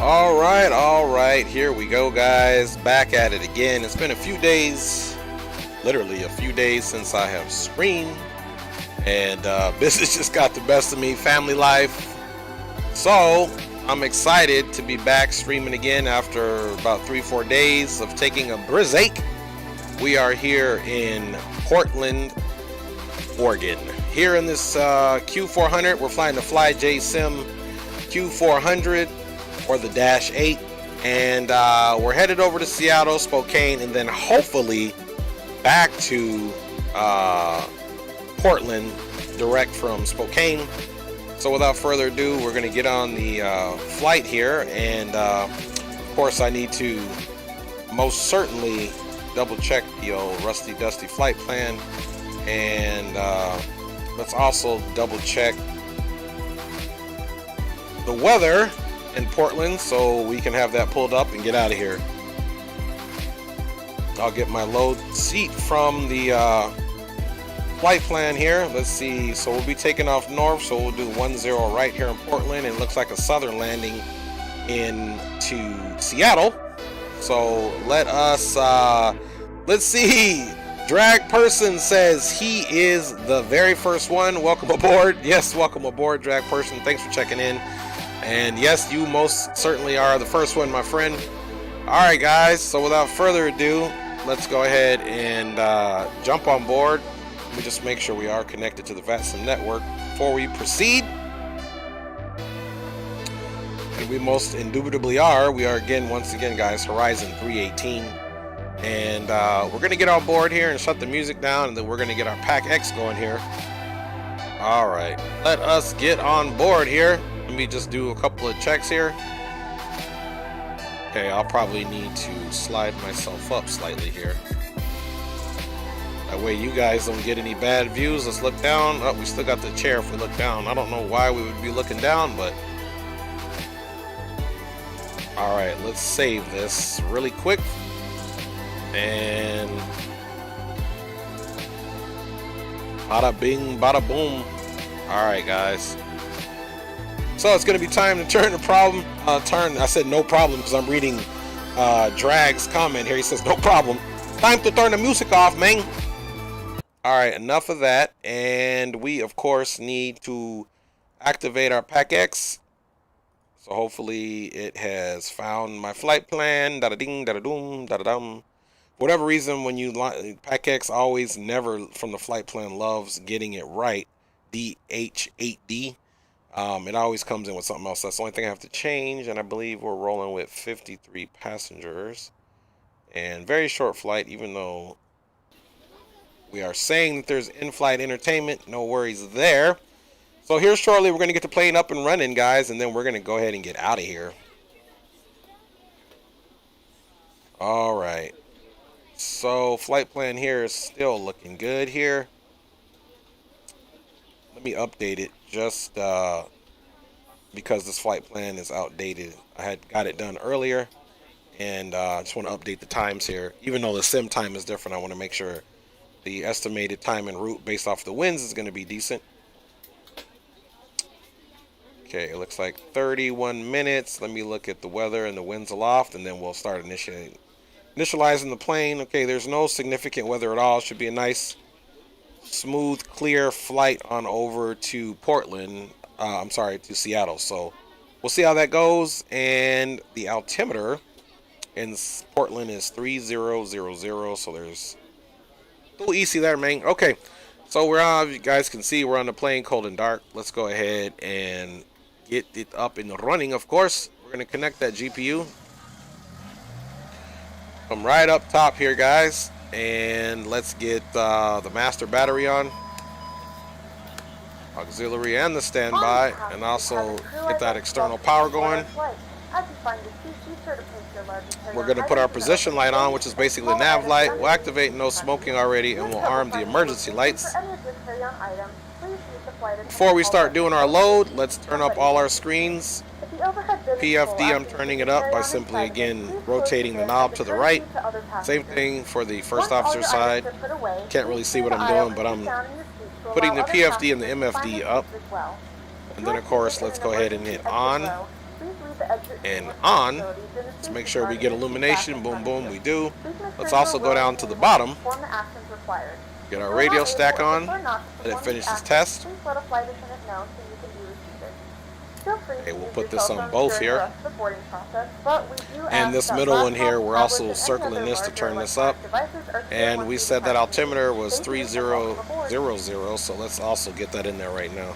All right, here we go, guys. Back at it again. It's been a few days, literally a few days since I have streamed, and business just got the best of me, family life. So I'm excited to be back streaming again after about 3-4 days of taking a break. We are here in Portland, Oregon. Here in this Q400, we're flying the FlyJSim Q400 or the Dash 8, and we're headed over to Seattle, Spokane, and then hopefully back to Portland direct from Spokane. So without further ado, we're going to get on the flight here, and of course I need to most certainly double check the old rusty dusty flight plan, and let's also double check the weather in Portland so we can have that pulled up and get out of here. I'll get my load seat from the flight plan here. Let's see, so we'll be taking off north, so we'll do 10 right here in Portland, and it looks like a southern landing into Seattle. So let us let's see. Drag Person says he is the very first one. Welcome aboard. Yes, welcome aboard, Drag Person. Thanks for checking in. And yes, you most certainly are the first one, my friend. Alright guys, so without further ado, let's go ahead and jump on board. Let me just make sure we are connected to the VATSIM network before we proceed. And we most indubitably are. We are once again guys, Horizon 318. And we're going to get on board here and shut the music down, and then we're going to get our Pack X going here. Alright, let us get on board here. Let me just do a couple of checks here. Okay, I'll probably need to slide myself up slightly here. That way you guys don't get any bad views. Let's look down. Oh, we still got the chair if we look down. I don't know why we would be looking down, but... Alright, let's save this really quick. And... Bada bing, bada boom. Alright, guys. So it's going to be time to turn the problem. I said no problem because I'm reading Drag's comment here. He says no problem. Time to turn the music off, man. Alright, enough of that. And we, of course, need to activate our Pack X. So hopefully it has found my flight plan. Da-da-ding, da-da-doom, da-da-dum. For whatever reason, when you Pack X always never from the flight plan loves getting it right. DH8D. It always comes in with something else. That's the only thing I have to change, and I believe we're rolling with 53 passengers. And very short flight, even though we are saying that there's in-flight entertainment. No worries there. So here shortly, we're going to get the plane up and running, guys, and then we're going to go ahead and get out of here. All right. So flight plan here is still looking good here. Let me update it just because this flight plan is outdated. I had got it done earlier, and I just want to update the times here. Even though the sim time is different, I want to make sure the estimated time en route based off the winds is going to be decent. Okay, it looks like 31 minutes. Let me look at the weather and the winds aloft, and then we'll start initializing the plane. Okay, there's no significant weather at all. It should be a nice smooth, clear flight on over to Portland. I'm sorry, to Seattle. So we'll see how that goes. And the altimeter in Portland is 3000. So there's a little easy there, man. Okay, so we're on. You guys can see we're on the plane, cold and dark. Let's go ahead and get it up and running. Of course, we're gonna connect that GPU. Come right up top here, guys. And let's get the master battery on, auxiliary and the standby, and also get that external power going. We're going to put our position light on, which is basically the nav light. We'll activate no smoking already, and we'll arm the emergency lights. Before we start doing our load, let's turn up all our screens. PFD, I'm turning it up by simply again rotating the knob to the right. Same thing for the first officer side. Can't really see what I'm doing, but I'm putting the PFD and the MFD up. And then of course let's go ahead and hit on. and on. Let's make sure we get illumination. Boom, boom, we do. Let's also go down to the bottom, get our radio stack on, let it finish its test. Okay, we'll put this on both here. And this middle one here, we're also circling this to turn this up. And we said that altimeter was 3000, so let's also get that in there right now.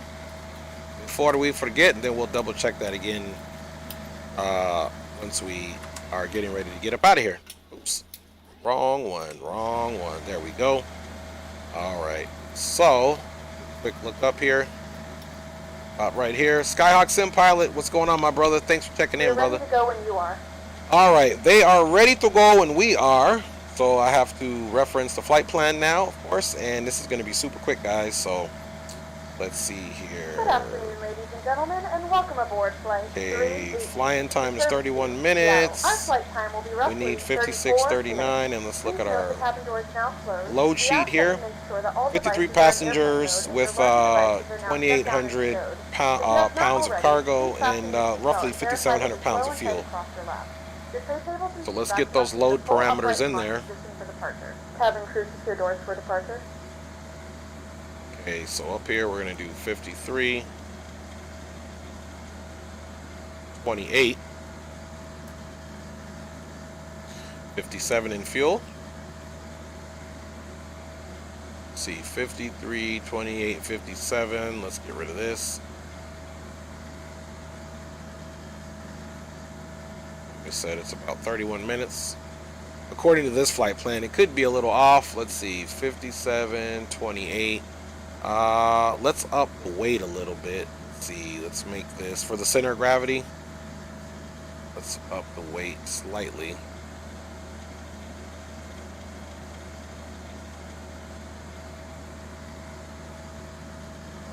Before we forget, and then we'll double check that again once we are getting ready to get up out of here. Oops, wrong one. There we go. All right, so quick look up here. Right here, Skyhawk Sim Pilot, what's going on, my brother? Thanks for checking in, brother. Ready to go when you are. All right, they are ready to go when we are. So I have to reference the flight plan now, of course, and this is going to be super quick, guys. So let's see here. Good afternoon, ladies and gentlemen, and welcome aboard Flight. Okay, flying time is 31 minutes. Our flight time will be roughly We need 56:39, and let's look at our load sheet here. 53 passengers with 2,800 pounds of cargo and roughly 5,700 pounds of fuel. So let's get those load parameters in there. Cabin crew secure doors for departure. Okay, so up here we're going to do 53, 28, 57 in fuel. Let's see, 53, 28, 57. Let's get rid of this. Like I said, it's about 31 minutes. According to this flight plan, it could be a little off. Let's see, 57, 28. Let's up the weight a little bit. Let's see, let's make this for the center of gravity. Let's up the weight slightly.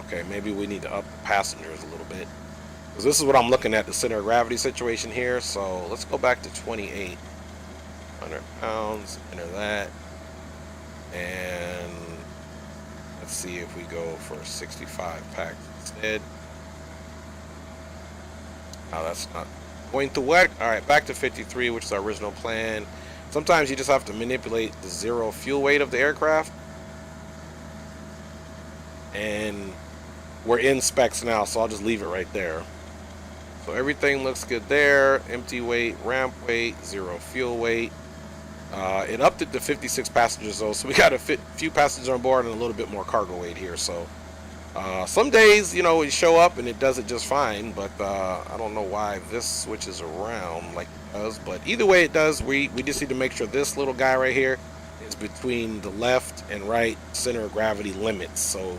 Okay, maybe we need to up the passengers a little bit, because this is what I'm looking at, the center of gravity situation here. So let's go back to 2,800 pounds, enter that, and let's see if we go for 65 packs instead. Oh, that's not going to work. All right, back to 53, which is our original plan. Sometimes you just have to manipulate the zero fuel weight of the aircraft. And we're in specs now, so I'll just leave it right there. So everything looks good there. Empty weight, ramp weight, zero fuel weight. It upped it to 56 passengers though, so we got a few passengers on board and a little bit more cargo weight here. So some days, you know, we show up and it does it just fine, but I don't know why this switches around like it does. But either way it does, we just need to make sure this little guy right here is between the left and right center of gravity limits. So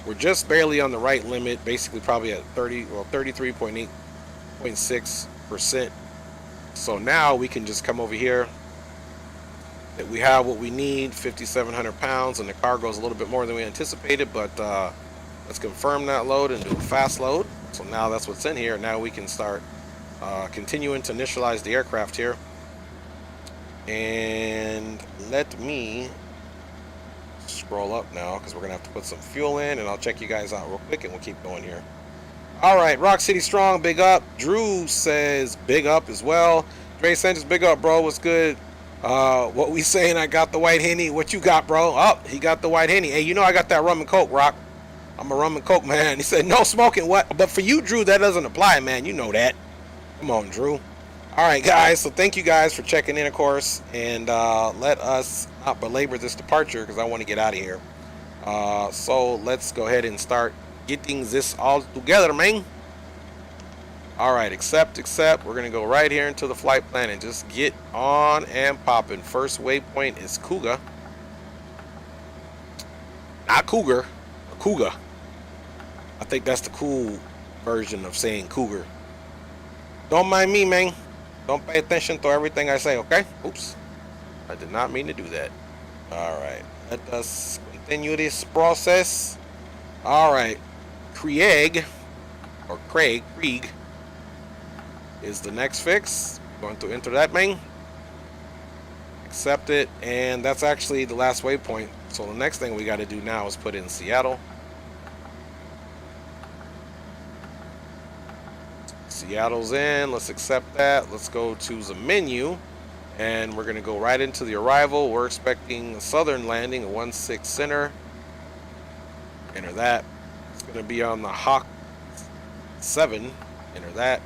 we're just barely on the right limit, basically probably at 33.6%. So now we can just come over here. That we have what we need, 5,700 pounds, and the cargo is a little bit more than we anticipated, but let's confirm that load and do a fast load. So now that's what's in here. Now we can start continuing to initialize the aircraft here. And let me scroll up now, because we're gonna have to put some fuel in, and I'll check you guys out real quick and we'll keep going here. All right, Rock City Strong, big up. Drew says big up as well. Dre Sanchez, big up, bro. What's good? What we saying? I got the white Henny. What you got, bro? Oh, he got the white Henny. Hey, you know I got that rum and coke, Rock. I'm a rum and coke man. He said no smoking. What? But for you, Drew, that doesn't apply, man. You know that. Come on, Drew. All right, guys. So thank you guys for checking in, of course, and let us not belabor this departure because I want to get out of here. So let's go ahead and start getting this all together, man. All right, accept. We're gonna go right here into the flight plan and just get on and popping. First waypoint is Cougar, not Cougar, a Cougar. I think that's the cool version of saying Cougar. Don't mind me, man. Don't pay attention to everything I say, okay? Oops, I did not mean to do that. All right, let us continue this process. All right, Krieg is the next fix. Going to enter that, man. Accept it, and that's actually the last waypoint. So the next thing we got to do now is put in Seattle. Seattle's in. Let's accept that. Let's go to the menu. And we're going to go right into the arrival. We're expecting a southern landing, a 16 center. Enter that. It's going to be on the Hawk 7. Enter that.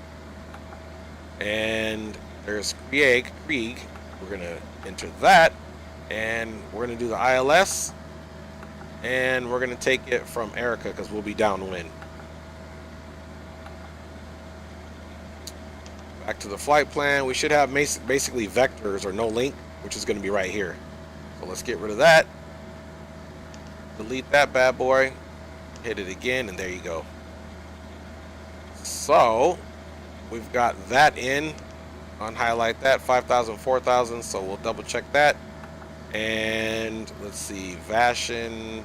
And there's Krieg. We're going to enter that. And we're going to do the ILS. And we're going to take it from Erica because we'll be downwind. Back to the flight plan. We should have basically vectors or no link, which is going to be right here. So let's get rid of that. Delete that bad boy. Hit it again, and there you go. So we've got that in. Unhighlight that, 5,000, 4,000. So we'll double check that. And let's see, VATSIM,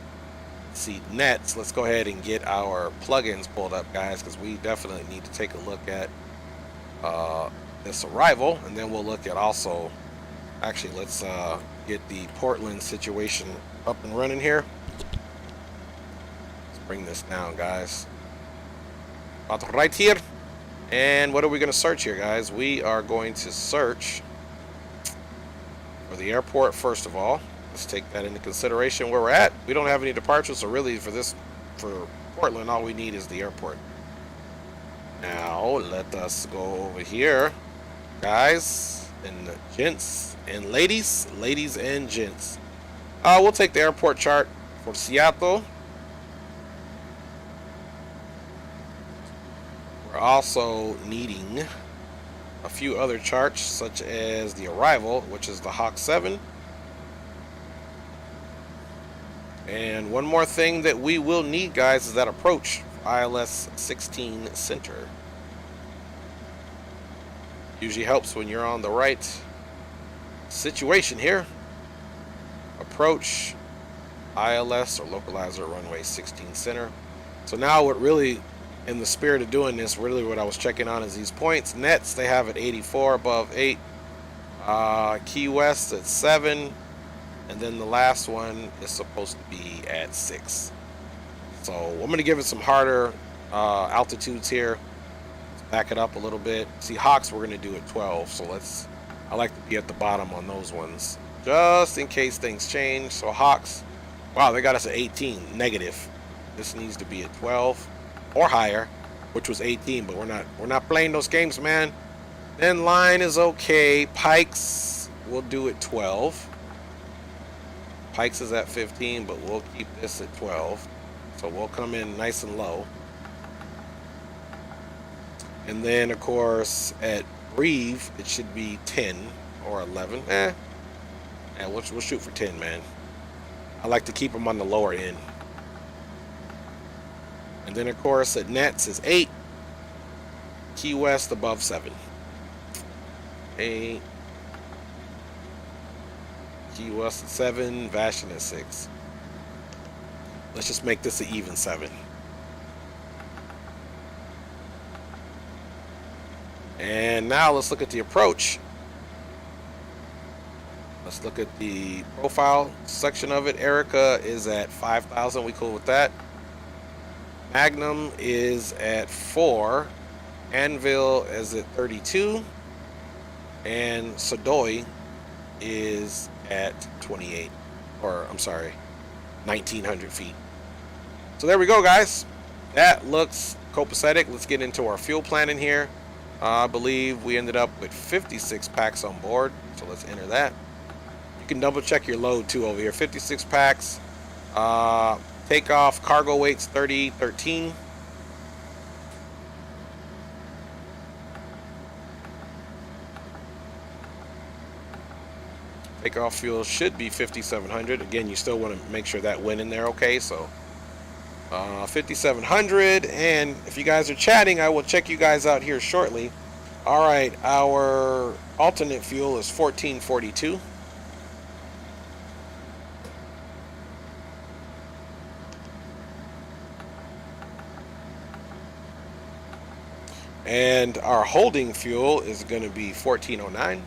see nets. Let's go ahead and get our plugins pulled up, guys, because we definitely need to take a look at this arrival, and then we'll look at also, actually let's get the Portland situation up and running here. Let's bring this down, guys. About right here. And what are we going to search here, guys? We are going to search for the airport first of all. Let's take that into consideration where we're at. We don't have any departures, so really for Portland, all we need is the airport. Now, let us go over here, guys, and gents, and ladies and gents. We'll take the airport chart for Seattle. We're also needing a few other charts, such as the arrival, which is the Hawk 7. And one more thing that we will need, guys, is that approach. ILS 16 center. Usually helps when you're on the right situation here. Approach ILS or localizer runway 16 center. So now what really, in the spirit of doing this, really what I was checking on is these points. Nets, they have at 84 above 8. Key West at 7. And then the last one is supposed to be at 6. So I'm going to give it some harder altitudes here. Let's back it up a little bit. See, Hawks we're going to do at 12. So I like to be at the bottom on those ones, just in case things change. So Hawks, wow, they got us at 18 negative. This needs to be at 12 or higher, which was 18, but we're not playing those games, man. Then line is okay. Pikes we'll do at 12. Pikes is at 15, but we'll keep this at 12. So we'll come in nice and low. And then, of course, at Breathe, it should be 10 or 11. Yeah, we'll shoot for 10, man. I like to keep them on the lower end. And then, of course, at Nets is 8. Key West above 7. 8. Key West at 7. VATSIM at 6. Let's just make this an even 7. And now let's look at the approach. Let's look at the profile section of it. Erica is at 5,000. We cool with that. Magnum is at 4. Anvil is at 32. And Sodoy is at 28. Or, I'm sorry, 1,900 feet. So there we go, guys. That looks copacetic. Let's get into our fuel planning here. I believe we ended up with 56 packs on board. So let's enter that. You can double check your load too over here. 56 packs. Takeoff cargo weights 3013. Takeoff fuel should be 5,700. Again, you still want to make sure that went in there okay. So 5,700. And if you guys are chatting, I will check you guys out here shortly. All right, our alternate fuel is 1442. And our holding fuel is going to be 1409.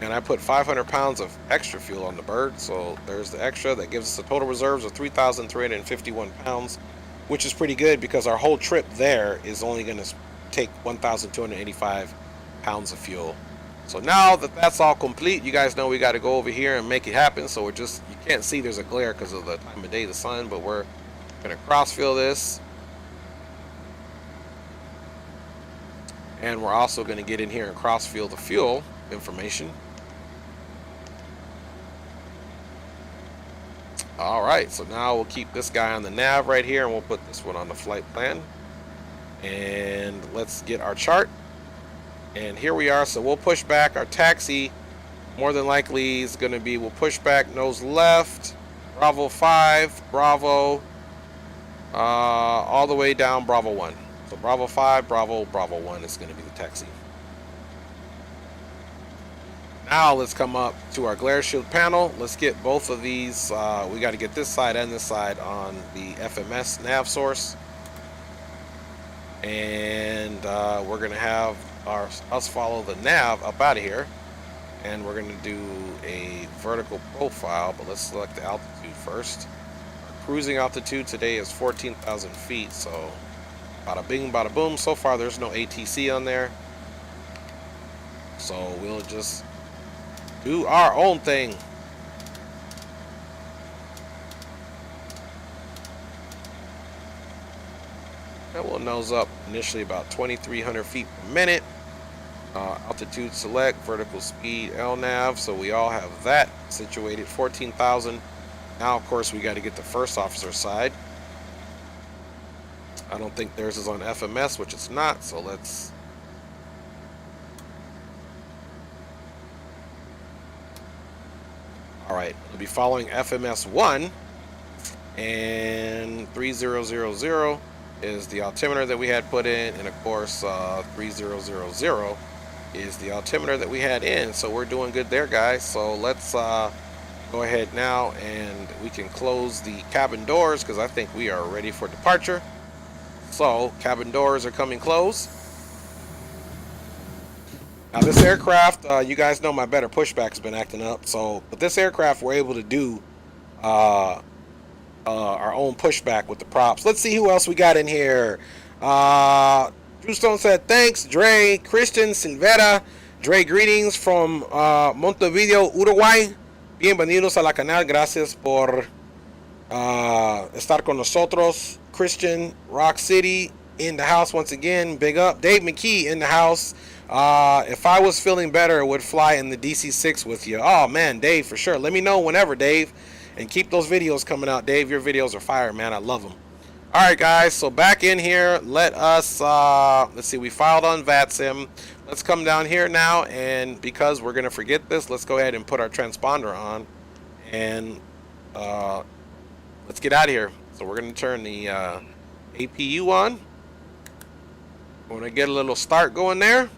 And I put 500 pounds of extra fuel on the bird, so there's the extra. That gives us a total reserves of 3,351 pounds. which is pretty good because our whole trip there is only going to take 1,285 pounds of fuel. So now that that's all complete, you guys know we got to go over here and make it happen. So we're just, you can't see there's a glare because of the time of day, the sun, but we're going to cross-fill this. And we're also going to get in here and cross-fill the fuel information. All right, so now we'll keep this guy on the nav right here, and we'll put this one on the flight plan. And let's get our chart. And here we are. So we'll push back. Our taxi more than likely is going to be, we'll push back nose left, Bravo 5, Bravo, all the way down Bravo 1. So Bravo 5, Bravo 1 is going to be the taxi. Now let's come up to our glare shield panel. Let's get both of these. We got to get this side and this side on the FMS nav source. And we're going to have us follow the nav up out of here. And we're going to do a vertical profile, but let's select the altitude first. Our cruising altitude today is 14,000 feet. So bada bing, bada boom. So far there's no ATC on there. So we'll just do our own thing. And we'll nose up initially about 2,300 feet per minute. Altitude select, vertical speed, LNAV. So we all have that situated, 14,000. Now, of course, we got to get the first officer side. I don't think theirs is on FMS, which it's not. So let's. All right, we'll be following FMS 1, and 3000 is the altimeter that we had put in, and of course 3000 is the altimeter that we had in. So we're doing good there, guys. So let's go ahead now and we can close the cabin doors because I think we are ready for departure. So cabin doors are coming closed. Now this aircraft, you guys know my better pushback has been acting up. So, but this aircraft, we're able to do our own pushback with the props. Let's see who else we got in here. Drew Stone said, thanks, Dre. Christian Silvera. Dre, greetings from Montevideo, Uruguay. Bienvenidos a la canal. Gracias por estar con nosotros. Christian, Rock City in the house once again. Big up. Dave McKee in the house. If I was feeling better, I would fly in the DC-6 with you. Oh, man, Dave, for sure. Let me know whenever, Dave. And keep those videos coming out, Dave. Your videos are fire, man. I love them. All right, guys. So back in here, let us, let's see. We filed on VATSIM. Let's come down here now. And because we're going to forget this, let's go ahead and put our transponder on. And let's get out of here. So we're going to turn the APU on. We're going to get a little start going there.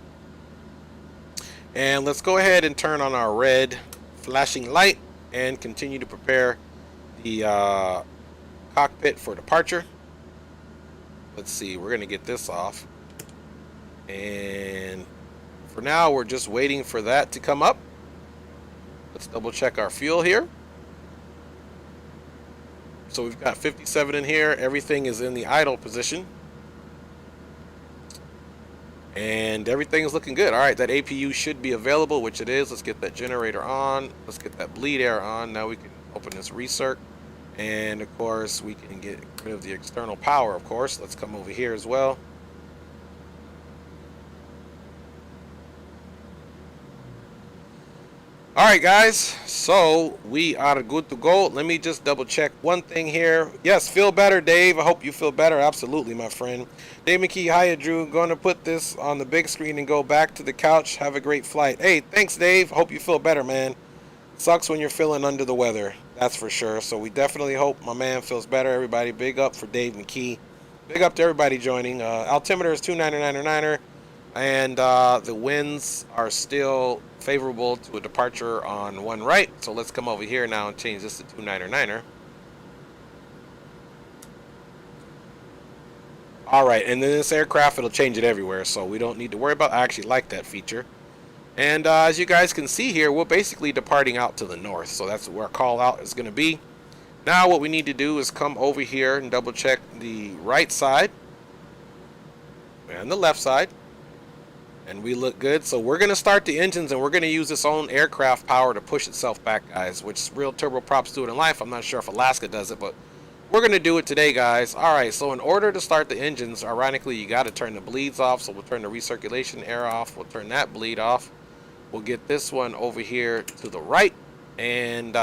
And let's go ahead and turn on our red flashing light and continue to prepare the cockpit for departure. Let's see, we're going to get this off. And for now, we're just waiting for that to come up. Let's double check our fuel here. So we've got 57 in here. Everything is in the idle position. And everything is looking good. All right, that APU should be available, which it is. Let's get that generator on. Let's get that bleed air on. Now we can open this recirc. And, of course, we can get rid of the external power, of course. Let's come over here as well. All right, guys. So we are good to go. Let me just double check one thing here. Yes, feel better, Dave. I hope you feel better. Absolutely, my friend. Dave McKee, hiya, Drew. Going to put this on the big screen and go back to the couch. Have a great flight. Hey, thanks, Dave. Hope you feel better, man. Sucks when you're feeling under the weather. That's for sure. So we definitely hope my man feels better. Everybody, big up for Dave McKee. Big up to everybody joining. Altimeter is 2999er. And the winds are still favorable to a departure on one right. So let's come over here now and change this to 299er. All right, and then this aircraft, it'll change it everywhere, so we don't need to worry about it. I actually like that feature. And as you guys can see here, we're basically departing out to the north. So that's where our call out is going to be. Now what we need to do is come over here and double check the right side and the left side, and we look good. So we're going to start the engines, and we're going to use its own aircraft power to push itself back, guys, which real turboprops do it in life. I'm not sure if Alaska does it, but we're going to do it today, guys. All right, so in order to start the engines, ironically, you got to turn the bleeds off. So we'll turn the recirculation air off. We'll turn that bleed off. We'll get this one over here to the right, and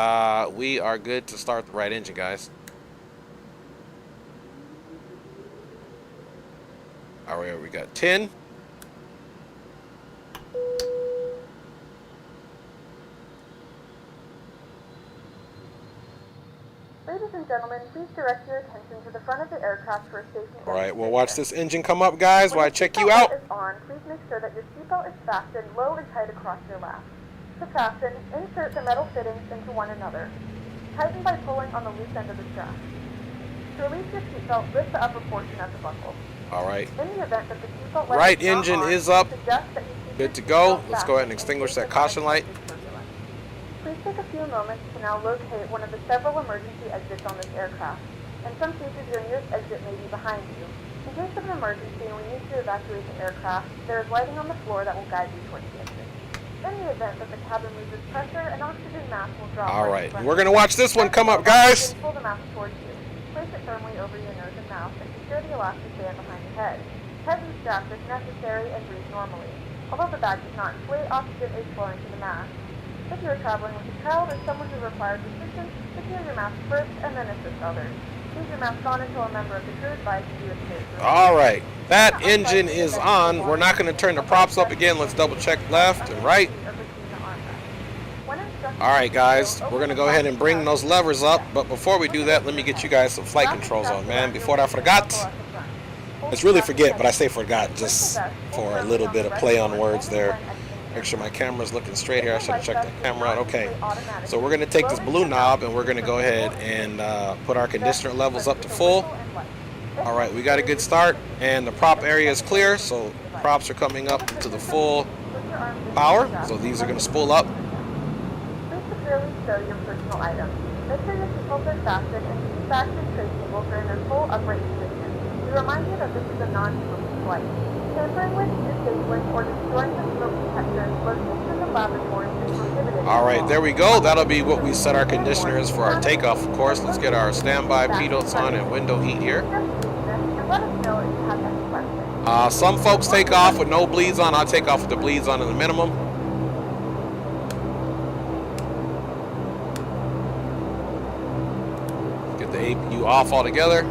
we are good to start the right engine, guys. All right, we got 10. Ladies and gentlemen, please direct your attention to the front of the aircraft for a safety demonstration. All right, we'll watch this engine come up, guys, while I check you out. When the seatbelt is on, please make sure that your seatbelt is fastened low and tight across your lap. To fasten, insert the metal fittings into one another. Tighten by pulling on the loose end of the strap. To release your seatbelt, lift the upper portion of the buckle. All right. In the event that the seatbelt light Right is not engine on, is up. suggest that you keep Good to your go. seatbelt Let's go ahead and fastened extinguish in that case caution the light. environment is turbulent. Please take a few moments to now locate one of the several emergency exits on this aircraft. In some cases, your nearest exit may be behind you. In case of an emergency and we need to evacuate the aircraft, there is lighting on the floor that will guide you towards the exit. In the event that the cabin loses pressure, an oxygen mask will drop. All right, we're going to watch this one come up, guys. Pull the mask towards you. Place it firmly over your nose and mouth and secure the elastic band behind your head. Tighten the straps if necessary and breathe normally. Although the bag does not inflate, oxygen is flowing to the mask. If you are traveling with a child or someone who requires assistance, secure your mask first and then assist others. Leave your mask on until a member of the crew advises you to stay. All right, that engine is on. We're not going to turn the props up again. Let's double check left and right. All right, guys, we're going to go ahead and bring those levers up. But before we do that, let me get you guys some flight controls on, man. Before I forgot. It's really forget, but I say forgot just for a little bit of play on words there. Make sure my camera's looking straight here. I should have checked that camera out. Okay, so we're going to take this blue knob and we're going to go ahead and put our conditioner levels up to full. All right, we got a good start, and the prop area is clear, so props are coming up to the full power. So these are going to spool up. Please securely stow your personal items. Make sure your seatbelts are fastened and keep bags and tray tables are in their full upright position. We remind you that this is a non-smoking flight. Tampering with, disabling, or destroying the smoke detectors located in the laboratory is prohibited. All right, there we go. That'll be what we set our conditioners for our takeoff, of course. Let's get our standby pilots on and window heat here. And let us know if you have any questions. Some folks take off with no bleeds on. I'll take off with the bleeds on in the minimum. Get the APU off altogether.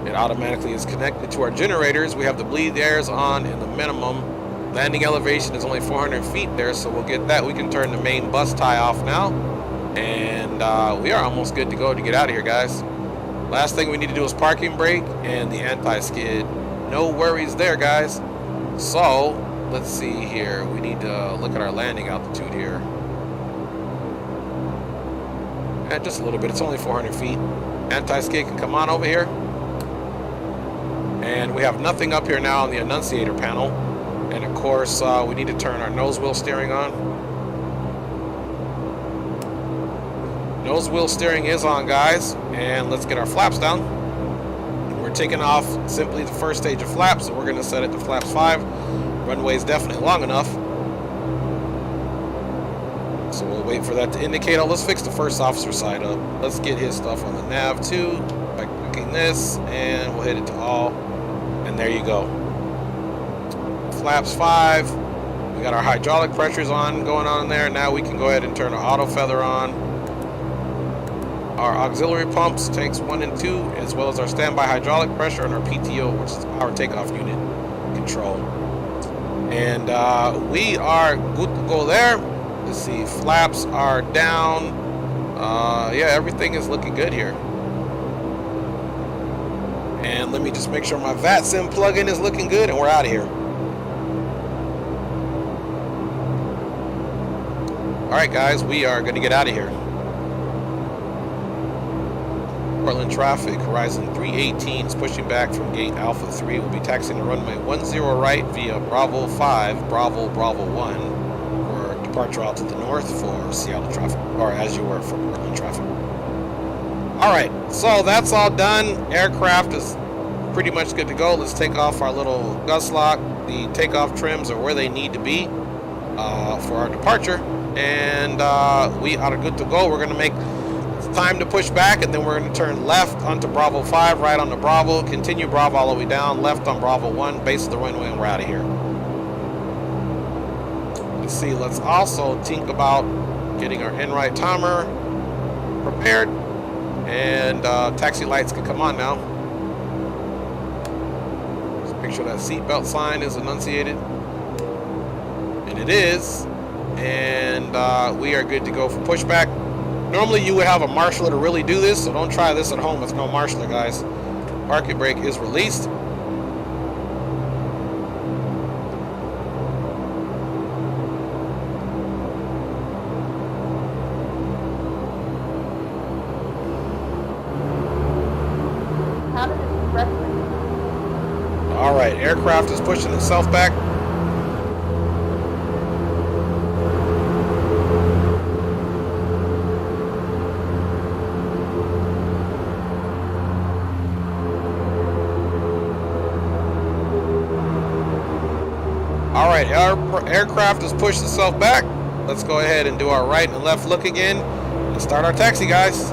It automatically is connected to our generators. We have the bleed airs on in the minimum. Landing elevation is only 400 feet there, so we'll get that. We can turn the main bus tie off now. And we are almost good to go to get out of here, guys. Last thing we need to do is parking brake and the anti-skid. No worries there, guys. So, let's see here. We need to look at our landing altitude here. And just a little bit. It's only 400 feet. Anti-skid can come on over here. And we have nothing up here now on the annunciator panel. And of course, we need to turn our nose wheel steering on. Nose wheel steering is on, guys. And let's get our flaps down. We're taking off simply the first stage of flaps, so we're going to set it to flaps 5. Runway is definitely long enough. So we'll wait for that to indicate. Oh, let's fix the first officer side up. Let's get his stuff on the nav too by clicking this, and we'll hit it to all. And there you go. Flaps 5. We got our hydraulic pressures on going on there. Now we can go ahead and turn our auto feather on. Our auxiliary pumps, tanks 1 and 2, as well as our standby hydraulic pressure and our PTO, which is power takeoff unit control. And we are good to go there. Let's see, flaps are down. Yeah, everything is looking good here. And let me just make sure my VATSIM plugin is looking good, and we're out of here. All right, guys, we are going to get out of here. Portland traffic, Horizon 318 is pushing back from gate Alpha 3. We'll be taxiing the runway 10 right via Bravo 5, Bravo 1 for departure out to the north for Seattle traffic, or as you were for Portland traffic. All right, so that's all done. Aircraft is pretty much good to go. Let's take off our little gust lock. The takeoff trims are where they need to be for our departure, and we are good to go. We're going to make time to push back, and then we're going to turn left onto Bravo 5, right on the Bravo, continue Bravo all the way down, left on Bravo 1, base of the runway, and we're out of here. Let's see, let's also think about getting our in-right timer prepared, and taxi lights can come on now. Just make sure that seatbelt sign is enunciated, and it is, and we are good to go for pushback. Normally you would have a marshaller to really do this, so don't try this at home with no marshaller, guys. Parking brake is released. All right, aircraft is pushing itself back. All right, our aircraft has pushed itself back. Let's go ahead and do our right and left look again and start our taxi, guys.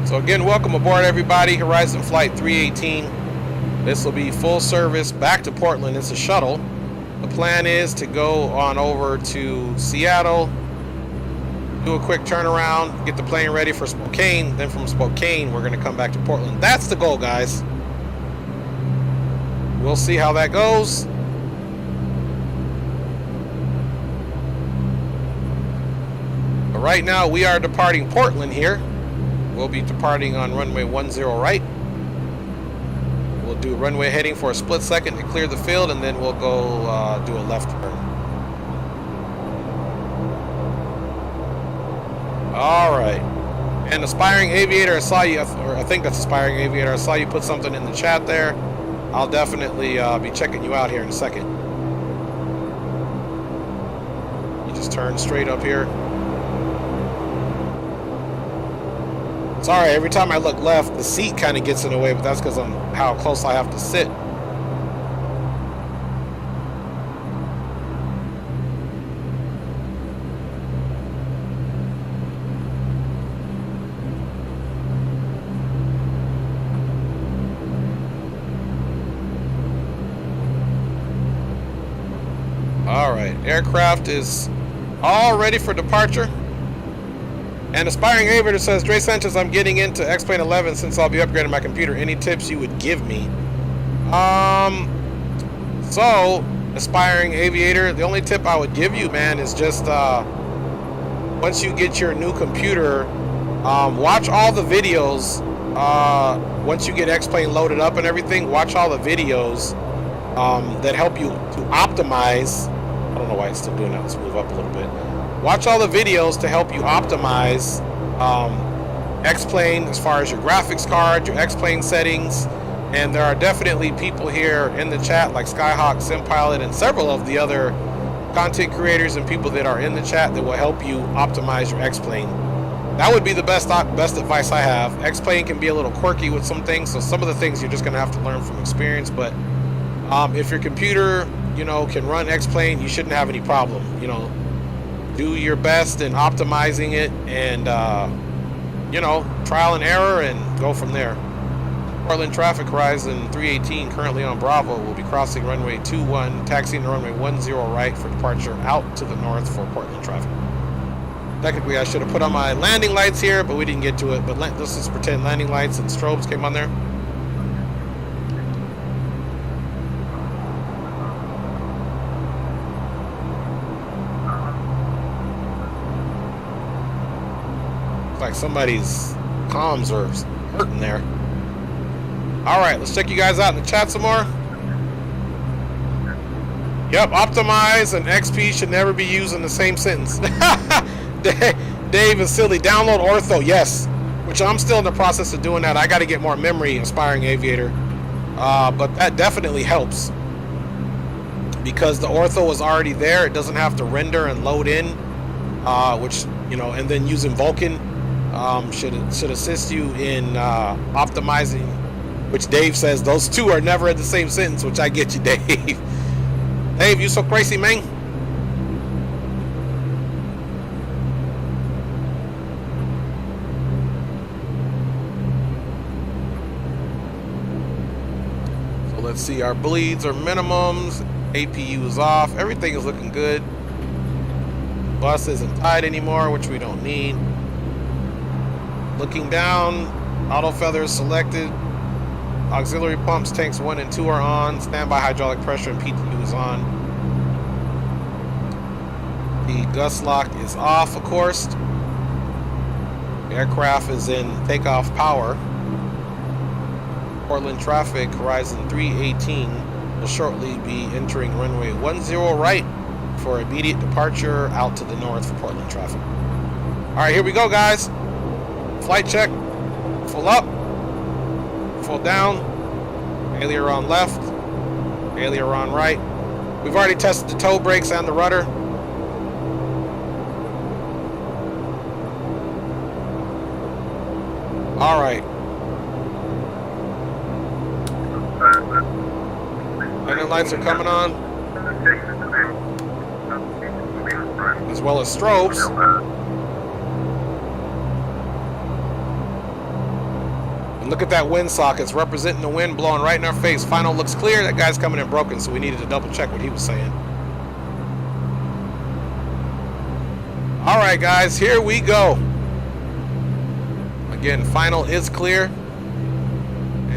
So again, welcome aboard, everybody. Horizon Flight 318. This will be full service back to Portland. It's a shuttle. The plan is to go on over to Seattle, do a quick turnaround, get the plane ready for Spokane. Then from Spokane, we're going to come back to Portland. That's the goal, guys. We'll see how that goes. But right now, we are departing Portland here. We'll be departing on runway 10 right. We'll do runway heading for a split second to clear the field, and then we'll go do a left turn. All right. And Aspiring Aviator, I saw you, or I think that's Aspiring Aviator. I saw you put something in the chat there. I'll definitely be checking you out here in a second. You just turn straight up here. Sorry, every time I look left, the seat kind of gets in the way, but that's because of how close I have to sit. All right, aircraft is all ready for departure. And Aspiring Aviator says, Dre Sanchez, I'm getting into X-Plane 11 since I'll be upgrading my computer. Any tips you would give me? So, Aspiring Aviator, the only tip I would give you, man, is just once you get your new computer, watch all the videos. Once you get X-Plane loaded up and everything, watch all the videos that help you to optimize. I don't know why it's still doing that. Let's move up a little bit. Watch all the videos to help you optimize X-Plane as far as your graphics card, your X-Plane settings, and there are definitely people here in the chat like Skyhawk, SimPilot, and several of the other content creators and people that are in the chat that will help you optimize your X-Plane. That would be the best advice I have. X-Plane can be a little quirky with some things, so some of the things you're just going to have to learn from experience, but if your computer, can run X-Plane, you shouldn't have any problem, Do your best in optimizing it and, trial and error and go from there. Portland traffic, Horizon 318, currently on Bravo. We'll be crossing runway 21, taxiing to runway 10 right for departure out to the north for Portland traffic. Technically, I should have put on my landing lights here, but we didn't get to it. But let's just pretend landing lights and strobes came on there. Like somebody's comms are hurting there. All right, let's check you guys out in the chat some more. Yep, optimize and XP should never be used in the same sentence. Dave is silly. Download Ortho, yes. Which I'm still in the process of doing that. I got to get more memory, Aspiring Aviator. but that definitely helps because the ortho is already there. It doesn't have to render and load in, which, you know, and then using Vulkan should assist you in optimizing, which Dave says those two are never in the same sentence, which I get you, Dave. Dave, you so crazy, man. So let's see, our bleeds are minimums, APU is off, everything is looking good. Bus isn't tied anymore, which we don't need. Looking down, auto feather is selected. Auxiliary pumps, tanks 1 and 2 are on. Standby hydraulic pressure and PTU is on. The gust lock is off, of course. The aircraft is in takeoff power. Portland traffic, horizon 318, will shortly be entering runway 10 right for immediate departure out to the north for Portland traffic. All right, here we go, guys. Flight check. Full up. Full down. Aileron left. Aileron right. We've already tested the toe brakes and the rudder. All right. Landing lights are coming on, as well as strobes. And look at that wind sock. It's representing the wind blowing right in our face. Final looks clear. That guy's coming in broken, so we needed to double check what he was saying. All right, guys, here we go. Again, final is clear,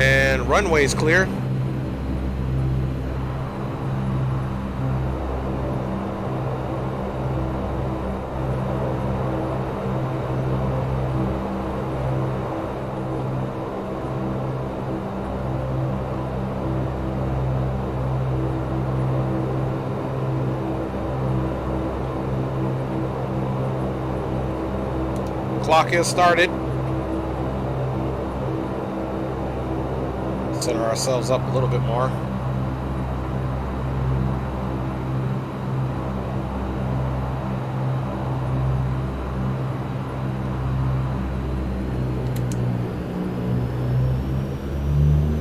and runway is clear. Clock is started. Center ourselves up a little bit more.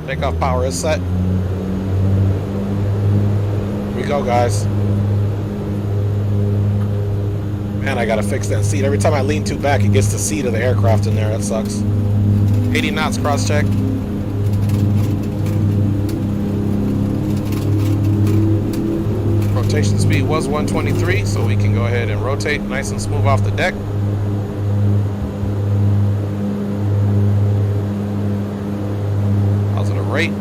Takeoff power is set. Here we go, guys. Man, I gotta fix that seat. Every time I lean too back, it gets the seat of the aircraft in there. That sucks. 80 knots, cross check. Rotation speed was 123, so we can go ahead and rotate nice and smooth off the deck. Positive rate.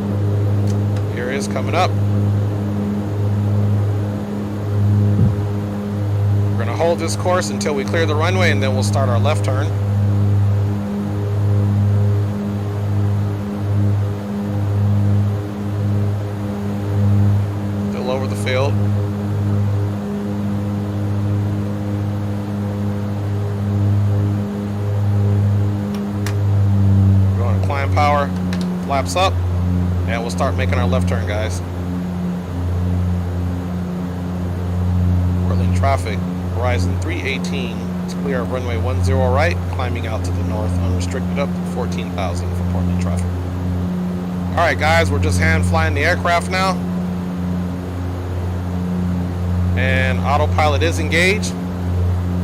Here it is coming up. We're going to hold this course until we clear the runway, and then we'll start our left turn. Still over the field. We're going to climb power, flaps up, and we'll start making our left turn, guys. Portland traffic. Horizon 318 is clear of runway 10 right, climbing out to the north, unrestricted up to 14,000 for Portland traffic. All right, guys, we're just hand flying the aircraft now. And autopilot is engaged.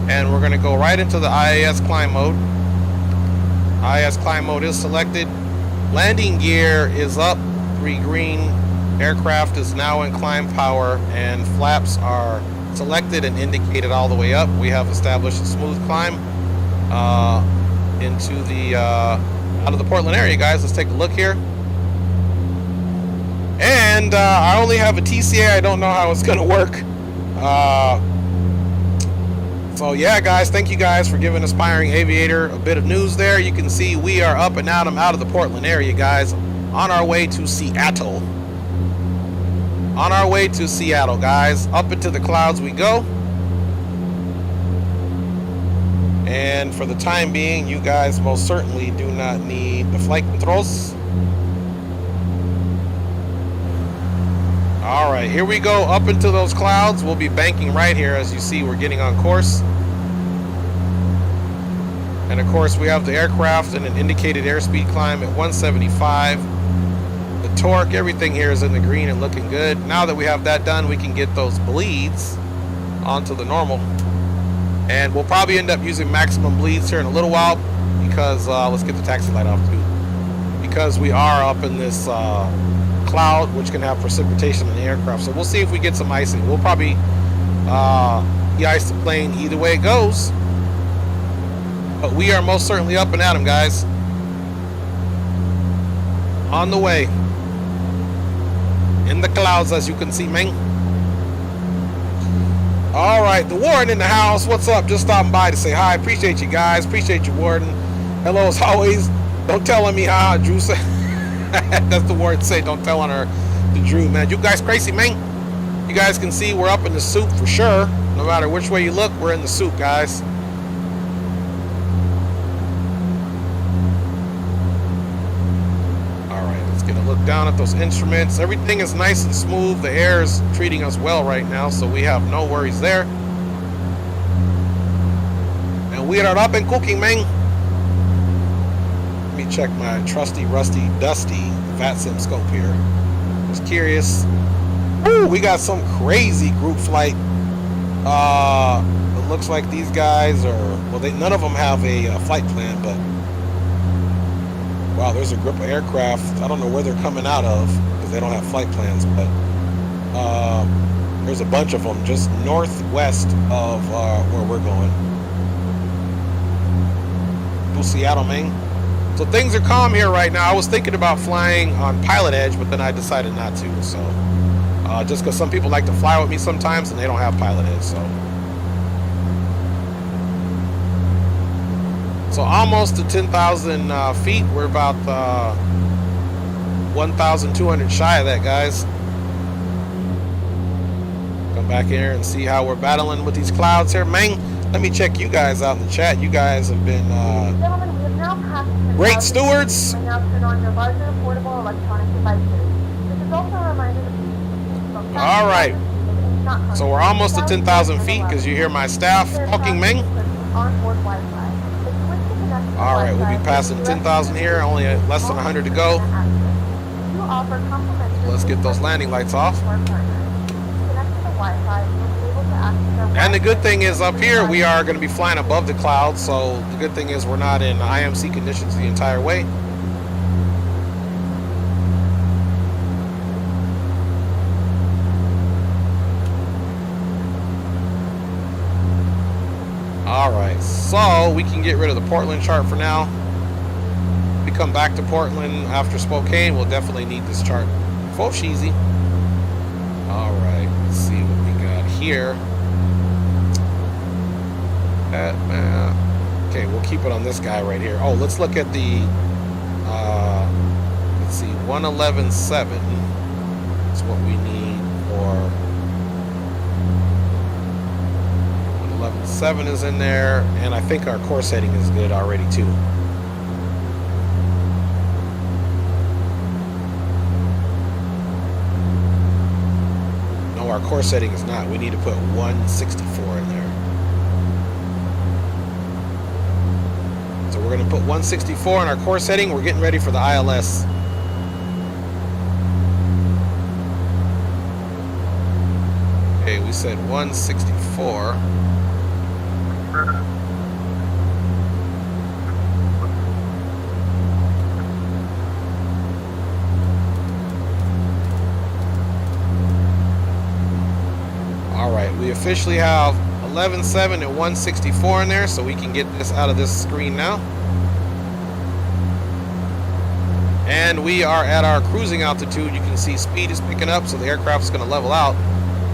And we're gonna go right into the IAS climb mode. IAS climb mode is selected. Landing gear is up, 3 green. Aircraft is now in climb power, and flaps are selected and indicated all the way up. We have established a smooth climb into the out of the Portland area, guys. Let's take a look here. And I only have a TCA. I don't know how it's gonna work. So yeah, guys, thank you guys for giving Aspiring Aviator a bit of news there. You can see we are up and out. I'm out of the Portland area, guys, on our way to Seattle. On our way to Seattle, guys. Up into the clouds we go. And for the time being, you guys most certainly do not need the flight controls. All right, here we go up into those clouds. We'll be banking right here. As you see, we're getting on course. And of course, we have the aircraft and an indicated airspeed climb at 175. The torque, everything here is in the green and looking good. Now that we have that done, we can get those bleeds onto the normal. And we'll probably end up using maximum bleeds here in a little while because, let's get the taxi light off too. Because we are up in this cloud, which can have precipitation in the aircraft. So we'll see if we get some icing. We'll probably de-ice the plane either way it goes. But we are most certainly up and at them, guys. On the way. In the clouds, as you can see, man. All right, the Warden in the house. What's up? Just stopping by to say hi. Appreciate you guys. Appreciate you, Warden. Hello, as always. Don't tell on me how Drew said. That's the word to say. Don't tell on her to Drew, man. You guys crazy, man. You guys can see we're up in the soup for sure. No matter which way you look, we're in the soup, guys. Get a look down at those instruments. Everything is nice and smooth. The air is treating us well right now, so we have no worries there. And we are up and cooking, man. Let me check my trusty, rusty, dusty VATSIM scope here. Just curious. Ooh, we got some crazy group flight. It looks like these guys are, well, none of them have a flight plan, but wow, there's a group of aircraft. I don't know where they're coming out of because they don't have flight plans, but there's a bunch of them just northwest of where we're going. Through Seattle, Maine. So things are calm here right now. I was thinking about flying on Pilot Edge, but then I decided not to. So just because some people like to fly with me sometimes and they don't have Pilot Edge, So almost to 10,000 feet. We're about 1,200 shy of that, guys. Come back here and see how we're battling with these clouds here. Man, let me check you guys out in the chat. You guys have been Gentlemen, we have now passed great stewards. You may now turn on your larger portable electronic devices. This is also a reminder that all right. So we're almost to 10,000 feet because you hear my staff talking, man. Onboard Wi-Fi. All right, we'll be passing 10,000 here, only less than 100 to go. Let's get those landing lights off. And the good thing is up here, we are going to be flying above the clouds, so the good thing is we're not in IMC conditions the entire way. Alright, so we can get rid of the Portland chart for now. We come back to Portland after Spokane, we'll definitely need this chart. Full cheesy. Alright, let's see what we got here. Okay, we'll keep it on this guy right here. Oh, let's look at the, let's see, 111.7 is what we need for 11.7 is in there, and I think our course heading is good already too. No, our course heading is not. We need to put 164 in there. So we're going to put 164 in our course heading. We're getting ready for the ILS. Okay, we said 164. Alright, we officially have 11.7 and 164 in there, so we can get this out of this screen now. And we are at our cruising altitude. You can see speed is picking up, so the aircraft is going to level out.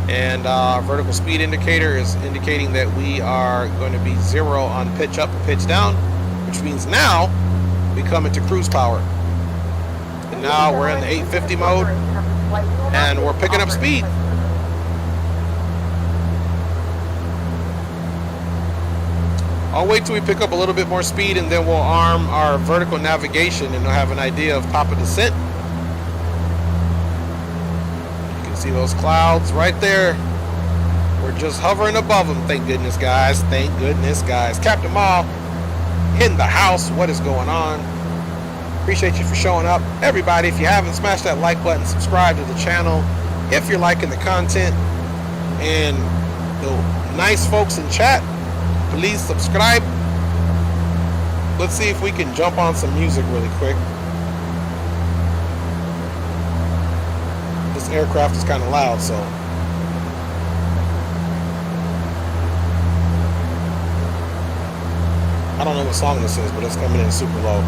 And our vertical speed indicator is indicating that we are going to be 0 on pitch up and pitch down, which means now we come into cruise power. And now we're in the 850 mode, and we're picking up speed. I'll wait till we pick up a little bit more speed, and then we'll arm our vertical navigation and we'll have an idea of top of descent. See those clouds right there? We're just hovering above them. Thank goodness, guys. Thank goodness, guys. Captain Ma in the house. What is going on? Appreciate you for showing up. Everybody, if you haven't, smash that like button, subscribe to the channel if you're liking the content. And the nice folks in chat, please subscribe. Let's see if we can jump on some music really quick. This aircraft is kind of loud, so. I don't know what song this is, but it's coming in super low.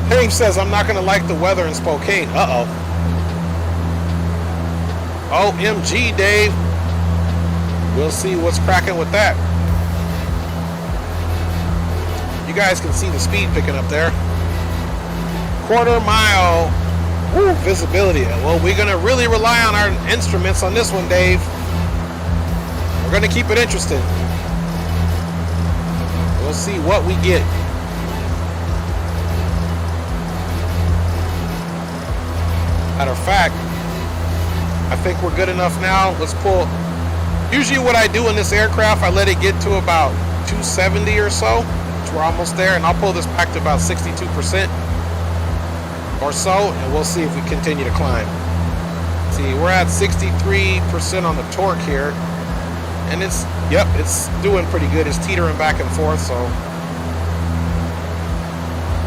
Dave says, I'm not going to like the weather in Spokane. Uh-oh. OMG, Dave. We'll see what's cracking with that. You guys can see the speed picking up there. Quarter mile. Woo, visibility. Well, we're going to really rely on our instruments on this one, Dave. We're going to keep it interesting. We'll see what we get. Matter of fact, I think we're good enough now. Let's pull. Usually what I do in this aircraft, I let it get to about 270 or so, which we're almost there, and I'll pull this back to about 62% or so, and we'll see if we continue to climb. See, we're at 63% on the torque here, and it's, yep, it's doing pretty good. It's teetering back and forth, so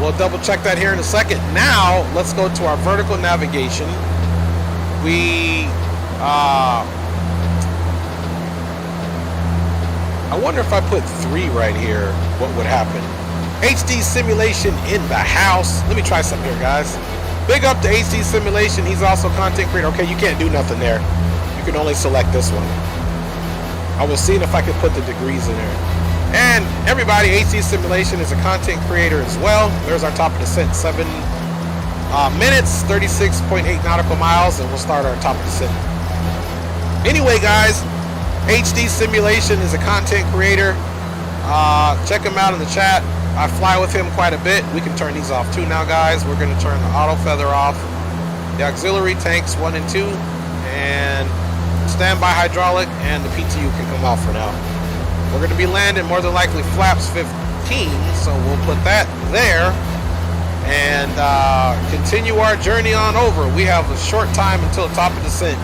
we'll double check that here in a second. Now, let's go to our vertical navigation. I wonder if I put 3 right here, what would happen? HD Simulation in the house. Let me try something here, guys. Big up to HD Simulation. He's also content creator. Okay, you can't do nothing there. You can only select this one. I was seeing if I could put the degrees in there. And everybody, HD Simulation is a content creator as well. There's our top of descent, 7 minutes, 36.8 nautical miles, and we'll start our top of descent. Anyway, guys, HD Simulation is a content creator. Check him out in the chat. I fly with him quite a bit. We can turn these off too now, guys. We're going to turn the auto feather off, the auxiliary tanks 1 and 2, and standby hydraulic, and the PTU can come off for now. We're going to be landing more than likely flaps 15, so we'll put that there and continue our journey on over. We have a short time until the top of descent.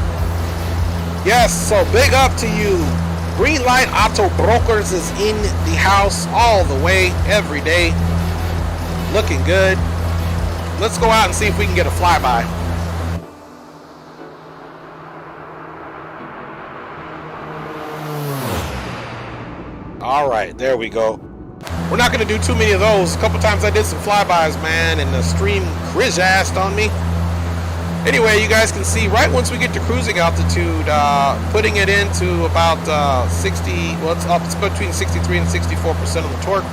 Yes, so big up to you. Green Light Auto Brokers is in the house all the way, every day. Looking good. Let's go out and see if we can get a flyby. All right, there we go. We're not going to do too many of those. A couple times I did some flybys, man, and the stream crizz-assed on me. Anyway, you guys can see right once we get to cruising altitude, putting it into about 60, well, it's between 63 and 64% on the torque.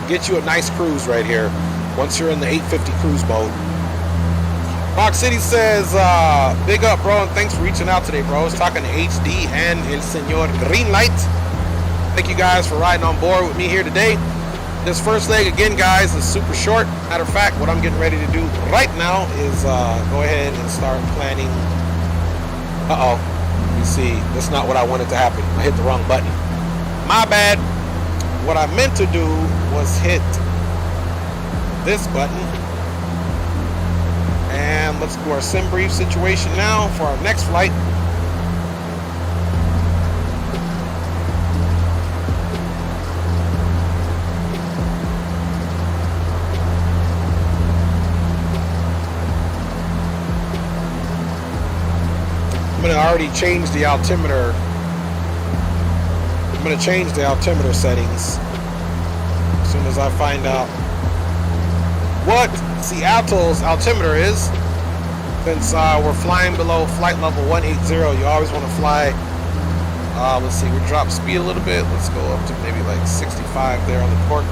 Get you a nice cruise right here once you're in the 850 cruise mode. Rock City says, big up, bro, and thanks for reaching out today, bro. I was talking to HD and El Señor Greenlight. Thank you guys for riding on board with me here today. This first leg, again, guys, is super short. Matter of fact, what I'm getting ready to do right now is go ahead and start planning. Uh-oh. You see, that's not what I wanted to happen. I hit the wrong button. My bad. What I meant to do was hit this button. And let's do our sim brief situation now for our next flight. I'm going to already change the altimeter. I'm going to change the altimeter settings as soon as I find out what Seattle's altimeter is. Since we're flying below flight level 180, you always want to fly. Let's see, we drop speed a little bit. Let's go up to maybe like 65 there on the torque.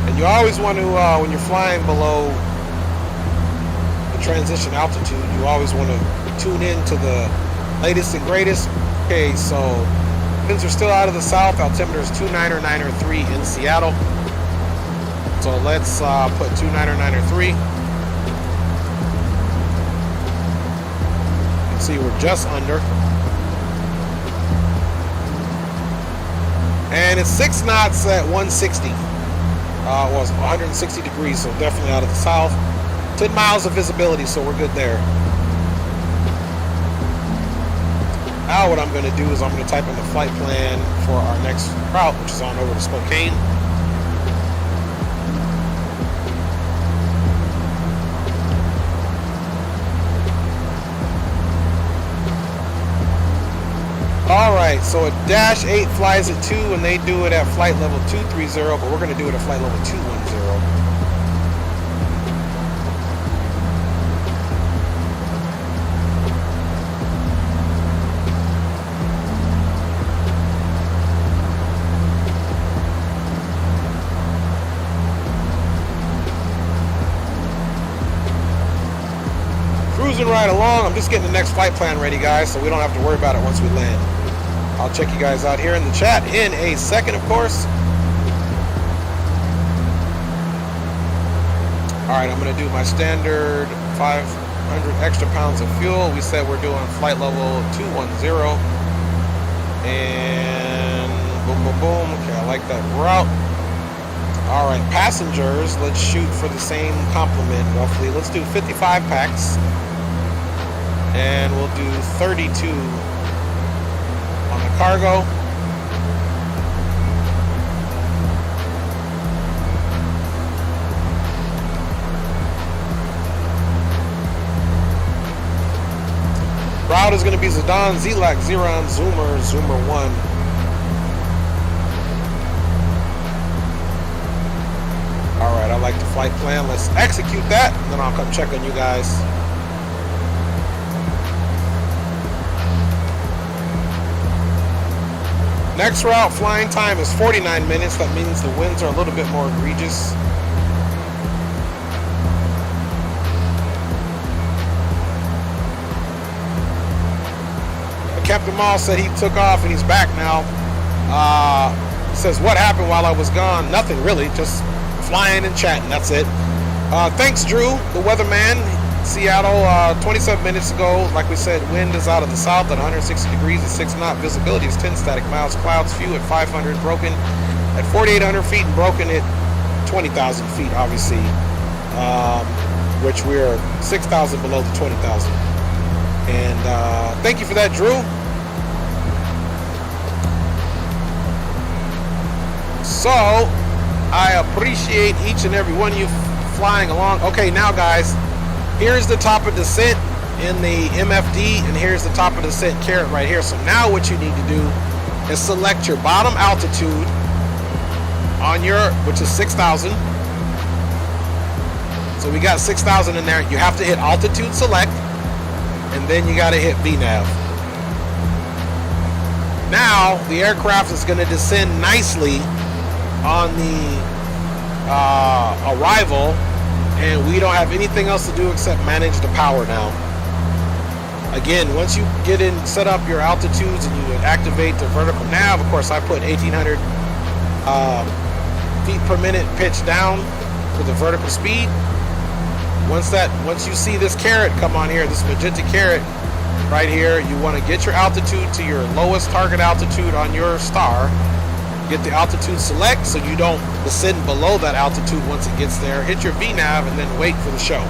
And you always want to, when you're flying below the transition altitude, you always want to tune in to the latest and greatest. Okay, so since we're still out of the south, altimeter is 29903 in Seattle. So let's put 29903. See, we're just under. And it's 6 knots at 160. It was 160 degrees, so definitely out of the south. 10 miles of visibility, so we're good there. Now what I'm going to do is I'm going to type in the flight plan for our next route, which is on over to Spokane. Alright, so a Dash 8 flies at 2 and they do it at flight level 230, but we're going to do it at flight level 210. Cruising right along. I'm just getting the next flight plan ready, guys, so we don't have to worry about it once we land. I'll check you guys out here in the chat in a second, of course. Alright, I'm going to do my standard 500 extra pounds of fuel. We said we're doing flight level 210. And boom, boom, boom. Okay, I like that route. Alright, passengers, let's shoot for the same complement, roughly. Let's do 55 packs. And we'll do 32 on the cargo. Route is going to be Zidane, Zelac, Xeron, Zoomer 1. Alright, I like the flight plan. Let's execute that, and then I'll come check on you guys. Next route flying time is 49 minutes. That means the winds are a little bit more egregious. Captain Mall said he took off and he's back now. He says, what happened while I was gone? Nothing really, just flying and chatting, that's it. Thanks, Drew, the weatherman. Seattle, 27 minutes ago, like we said, wind is out of the south at 160 degrees at 6 knot. Visibility is 10 static miles. Clouds few at 500, broken at 4,800 feet, and broken at 20,000 feet, obviously, which we're 6,000 below the 20,000. And thank you for that, Drew. So, I appreciate each and every one of you flying along. Okay, now guys, here's the top of descent in the MFD, and here's the top of descent carrot right here. So now what you need to do is select your bottom altitude on your, which is 6,000. So we got 6,000 in there. You have to hit altitude select, and then you got to hit VNAV. Now the aircraft is going to descend nicely on the arrival, and we don't have anything else to do except manage the power now. Again, once you get in, set up your altitudes and you activate the vertical nav, of course I put 1,800 feet per minute pitch down for the vertical speed. Once you see this carrot come on here, this magenta carrot right here, you want to get your altitude to your lowest target altitude on your star. Get the altitude select so you don't descend below that altitude once it gets there. Hit your VNAV and then wait for the show.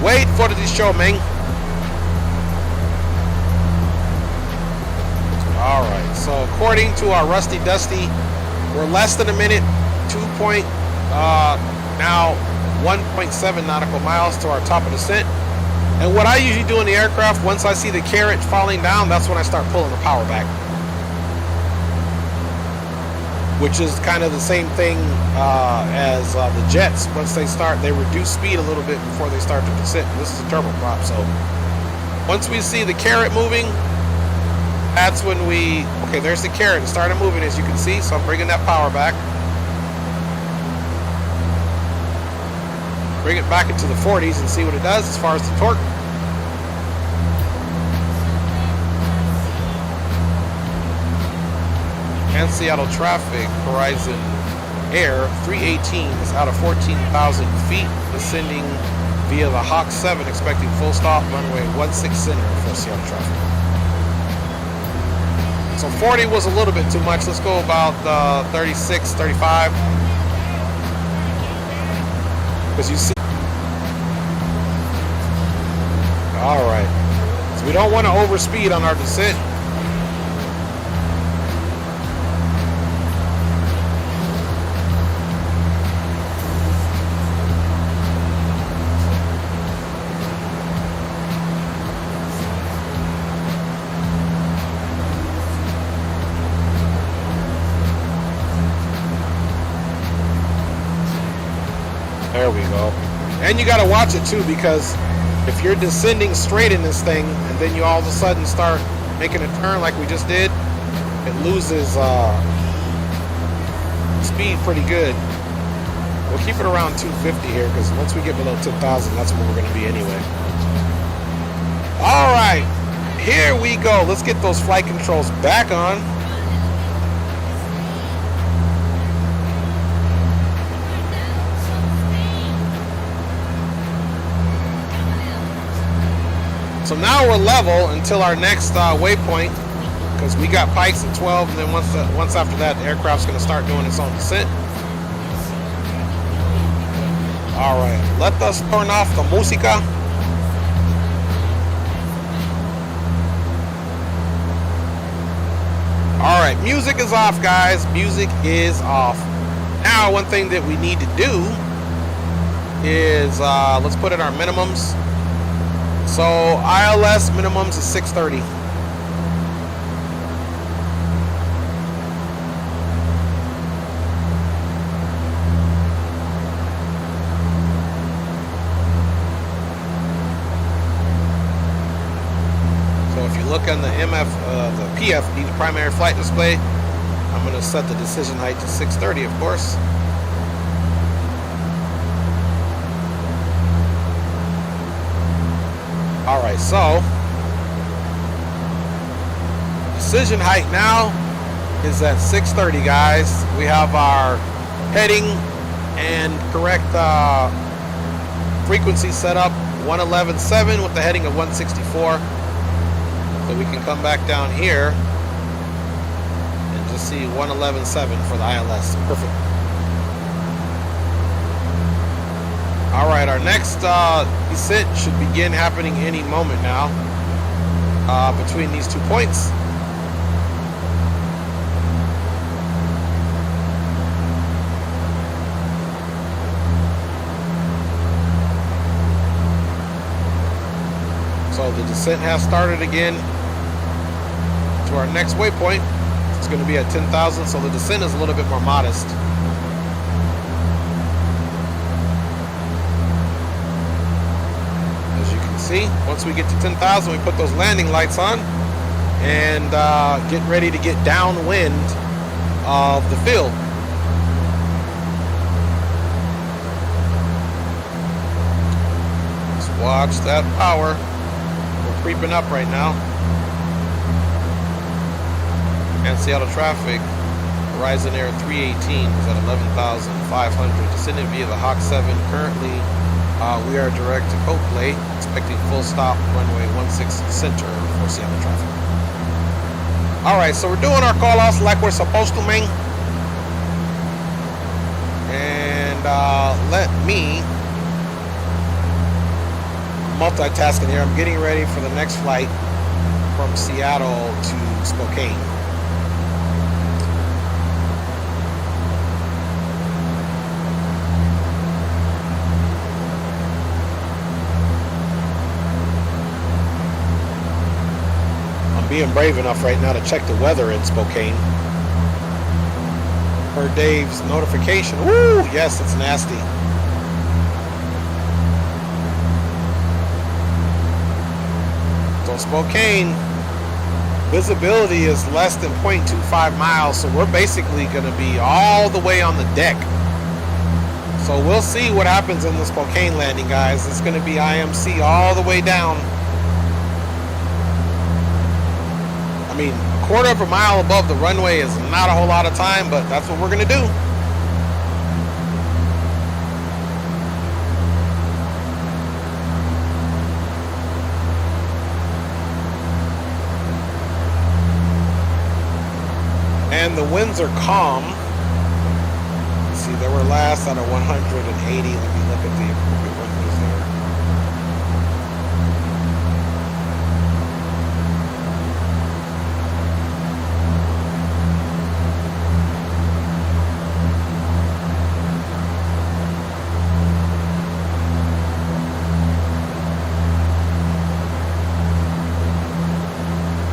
Wait for the show, man. Alright, so according to our Rusty Dusty, we're less than a minute, now 1.7 nautical miles to our top of descent. And what I usually do in the aircraft, once I see the carrot falling down, that's when I start pulling the power back. Which is kind of the same thing as the jets. Once they start, they reduce speed a little bit before they start to descent. This is a turboprop, so once we see the carrot moving, that's when we, okay, there's the carrot. It started moving, as you can see, so I'm bringing that power back. Bring it back into the 40s and see what it does as far as the torque. And Seattle traffic, Horizon Air 318 is out of 14,000 feet, descending via the Hawk 7, expecting full stop, runway 16 center for Seattle traffic. So 40 was a little bit too much. Let's go about 36, 35. Because you see. All right. So we don't want to overspeed on our descent. There we go. And you got to watch it too, because if you're descending straight in this thing and then you all of a sudden start making a turn like we just did, it loses speed pretty good. We'll keep it around 250 here, because once we get below 10,000, that's where we're going to be anyway. All right, here we go. Let's get those flight controls back on. So now we're level until our next waypoint, because we got pikes at 12, and then once after that, the aircraft's going to start doing its own descent. All right, let us turn off the música. All right, music is off, guys. Music is off. Now, one thing that we need to do is let's put in our minimums. So ILS minimums is 630. So if you look on the the PFD, the primary flight display, I'm going to set the decision height to 630, of course. All right, so decision height now is at 630, guys. We have our heading and correct frequency set up 111.7 with the heading of 164. So we can come back down here and just see 111.7 for the ILS. Perfect. All right, our next descent should begin happening any moment now between these 2 points. So the descent has started again to our next waypoint. It's going to be at 10,000, so the descent is a little bit more modest. See, once we get to 10,000, we put those landing lights on and get ready to get downwind of the field. Just watch that power. We're creeping up right now. And Seattle traffic, Horizon Air 318 is at 11,500, descending via the Hawk 7 currently. We are direct to Copley, expecting full stop, runway 16 center for Seattle traffic. All right, so we're doing our call-offs like we're supposed to, man. And let me multitasking here. I'm getting ready for the next flight from Seattle to Spokane. Being brave enough right now to check the weather in Spokane. Per Dave's notification. Woo! Yes, it's nasty. So Spokane, visibility is less than 0.25 miles, so we're basically going to be all the way on the deck. So we'll see what happens in the Spokane landing, guys. It's going to be IMC all the way down. I mean, a quarter of a mile above the runway is not a whole lot of time, but that's what we're going to do. And the winds are calm. Let's see, they were last out of 180. Let me look at the appropriate windows there.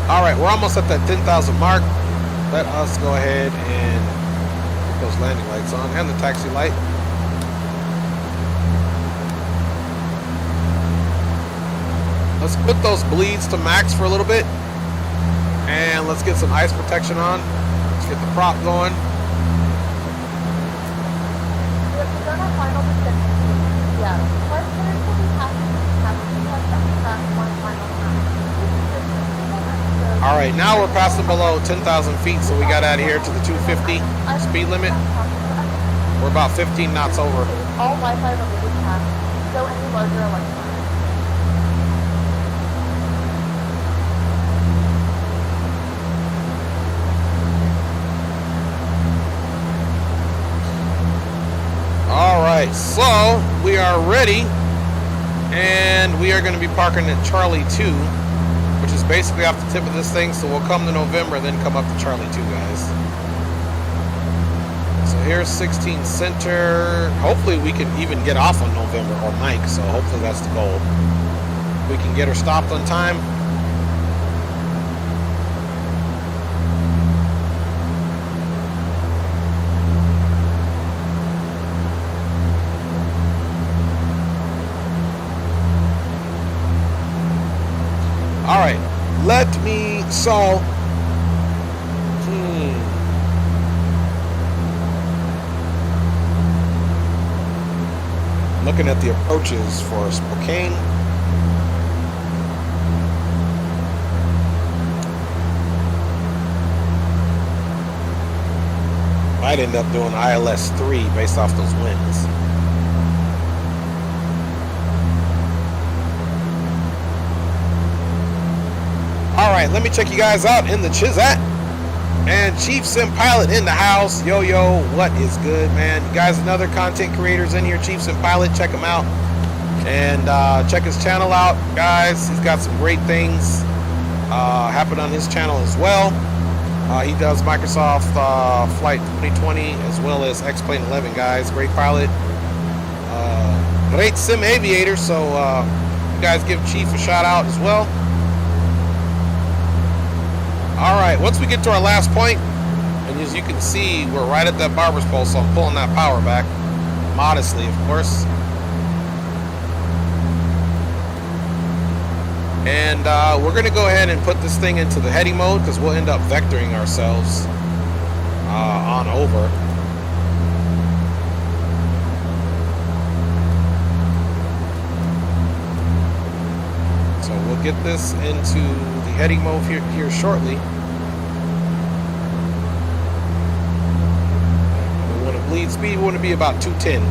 All right, we're almost at that 10,000 mark. Let us go ahead and put those landing lights on and the taxi light. Let's put those bleeds to max for a little bit. And let's get some ice protection on. Let's get the prop going. We have begun our final descent to Seattle. Flight attendants will be passing crash one final time. All right, now we're passing below 10,000 feet, so we got out of here to the 250 speed limit. We're about 15 knots over. All Wi-Fi related tasks, so any larger electronics. All right, so we are ready, and we are going to be parking at Charlie 2. Which is basically off the tip of this thing, so we'll come to November, then come up to Charlie 2, guys. So here's 16 Center. Hopefully we can even get off on November, or Mike, so hopefully that's the goal. We can get her stopped on time. All right, let me, looking at the approaches for Spokane. Might end up doing ILS 3 based off those winds. All right, let me check you guys out in the Chizat. And ChefSim Pilot in the house. Yo, what is good, man? You guys and other content creators in here, ChefSim Pilot, check him out. And check his channel out, guys. He's got some great things happen on his channel as well. He does Microsoft Flight 2020 as well as X-Plane 11, guys. Great pilot. Great sim aviator, so you guys give Chief a shout out as well. All right, once we get to our last point, and as you can see, we're right at that barber's pole, so I'm pulling that power back, modestly, of course. And we're gonna go ahead and put this thing into the heading mode, because we'll end up vectoring ourselves on over. So we'll get this into the heading mode here shortly. We want to bleed speed. We want to be about 210.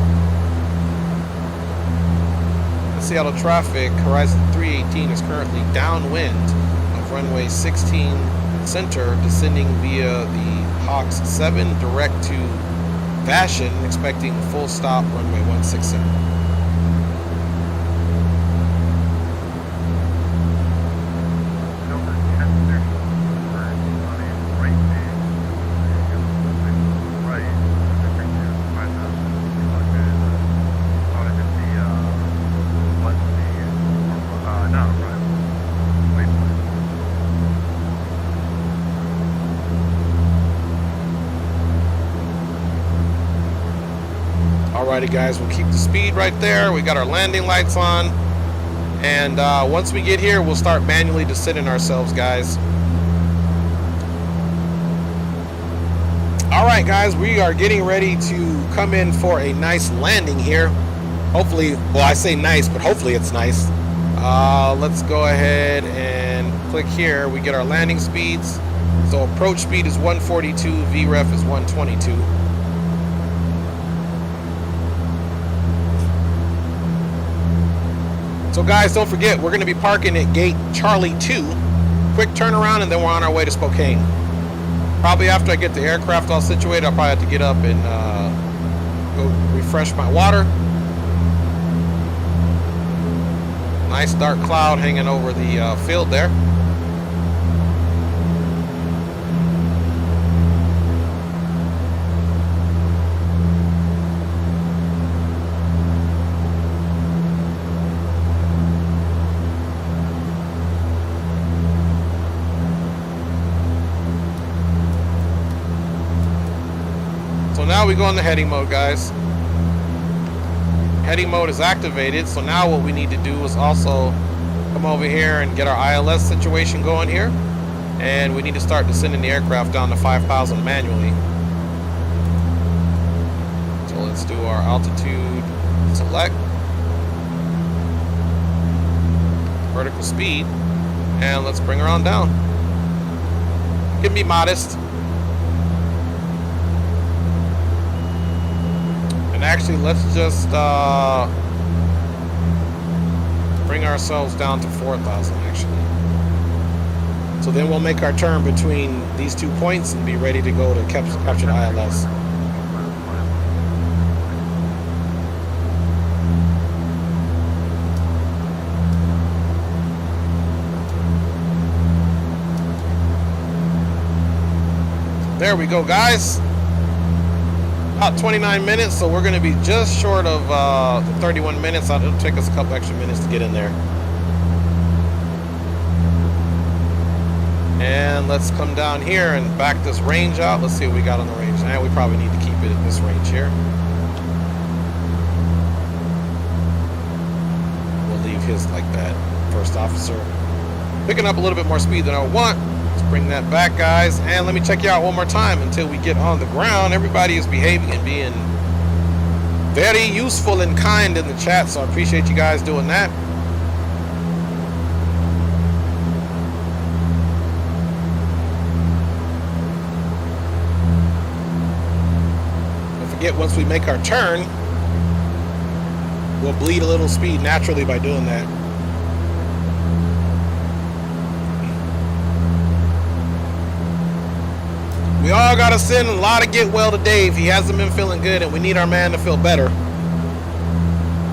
Seattle traffic. Horizon 318 is currently downwind of runway 16 center, descending via the Hawks 7 direct to Vashon, expecting full stop runway 167. Alrighty, guys, we'll keep the speed right there. We got our landing lights on, and once we get here, we'll start manually descending ourselves, guys. Alright, guys, we are getting ready to come in for a nice landing here. Hopefully, well, I say nice, but hopefully it's nice. Let's go ahead and click here. We get our landing speeds. So approach speed is 142, VREF is 122. So guys, don't forget, we're going to be parking at gate Charlie 2. Quick turnaround, and then we're on our way to Spokane. Probably after I get the aircraft all situated, I'll probably have to get up and go refresh my water. Nice dark cloud hanging over the field there. So now we go into heading mode, guys. Heading mode is activated, so now what we need to do is also come over here and get our ILS situation going here, and we need to start descending the aircraft down to 5,000 manually. So let's do our altitude select, vertical speed, and let's bring her on down. It can be modest. And actually, let's just bring ourselves down to 4,000 actually. So then we'll make our turn between these 2 points and be ready to go to capture the ILS. There we go, guys. About 29 minutes, so we're going to be just short of the 31 minutes. It'll take us a couple extra minutes to get in there. And let's come down here and back this range out. Let's see what we got on the range. And we probably need to keep it at this range here. We'll leave his like that. First officer. Picking up a little bit more speed than I want. Bring that back, guys, and let me check you out one more time until we get on the ground. Everybody is behaving and being very useful and kind in the chat, so I appreciate you guys doing that. Don't forget, once we make our turn, we'll bleed a little speed naturally by doing that. We all got to send a lot of get well to Dave. He hasn't been feeling good, and we need our man to feel better.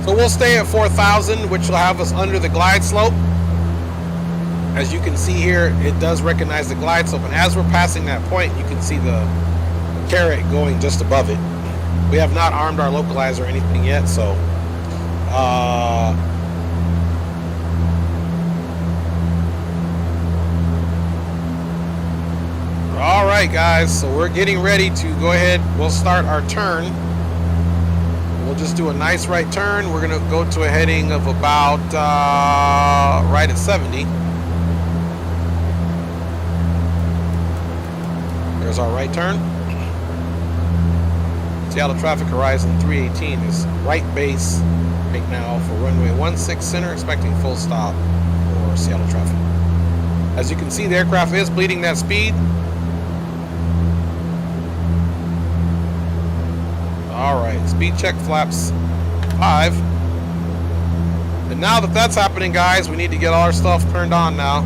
So we'll stay at 4,000, which will have us under the glide slope. As you can see here, it does recognize the glide slope, and as we're passing that point, you can see the carrot going just above it. We have not armed our localizer or anything yet, so all right, guys, so we're getting ready to go ahead. We'll start our turn. We'll just do a nice right turn. We're going to go to a heading of about right at 70. There's our right turn. Seattle traffic horizon 318 is right base right now for runway 16 center, expecting full stop for Seattle traffic. As you can see, the aircraft is bleeding that speed. All right, speed check flaps 5. And now that that's happening, guys, we need to get all our stuff turned on now.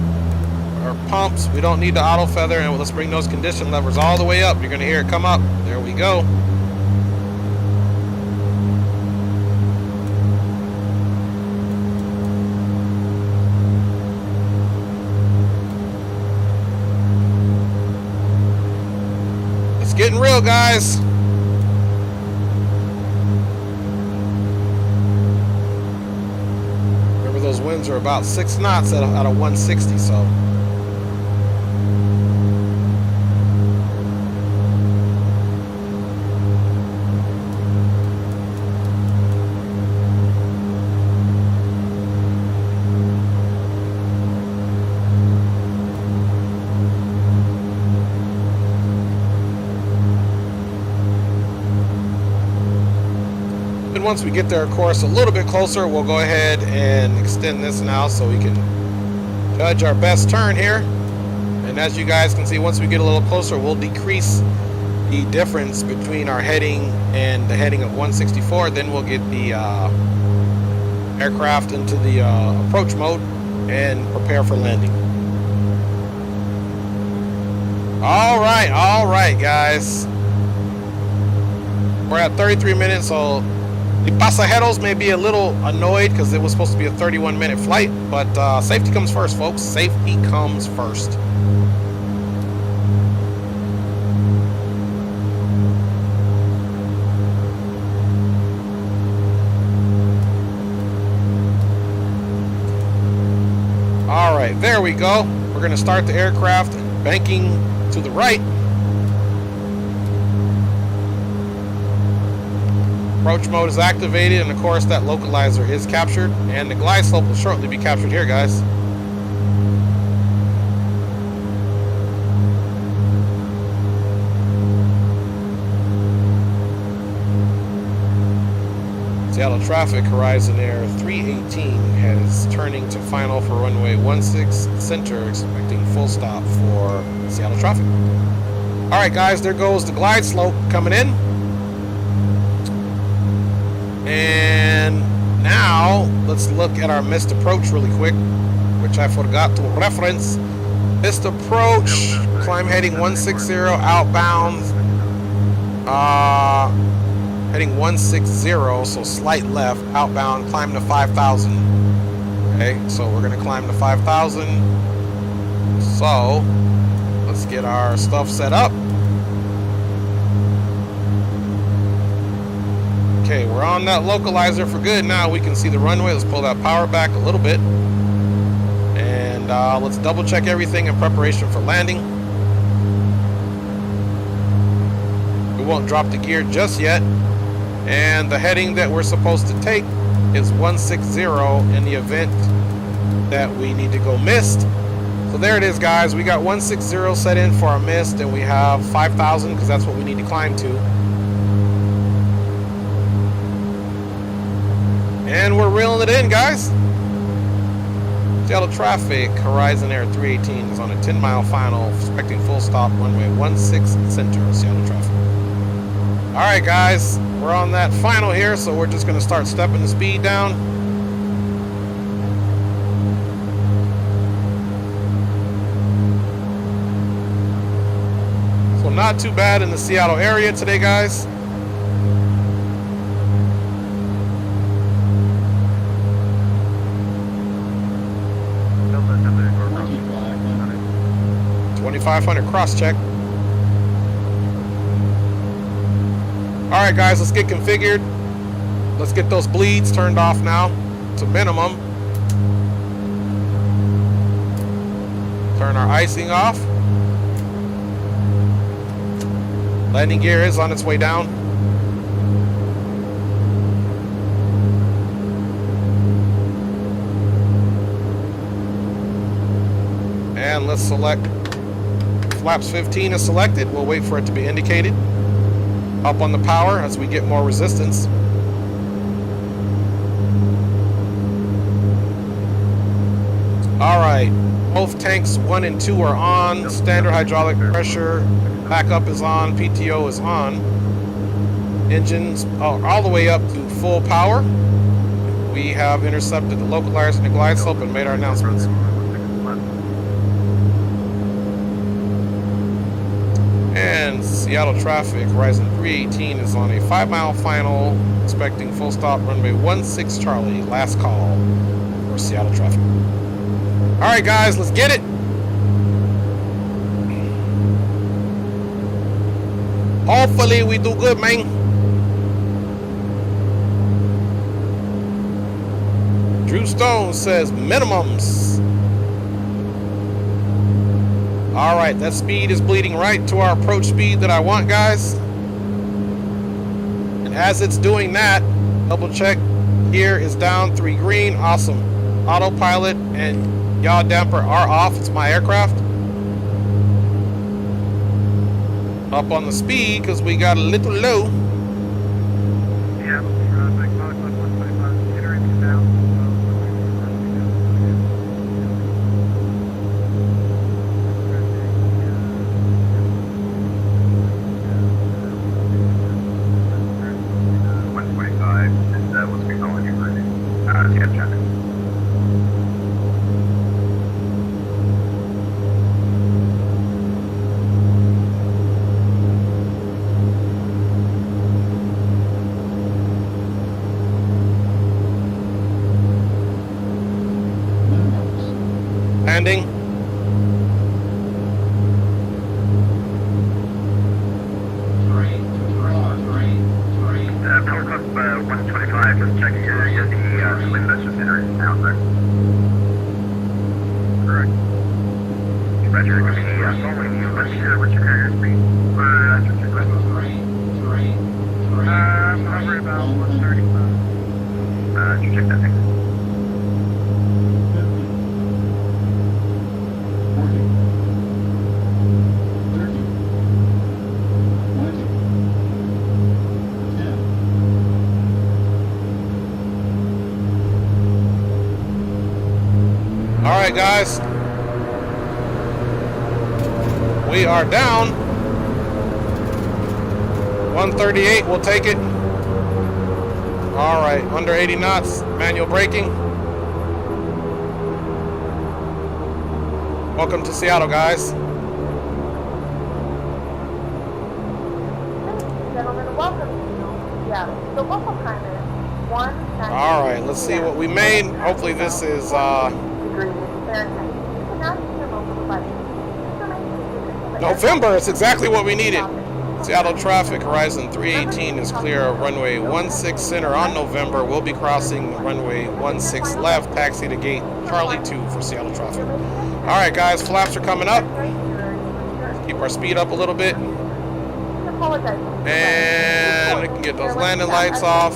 Our pumps, we don't need to auto feather, and let's bring those condition levers all the way up. You're going to hear it come up. There we go. It's getting real, guys. Those winds are about 6 knots out of 160, so once we get there, of course, a little bit closer, we'll go ahead and extend this now so we can judge our best turn here. And as you guys can see, once we get a little closer, we'll decrease the difference between our heading and the heading of 164. Then we'll get the aircraft into the approach mode and prepare for landing. All right, guys. We're at 33 minutes, so the pasajeros may be a little annoyed because it was supposed to be a 31-minute flight, but safety comes first, folks. Safety comes first. All right, there we go. We're going to start the aircraft banking to the right. Approach mode is activated, and of course that localizer is captured, and the glide slope will shortly be captured here, guys. Seattle traffic, Horizon Air 318 is turning to final for runway 16 center, expecting full stop for Seattle traffic. All right, guys, there goes the glide slope coming in. And now let's look at our missed approach really quick, which I forgot to reference. Missed approach, climb heading 160 outbound, heading 160, so slight left, outbound, climb to 5,000. Okay, so we're gonna climb to 5,000. So let's get our stuff set up. Okay, we're on that localizer for good now. We can see the runway. Let's pull that power back a little bit. And let's double check everything in preparation for landing. We won't drop the gear just yet. And the heading that we're supposed to take is 160 in the event that we need to go missed. So there it is, guys. We got 160 set in for our missed, and we have 5,000 because that's what we need to climb to. And we're reeling it in, guys. Seattle traffic, Horizon Air 318 is on a 10-mile final, expecting full stop, runway 16 center, Seattle traffic. All right, guys, we're on that final here, so we're just going to start stepping the speed down. So not too bad in the Seattle area today, guys. $2,500 cross check. All right, guys, let's get configured. Let's get those bleeds turned off now to minimum. Turn our icing off. Landing gear is on its way down. And let's select flaps 15 is selected. We'll wait for it to be indicated. Up on the power as we get more resistance. All right, both tanks 1 and 2 are on. Standard hydraulic pressure, backup is on, PTO is on. Engines all the way up to full power. We have intercepted the localizer and the glide slope and made our announcements. And Seattle traffic, Horizon 318 is on a 5-mile final, expecting full stop, runway 16 Charlie, last call for Seattle traffic. All right, guys, let's get it. Hopefully we do good, man. Drew Stone says minimums. All right, that speed is bleeding right to our approach speed that I want, guys. And as it's doing that, double check, gear is down, 3 green, awesome. Autopilot and yaw damper are off, it's my aircraft. Up on the speed, because we got a little low. Yeah, traffic, 125, entering down. just checking the wind that's just entering out there. Correct. Roger, following you. What's your carrier speed? I'm hovering about 135. Did you check that thing? All right, guys. We are down. 138, we'll take it. All right, under 80 knots, manual braking. Welcome to Seattle, guys. Ladies and gentlemen, welcome to Seattle. The local time is 1:90. All right, let's see what we made. Hopefully this is November. It's exactly what we needed. Seattle traffic, Horizon 318 is clear of runway 16 center on November. We'll be crossing runway 16 left, taxi to gate Charlie 2 for Seattle traffic. All right, guys, flaps are coming up. Let's keep our speed up a little bit. And we can get those landing lights off.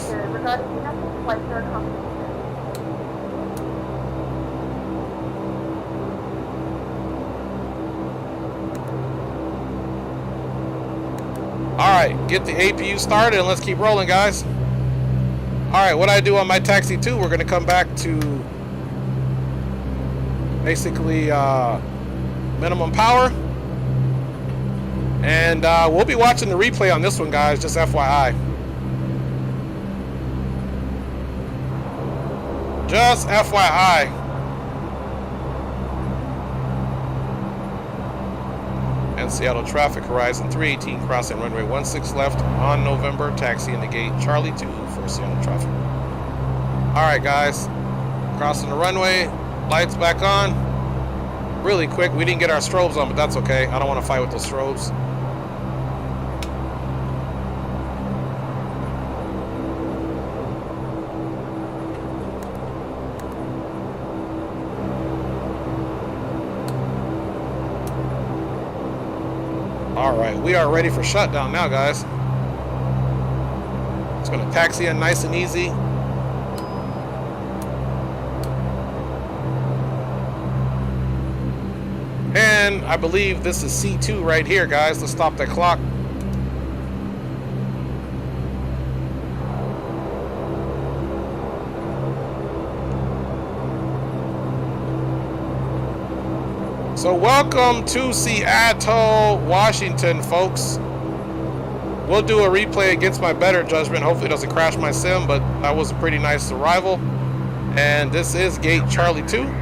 Alright, get the APU started and let's keep rolling, guys. Alright, what I do on my Taxi 2, we're going to come back to basically minimum power. And we'll be watching the replay on this one, guys, just FYI. Just FYI. And Seattle traffic, Horizon 318 crossing runway 16 left on November, taxi in the gate Charlie 2 for Seattle traffic. Alright, guys, crossing the runway, lights back on. Really quick, we didn't get our strobes on, but that's okay. I don't want to fight with those strobes. Alright, we are ready for shutdown now, guys. It's going to taxi in nice and easy. And I believe this is C2 right here, guys. Let's stop that clock. So welcome to Seattle, Washington, folks. We'll do a replay against my better judgment. Hopefully it doesn't crash my sim, but that was a pretty nice arrival. And this is gate Charlie 2.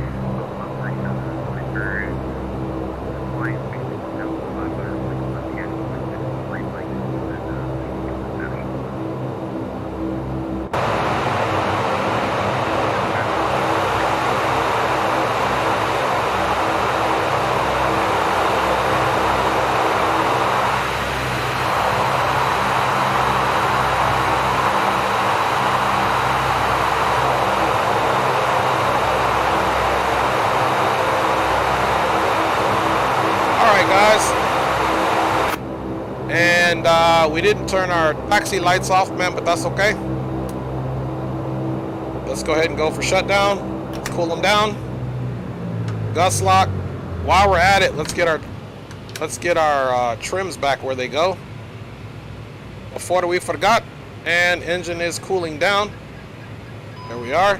We didn't turn our taxi lights off, man, but that's okay. Let's go ahead and go for shutdown. Let's cool them down. Gust lock. While we're at it, let's get our trims back where they go. Before we forgot, and engine is cooling down. There we are.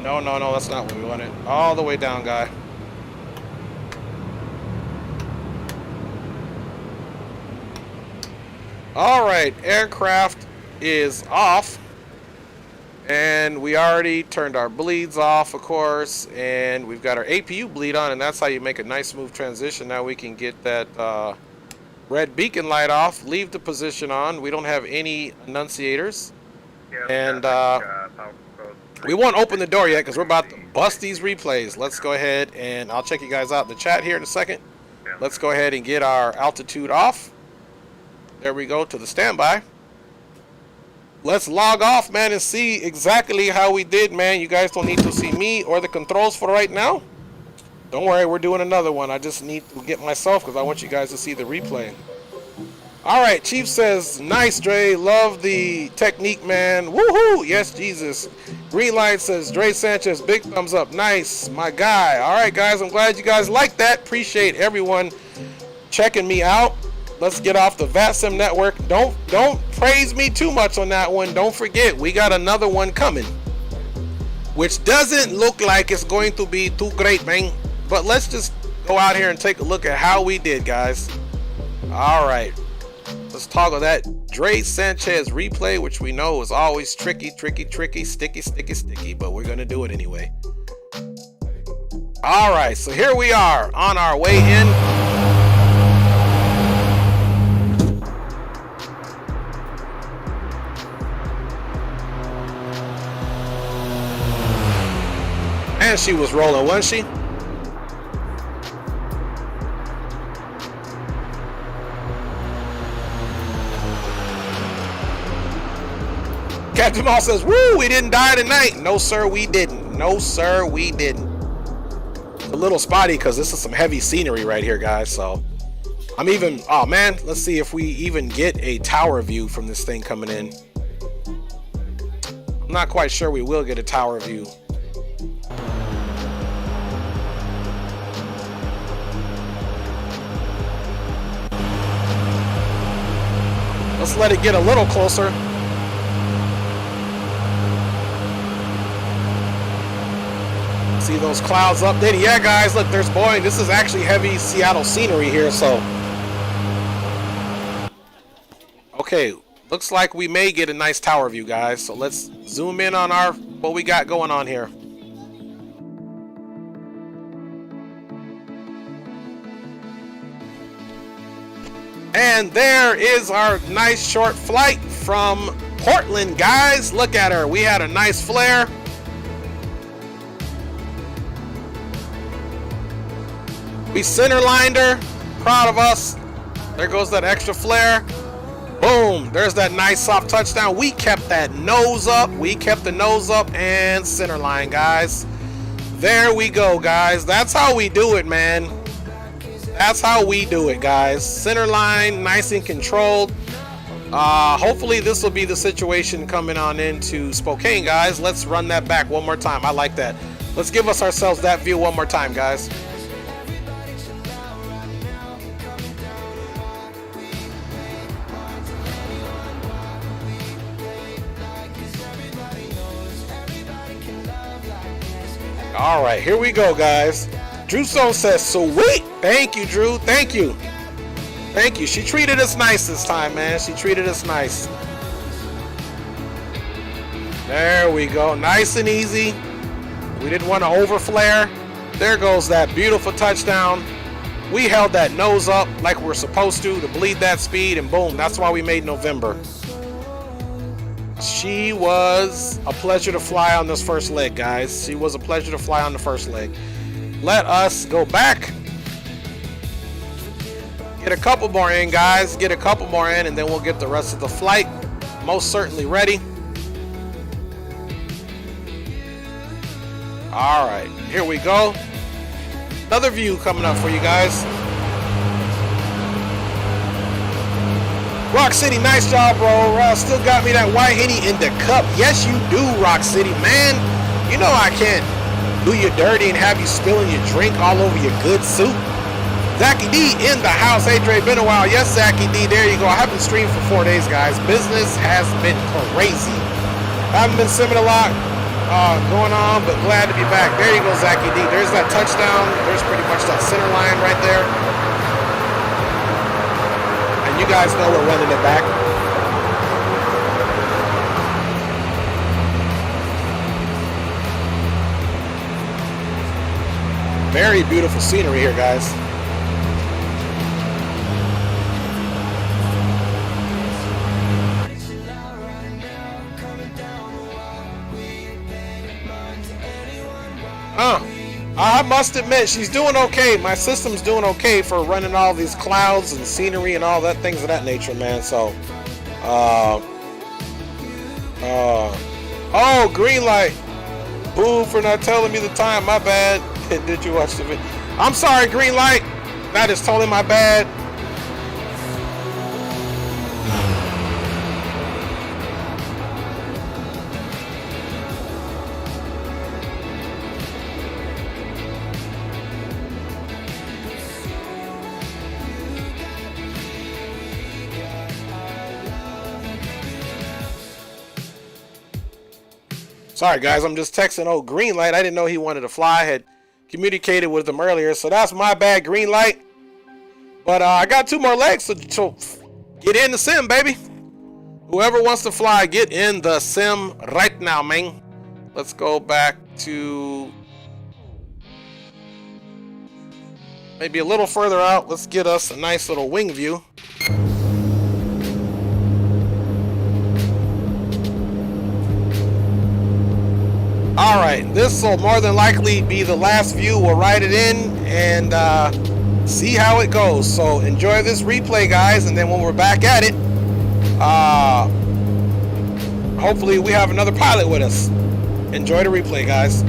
No, that's not what we wanted. All the way down, guy. All right, aircraft is off, and we already turned our bleeds off, of course, and we've got our APU bleed on, and that's how you make a nice smooth transition. Now we can get that red beacon light off, leave the position on. We don't have any annunciators, and we won't open the door yet because we're about to bust these replays. Let's go ahead, and I'll check you guys out in the chat here in a second. Let's go ahead and get our altitude off. There we go to the standby. Let's log off, man, and see exactly how we did, man. You guys don't need to see me or the controls for right now. Don't worry, we're doing another one. I just need to get myself because I want you guys to see the replay. All right, Chief says, nice, Dre. Love the technique, man. Woohoo! Yes, Jesus. Green Light says, Dre Sanchez, big thumbs up. Nice, my guy. All right, guys, I'm glad you guys like that. Appreciate everyone checking me out. Let's get off the VATSIM network. Don't praise me too much on that one. Don't forget, we got another one coming, which doesn't look like it's going to be too great, man. But let's just go out here and take a look at how we did, guys. All right. Let's toggle that Dre Sanchez replay, which we know is always tricky, sticky, but we're going to do it anyway. All right, so here we are on our way in. And she was rolling, wasn't she? Captain Moss says, woo, we didn't die tonight. No, sir, we didn't. No, sir, we didn't. A little spotty because this is some heavy scenery right here, guys. So I'm even, oh man, let's see if we even get a tower view from this thing coming in. I'm not quite sure we will get a tower view. Let's let it get a little closer. See those clouds up there? Yeah, guys, look, there's Boeing. This is actually heavy Seattle scenery here, so. Okay, looks like we may get a nice tower view, guys. So let's zoom in on what we got going on here. And there is our nice short flight from Portland, guys. Look at her. We had a nice flare. We center lined her. Proud of us. There goes that extra flare. Boom. There's that nice soft touchdown. We kept that nose up. We kept the nose up and center line, guys. There we go, guys. That's how we do it, man. That's how we do it, guys. Center line, nice and controlled. Hopefully this will be the situation coming on into Spokane, guys. Let's run that back one more time. I like that. Let's give ourselves that view one more time, guys. All right, here we go, guys. Drew Stone says, sweet. Thank you, Drew. Thank you. Thank you. She treated us nice this time, man. She treated us nice. There we go. Nice and easy. We didn't want to overflare. There goes that beautiful touchdown. We held that nose up like we're supposed to bleed that speed, and boom, that's why we made November. She was a pleasure to fly on this first leg, guys. She was a pleasure to fly on the first leg. Let us go back. Get a couple more in, guys. Get a couple more in, and then we'll get the rest of the flight most certainly ready. All right, here we go. Another view coming up for you guys. Rock City, nice job, bro. Still got me that white Henny in the cup. Yes, you do, Rock City, man. You know I can't do you dirty and have you spilling your drink all over your good suit. Zachy D in the house. Hey, Dre, been a while. Yes, Zachy D, there you go. I haven't streamed for 4 days, guys. Business has been crazy. I haven't been simming a lot going on, but glad to be back. There you go, Zachy D. There's that touchdown. There's pretty much that center line right there. You guys know we're running it back. Very beautiful scenery here, guys. I must admit, she's doing okay. My system's doing okay for running all these clouds and scenery and all that things of that nature, man. So, oh, green light. Boo for not telling me the time. My bad. Did you watch the video? I'm sorry, green light. That is totally my bad. Sorry, guys, I'm just texting old green light. I didn't know he wanted to fly. I had communicated with him earlier, so that's my bad, green light. But I got 2 more legs, so get in the sim, baby. Whoever wants to fly, get in the sim right now, man. Let's go back to maybe a little further out. Let's get us a nice little wing view. Alright, this will more than likely be the last view. We'll ride it in and see how it goes. So enjoy this replay, guys, and then when we're back at it, hopefully we have another pilot with us. Enjoy the replay, guys.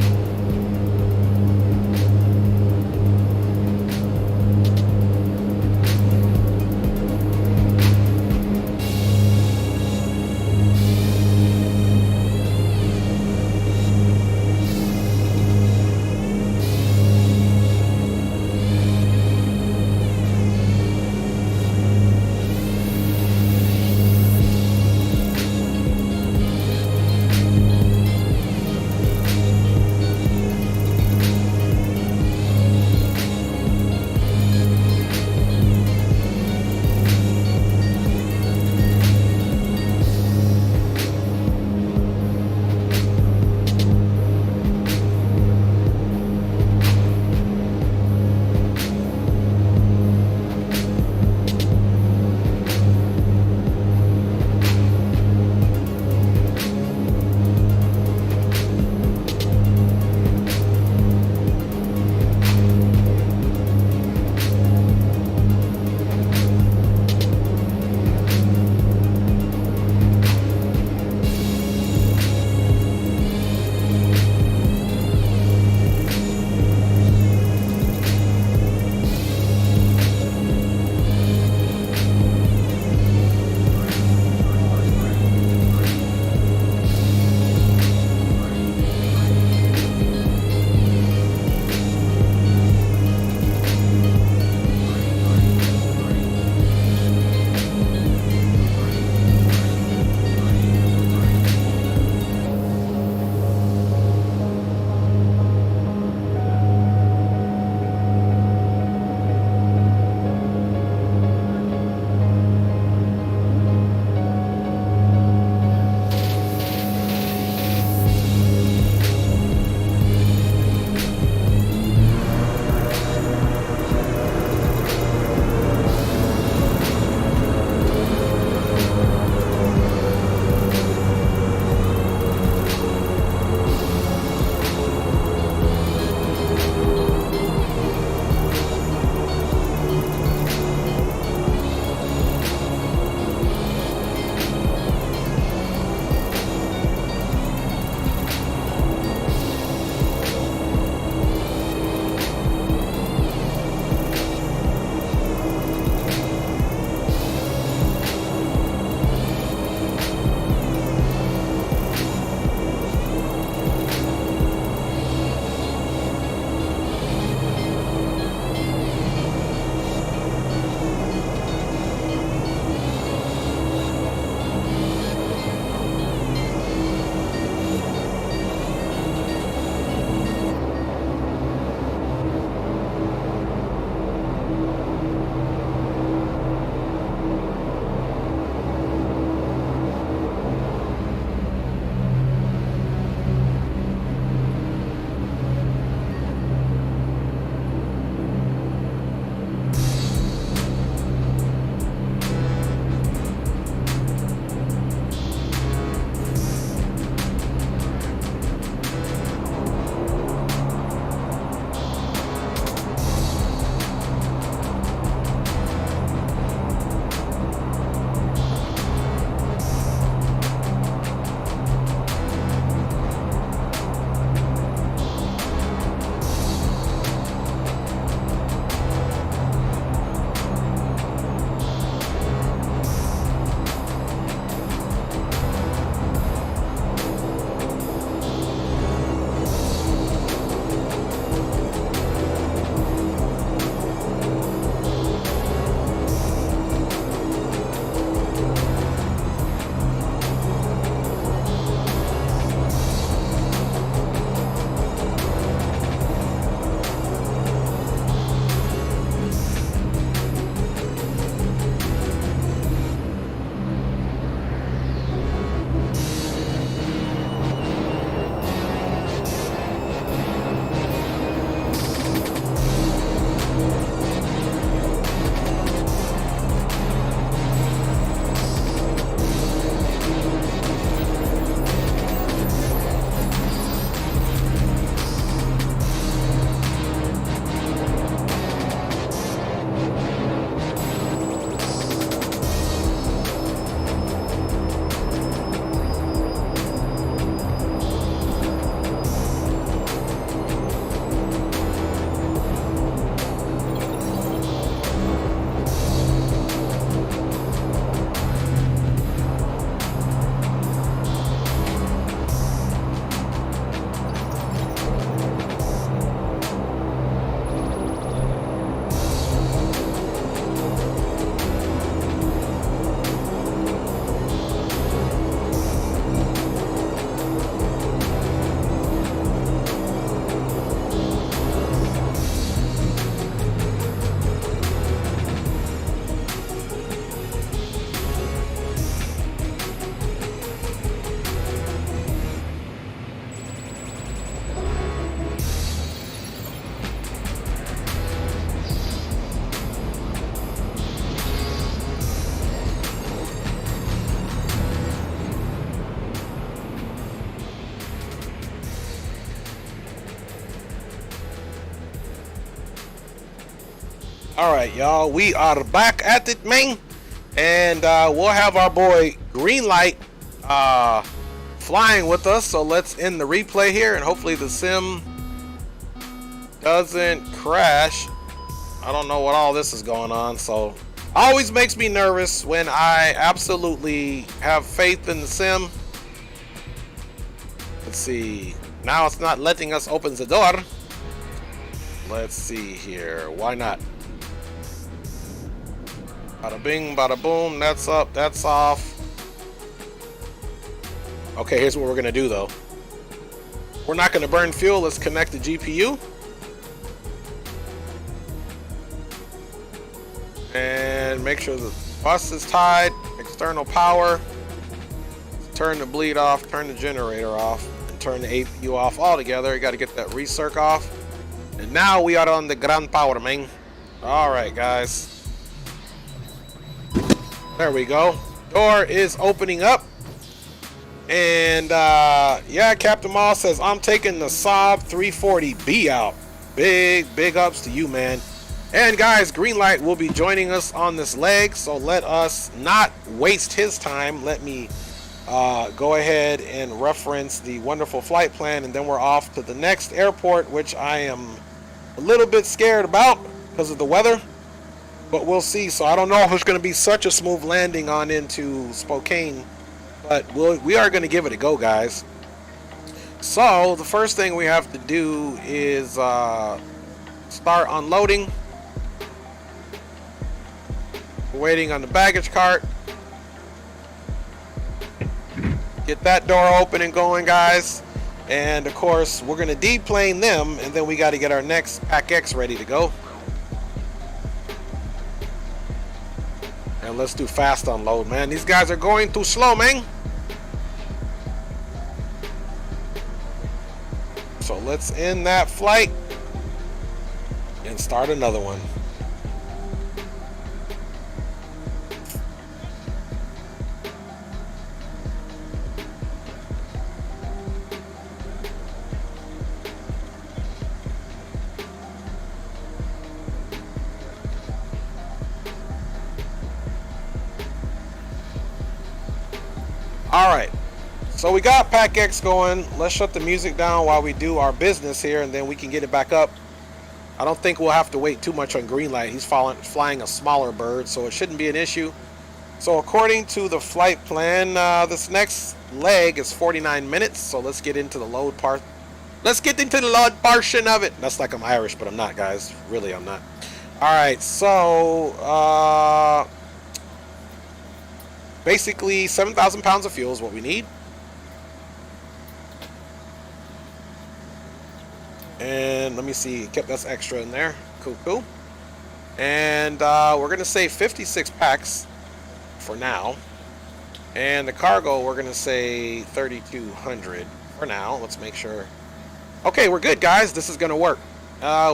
Alright, y'all, we are back at it, man. And we'll have our boy Greenlight flying with us. So let's end the replay here, and hopefully the sim doesn't crash. I don't know what all this is going on, so always makes me nervous when I absolutely have faith in the sim. Let's see. Now it's not letting us open the door. Let's see here. Why not? Bada bing, bada boom. That's up, that's off. Okay, here's what we're gonna do though. We're not gonna burn fuel. Let's connect the GPU. And make sure the bus is tied. External power. Turn the bleed off. Turn the generator off. And turn the APU off altogether. You got to get that recirc off. And now we are on the grand power, man. Alright, guys. There we go. Door is opening up. And yeah, Captain Moss says, I'm taking the Saab 340B out. Big ups to you, man. And guys, Greenlight will be joining us on this leg, so let us not waste his time. Let me go ahead and reference the wonderful flight plan, and then we're off to the next airport, which I am a little bit scared about because of the weather, but we'll see. So I don't know if it's going to be such a smooth landing on into Spokane, but we are going to give it a go, guys. So the first thing we have to do is start unloading. We're waiting on the baggage cart. Get that door open and going, guys. And of course, we're gonna deplane them, and then we got to get our next Pack X ready to go. And let's do fast unload, man. These guys are going too slow, man. So let's end that flight and start another one. Alright, so we got Pack X going. Let's shut the music down while we do our business here, and then we can get it back up. I don't think we'll have to wait too much on Greenlight. He's flying a smaller bird, so it shouldn't be an issue. So according to the flight plan, this next leg is 49 minutes, so let's get into the load part. Let's get into the load portion of it. That's like I'm Irish, but I'm not, guys. Really, I'm not. Alright, so basically 7,000 pounds of fuel is what we need. And let me see, kept that's extra in there. Cool. And we're gonna say 56 packs for now. And the cargo, we're gonna say 3,200 for now. Let's make sure. Okay, we're good, guys. This is gonna work.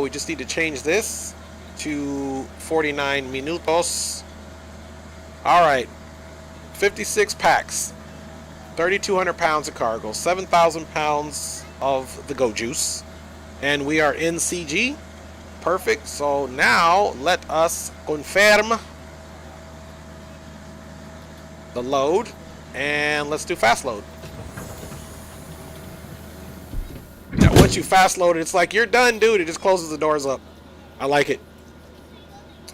We just need to change this to 49 minutos. Alright. 56 packs, 3,200 pounds of cargo, 7,000 pounds of the Go Juice, and we are in CG. Perfect. So now let us confirm the load, and let's do fast load. Now, once you fast load it, it's like you're done, dude. It just closes the doors up. I like it.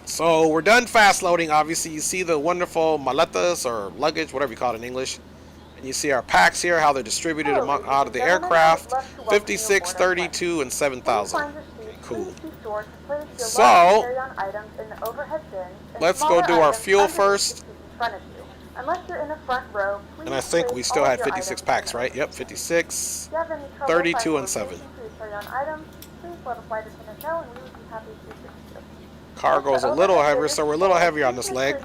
So we're done fast loading. Obviously, you see the wonderful maletas or luggage, whatever you call it in English. And you see our packs here, how they're distributed out of the aircraft. 56, 32, and 7,000. Okay, cool. So let's go do our fuel first. And I think we still had 56 packs, right? Yep, 56, 32, and 7. Cargo's a little heavier, so we're a little heavier on this leg.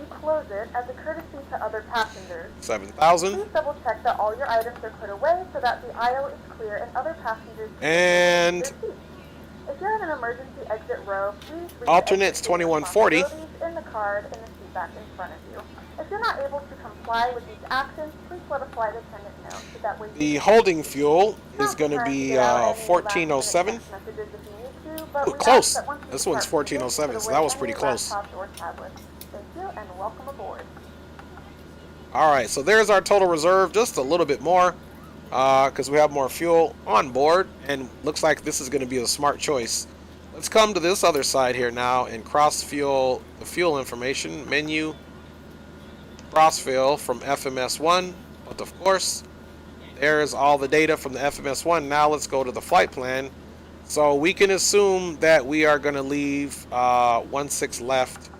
7,000. Please double check that all your items are put away so that the aisle is clear and other passengers and if you're in an emergency exit row, please read alternates 2140 in the card in the seat back in front of you. If you're not able to comply with these actions, please let a flight attendant know so that way the holding fuel is going to be 1407. but Ooh, we ask close. that once you This one's start reading, 1407, put so away that was any pretty close. laptops or tablets. Thank you, and welcome aboard. All right, so there's our total reserve, just a little bit more, because we have more fuel on board, and looks like this is going to be a smart choice. Let's come to this other side here now and cross fuel the fuel information menu, cross fill from FMS1, but of course, there's all the data from the FMS1. Now let's go to the flight plan. So we can assume that we are going to leave 16 left.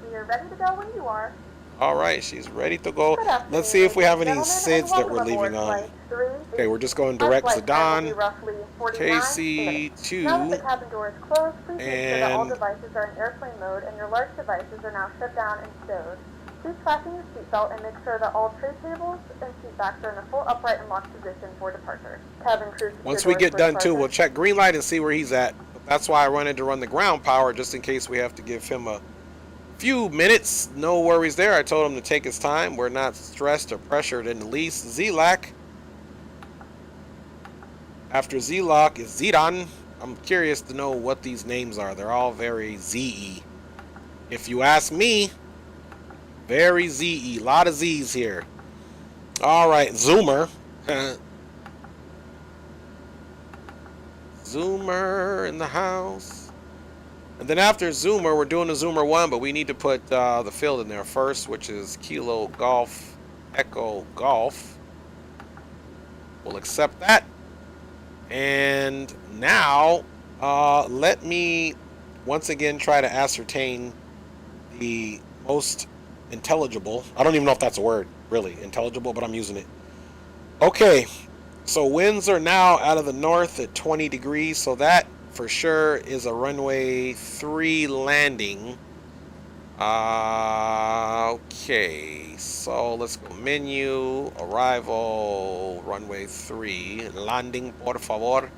We are ready to go when you are. All right, she's ready to go. Good afternoon, Let's see if we have any ladies and gentlemen, SIDS and that we're welcome leaving aboard on. Flight 380. Okay, we're just going Our direct flight time will Zidane, be roughly 49 minutes. Now that the KC2, cabin door is closed, please make sure that all and devices are in airplane mode and your large devices are now shut down and stowed. Please fasten your seatbelt and make sure that all tray tables and seat backs are in a full upright and locked position for departure. Cabin crew. once we get done too, we'll check green light and see where he's at. But that's why I wanted to run the ground power, just in case we have to give him a few minutes. No worries there. I told him to take his time. We're not stressed or pressured in the least. ZLAC. After ZLOC is Zidane. I'm curious to know what these names are. They're all very Z-y. If you ask me, very Z-y. A lot of Z's here. All right, Zoomer. Zoomer in the house. And then after Zoomer, we're doing the Zoomer 1, but we need to put the field in there first, which is Kilo Golf Echo Golf. We'll accept that. And now, let me once again try to ascertain the most intelligible. I don't even know if that's a word, really, intelligible, but I'm using it. Okay, so winds are now out of the north at 20 degrees, so that for sure is a runway 3 landing. Okay, so let's go menu, arrival, runway 3, landing, por favor.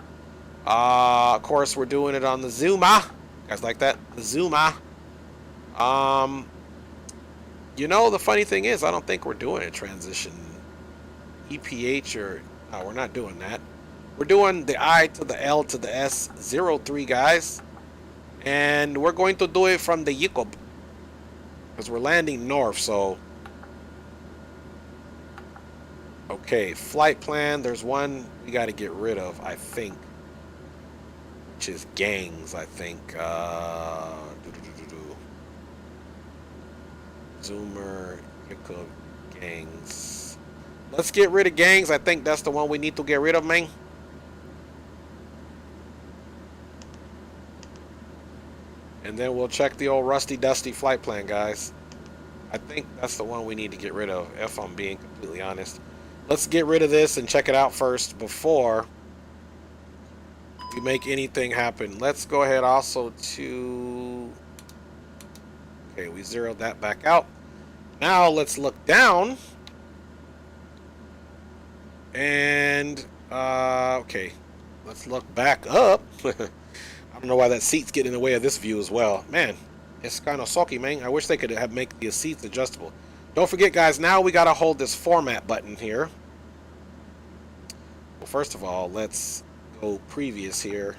Of course, we're doing it on the Zuma. You guys like that? The Zuma. You know, the funny thing is, I don't think we're doing a transition. EPH or... No, we're not doing that. We're doing the I to the L to the S 03, guys. And we're going to do it from the Yoke. Because we're landing north, so... Okay, flight plan. There's one we got to get rid of, I think. Which is gangs, I think. Zoomer, Yoke, gangs. Let's get rid of gangs. I think that's the one we need to get rid of, man. And then we'll check the old rusty dusty flight plan, guys. I think that's the one we need to get rid of, if I'm being completely honest. Let's get rid of this and check it out first before we make anything happen. Let's go ahead also to... Okay, we zeroed that back out. Now let's look down. And, okay. Let's look back up. I don't know why that seat's getting in the way of this view as well. Man, it's kind of sulky, man. I wish they could have make the seats adjustable. Don't forget, guys, now we got to hold this format button here. Well, first of all, let's go previous here.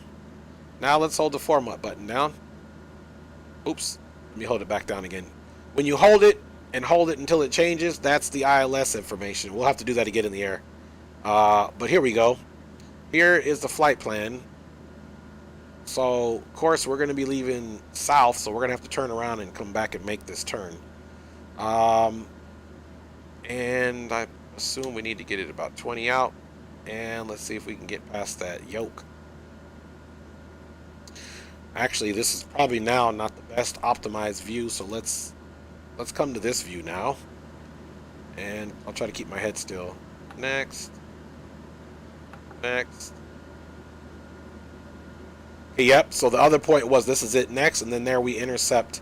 Now let's hold the format button down. Oops. Let me hold it back down again. When you hold it and hold it until it changes, that's the ILS information. We'll have to do that again in the air. But here we go. Here is the flight plan. So, of course, we're going to be leaving south, so we're going to have to turn around and come back and make this turn. And I assume we need to get it about 20 out. And let's see if we can get past that Yoke. Actually, this is probably now not the best optimized view, so let's come to this view now. And I'll try to keep my head still. Next. Next. Okay, yep, so the other point was this is it next, and then there we intercept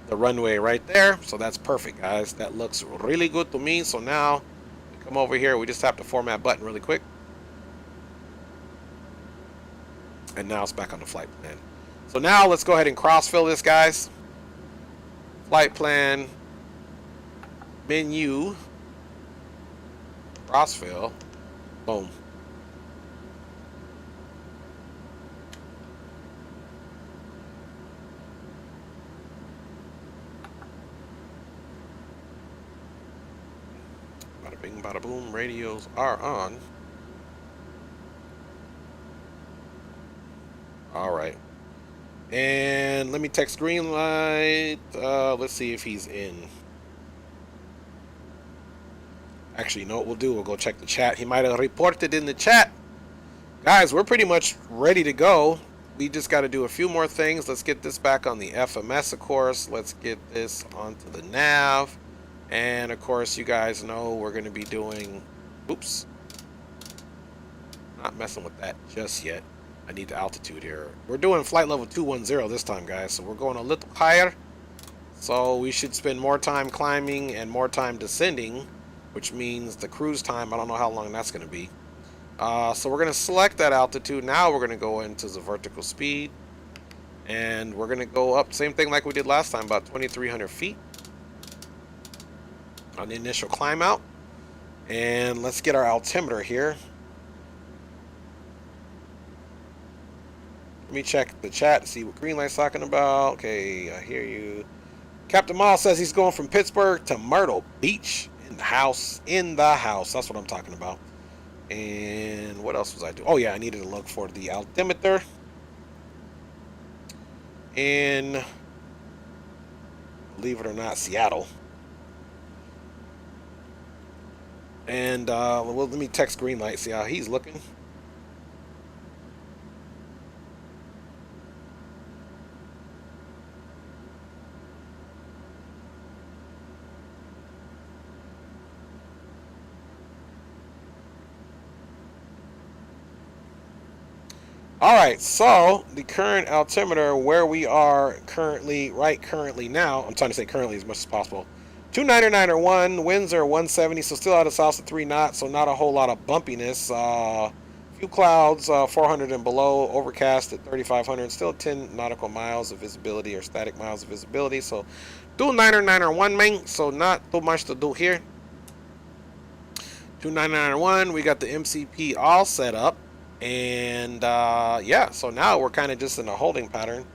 the runway right there. So that's perfect, guys. That looks really good to me. So now we come over here. We just tap the format button really quick. And now it's back on the flight plan. So now let's go ahead and cross-fill this, guys. Flight plan. Menu. Cross-fill. Boom. Bing, bada, boom. Radios are on. All right. And let me text green light. Let's see if he's in. Actually, you know what we'll do? We'll go check the chat. He might have reported in the chat. Guys, we're pretty much ready to go. We just got to do a few more things. Let's get this back on the FMS, of course. Let's get this onto the nav. And, of course, you guys know we're going to be doing... Oops. Not messing with that just yet. I need the altitude here. We're doing flight level 210 this time, guys. So we're going a little higher. So we should spend more time climbing and more time descending, which means the cruise time, I don't know how long that's going to be. So we're going to select that altitude. Now we're going to go into the vertical speed. And we're going to go up, same thing like we did last time, about 2,300 feet on the initial climb out. And let's get our altimeter here. Let me check the chat to see what green light's talking about. Okay, I hear you. Captain Miles says he's going from Pittsburgh to Myrtle Beach. In the house. In the house. That's what I'm talking about. And what else was I doing? Oh, yeah, I needed to look for the altimeter. In, believe it or not, Seattle. And well, let me text green light, see how he's looking. All right, so the current altimeter where we are currently now, I'm trying to say currently as much as possible. 299.1, winds are 170, so still out of south at 3 knots, so not a whole lot of bumpiness. Few clouds, 400 and below, overcast at 3,500, still 10 nautical miles of visibility or static miles of visibility. So 299.1, man, so not too much to do here. 299.1, we got the MCP all set up. And yeah, so now we're kind of just in a holding pattern.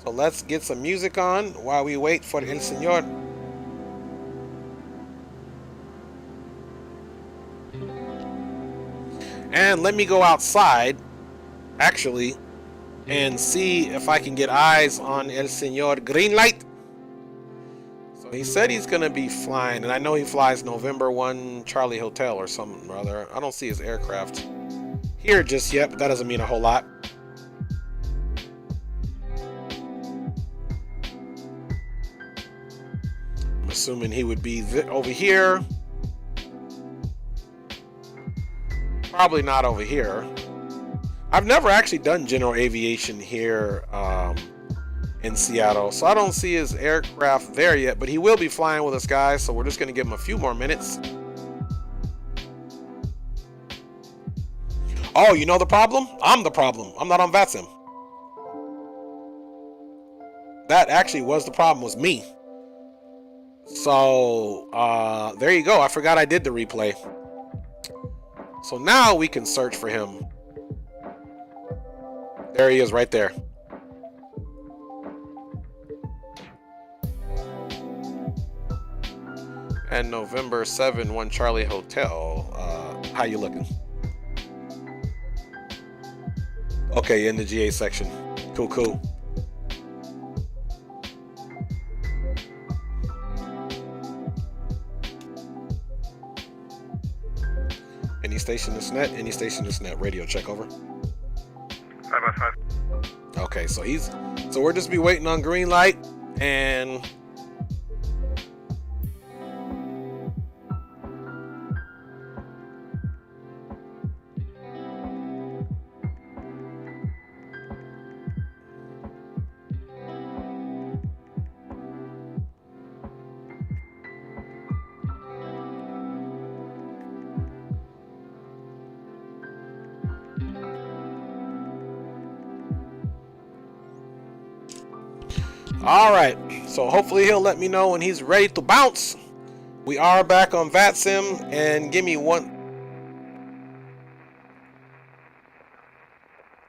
So let's get some music on while we wait for El Señor. And let me go outside, actually, and see if I can get eyes on El Señor Green Light. So he said he's going to be flying, and I know he flies November 1 Charlie Hotel or something or other. I don't see his aircraft here just yet, but that doesn't mean a whole lot. I'm assuming he would be over here. Probably not over here. I've never actually done general aviation here in Seattle, so I don't see his aircraft there yet, but he will be flying with us, guys, so we're just going to give him a few more minutes. Oh, you know the problem? I'm the problem. I'm not on VATSIM. That actually was the problem, was me. So, there you go. I forgot I did the replay. So now we can search for him. There he is right there. And November 7, 1 Charlie Hotel. How you looking? Okay, in the GA section. Cool, cool. Any station that's net? Any station that's net? Radio check, over. 5x5. Okay, so we'll just be waiting on green light and all right, so hopefully he'll let me know when he's ready to bounce. We are back on VATSIM, and give me one.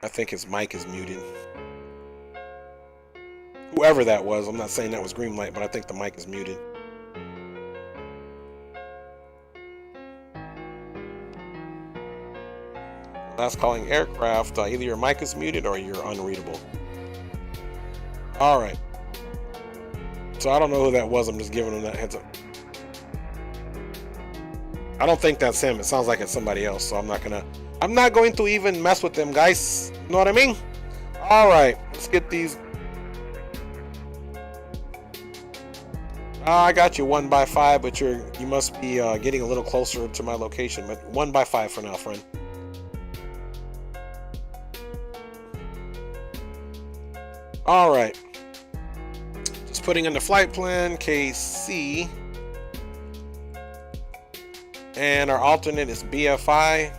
I think his mic is muted. Whoever that was, I'm not saying that was green light, but I think the mic is muted. Last calling aircraft. Either your mic is muted or you're unreadable. All right. So I don't know who that was. I'm just giving him that heads up. I don't think that's him. It sounds like it's somebody else. So I'm not going to even mess with them, guys. You know what I mean? All right. Let's get these. I got you 1x5, but you must be getting a little closer to my location. But 1x5 for now, friend. All right. Just putting in the flight plan, KC. And our alternate is BFI.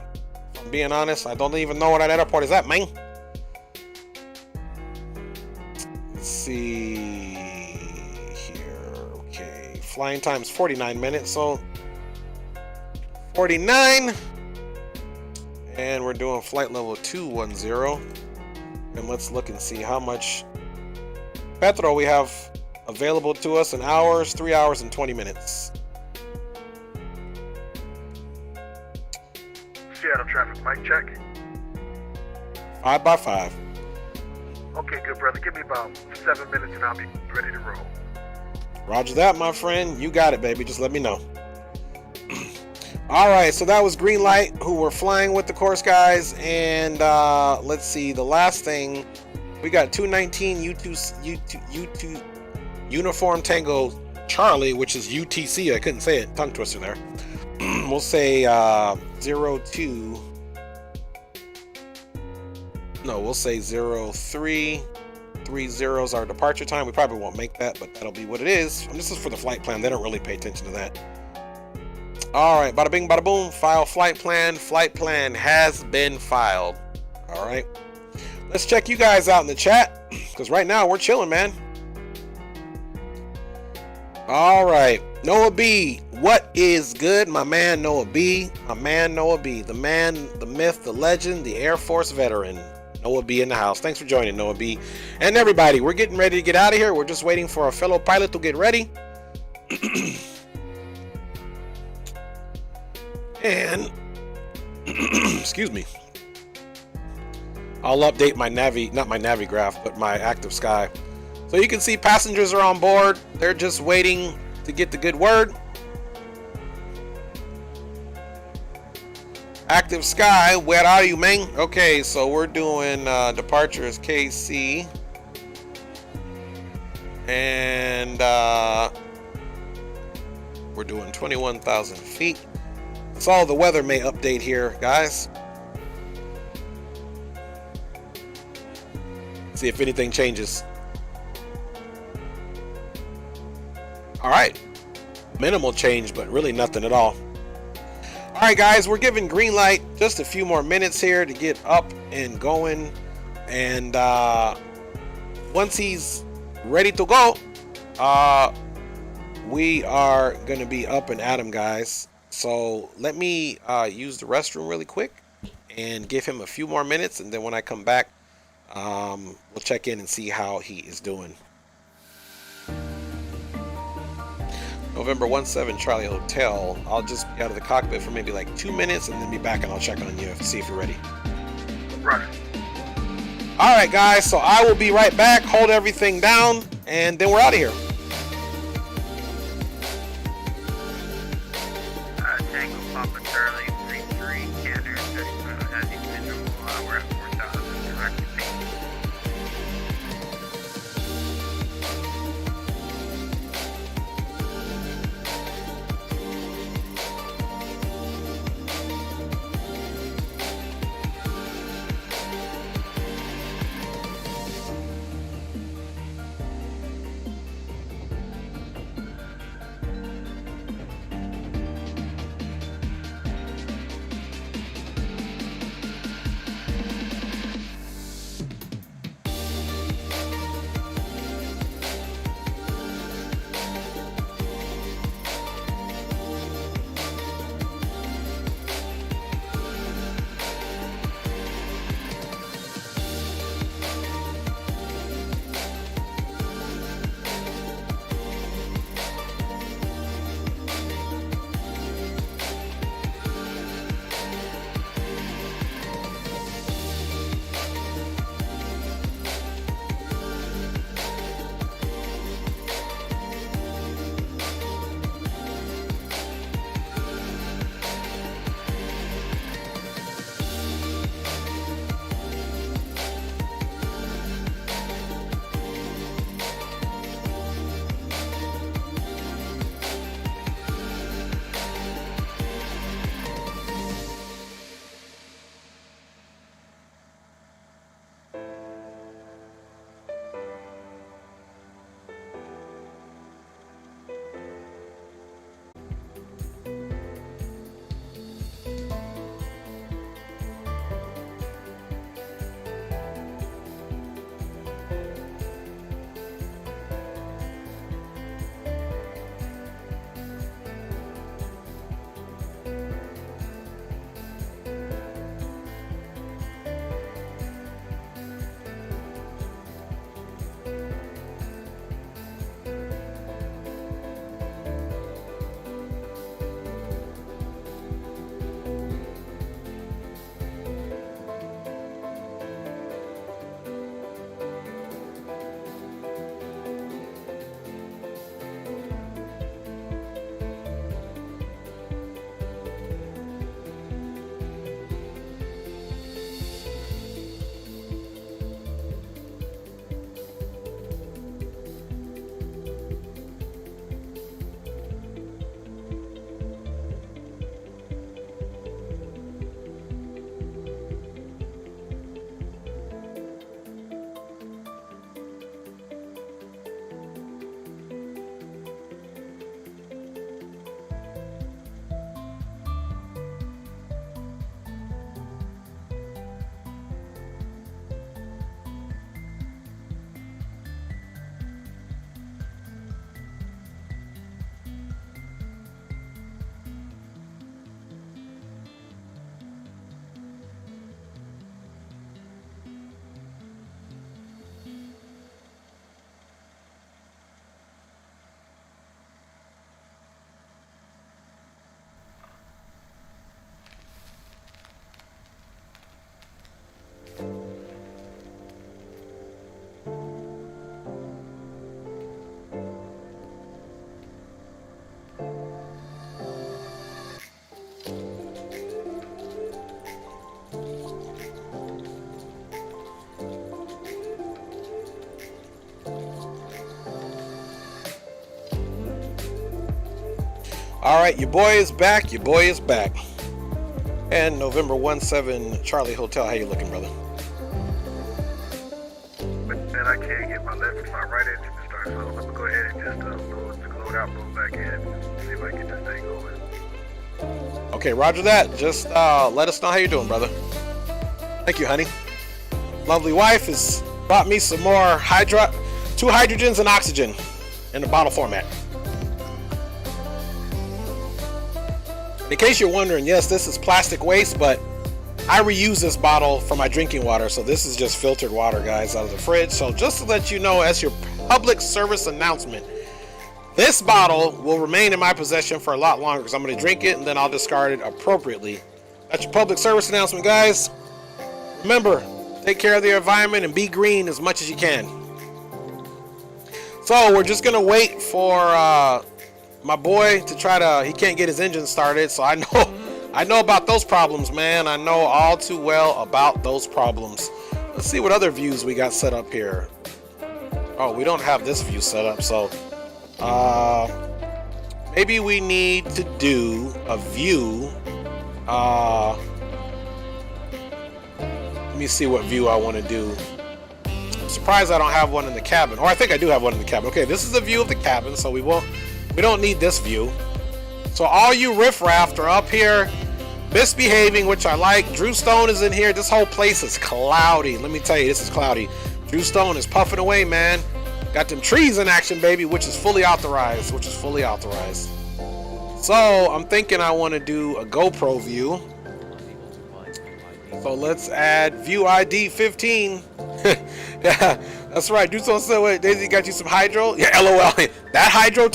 If I'm being honest, I don't even know what that airport is at, man. Let's see here. Okay. Flying time is 49 minutes, so 49. And we're doing flight level 210. And let's look and see how much petrol we have available to us in hours. 3 hours and 20 minutes. Seattle traffic, mic check. 5x5. Okay, good brother. Give me about 7 minutes and I'll be ready to roll. Roger that, my friend. You got it, baby. Just let me know. All right, so that was green light, who were flying with the course guys. And let's see, the last thing, we got 219 U2 Uniform Tango Charlie, which is UTC. I couldn't say it, tongue twister there. We'll say 02. No, we'll say 03. 30 is our departure time. We probably won't make that, but that'll be what it is. And this is for the flight plan. They don't really pay attention to that. All right, bada bing, bada boom. File flight plan. Flight plan has been filed. All right. Let's check you guys out in the chat, because right now we're chilling, man. All right. Noah B, what is good? My man Noah B. My man Noah B. The man, the myth, the legend, the Air Force veteran. Noah B in the house. Thanks for joining, Noah B. And everybody, we're getting ready to get out of here. We're just waiting for our fellow pilot to get ready. And, excuse me. I'll update my not my Navigraph, but my active sky. So you can see passengers are on board. They're just waiting to get the good word. Active sky, where are you, man? Okay, so we're doing departures KC. And we're doing 21,000 feet. That's all the weather may update here, guys. See if anything changes. All right, minimal change, but really nothing at all. All right, guys, we're giving green light. Just a few more minutes here to get up and going. And once he's ready to go, we are going to be up and at him, guys. So let me use the restroom really quick and give him a few more minutes. And then when I come back, we'll check in and see how he is doing. November 17 Charlie Hotel. I'll just be out of the cockpit for maybe like 2 minutes and then be back, and I'll check on you to see if you're ready. Right. All right, guys. So I will be right back. Hold everything down, and then we're out of here. Tango Papa Charlie 33 Canada. As you visual, we're at 4,000 direct. All right, your boy is back. Your boy is back. And November 17 Charlie Hotel. How you looking, brother? But then I can't get my left and my right engine to start, so I'm gonna go ahead and just load out, load back in, see if I can get this thing going. Okay, roger that. Just let us know how you're doing, brother. Thank you, honey. Lovely wife has brought me some more 2 hydrogens and oxygen in the bottle format. In case you're wondering, yes, this is plastic waste, but I reuse this bottle for my drinking water, so this is just filtered water, guys, out of the fridge. So just to let you know, as your public service announcement, this bottle will remain in my possession for a lot longer because I'm going to drink it and then I'll discard it appropriately. That's your public service announcement, guys. Remember, take care of the environment and be green as much as you can. So we're just going to wait for my boy to try to, he can't get his engine started, so I know about those problems, man. I know all too well about those problems. Let's see what other views we got set up here. Oh, we don't have this view set up, so maybe we need to do a view. Let me see what view I want to do. I'm surprised I don't have one in the cabin, or I think I do have one in the cabin. Okay, this is the view of the cabin, so we don't need this view. So all you riffraff are up here misbehaving, which I like. Drew Stone is in here. This whole place is cloudy. Let me tell you, this is cloudy. Drew Stone is puffing away, man. Got them trees in action, baby, which is fully authorized. So I'm thinking I want to do a GoPro view. So let's add view ID 15. Yeah, that's right. Drew Stone said, wait, Daisy got you some hydro? Yeah, LOL. That hydro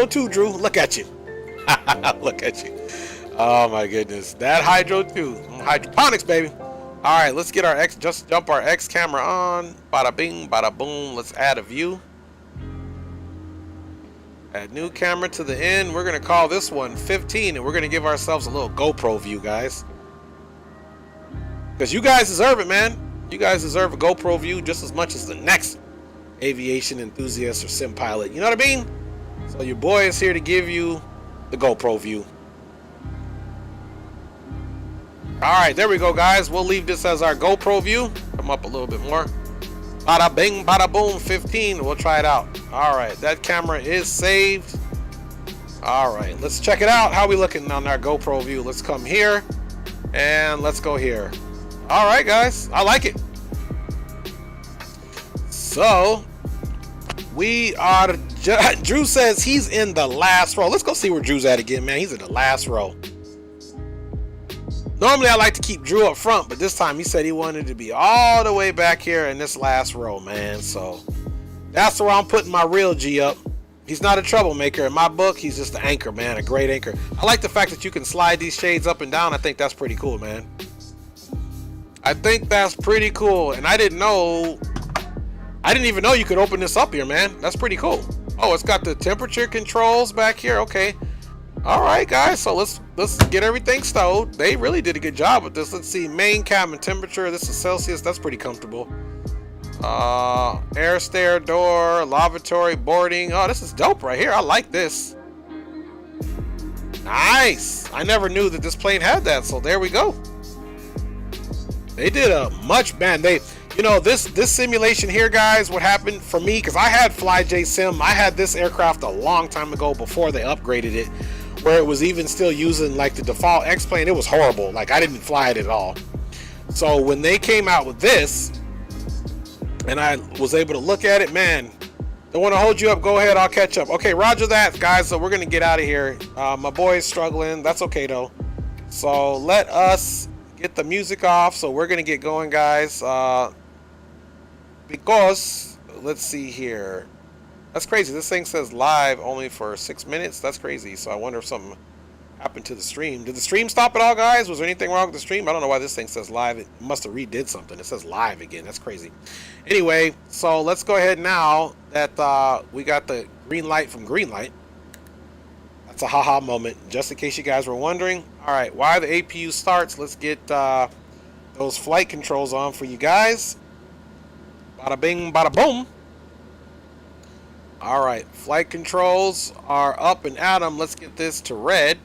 too, Drew. Look at you. Look at you. Oh my goodness. That hydro too. Hydroponics, baby. All right, let's get our just jump our X camera on. Bada bing, bada boom. Let's add a view. Add new camera to the end. We're gonna call this one 15, and we're gonna give ourselves a little GoPro view, guys. Because you guys deserve it, man. You guys deserve a GoPro view just as much as the next aviation enthusiast or sim pilot. You know what I mean? So your boy is here to give you the GoPro view. All right, there we go, guys. We'll leave this as our GoPro view. Come up a little bit more. Bada bing, bada boom, 15. We'll try it out. All right, that camera is saved. All right, let's check it out. How we looking on our GoPro view? Let's come here and let's go here. All right, guys, I like it. So we are. Drew says he's in the last row. Let's go see where Drew's at again, man. He's in the last row. Normally I like to keep Drew up front, but this time he said he wanted to be all the way back here in this last row, man. So that's where I'm putting my real G up. He's not a troublemaker. In my book, he's just an anchor, man, a great anchor. I like the fact that you can slide these shades up and down. I think that's pretty cool, man. I think that's pretty cool. And I didn't even know you could open this up here, man. That's pretty cool. Oh, it's got the temperature controls back here. Okay. All right, guys, so let's get everything stowed. They really did a good job with this. Let's see, main cabin temperature. This is Celsius. That's pretty comfortable. Air stair door, lavatory, boarding. Oh, this is dope right here. I like this. Nice. I never knew that this plane had that, so there we go. They did a much, man. This simulation here, guys, what happened for me, because I had FlyJSim. I had this aircraft a long time ago before they upgraded it, where it was even still using like the default X plane. It was horrible. Like, I didn't fly it at all. So when they came out with this and I was able to look at it, man, don't want to hold you up. Go ahead, I'll catch up. Okay, roger that, guys. So we're gonna get out of here. My boy's struggling. That's okay though. So let us get the music off. So we're gonna get going, guys, because let's see here. That's crazy. This thing says live only for 6 minutes. That's crazy. So I wonder if something happened to the stream. Did the stream stop at all, guys? Was there anything wrong with the stream? I don't know why this thing says live. It must have redid something. It says live again. That's crazy. Anyway, so let's go ahead now that we got the green light from Greenlight. That's a haha moment, just in case you guys were wondering. All right, while the APU starts, let's get those flight controls on for you guys. Bada bing, bada boom. All right, flight controls are up and at 'em. Let's get this to red.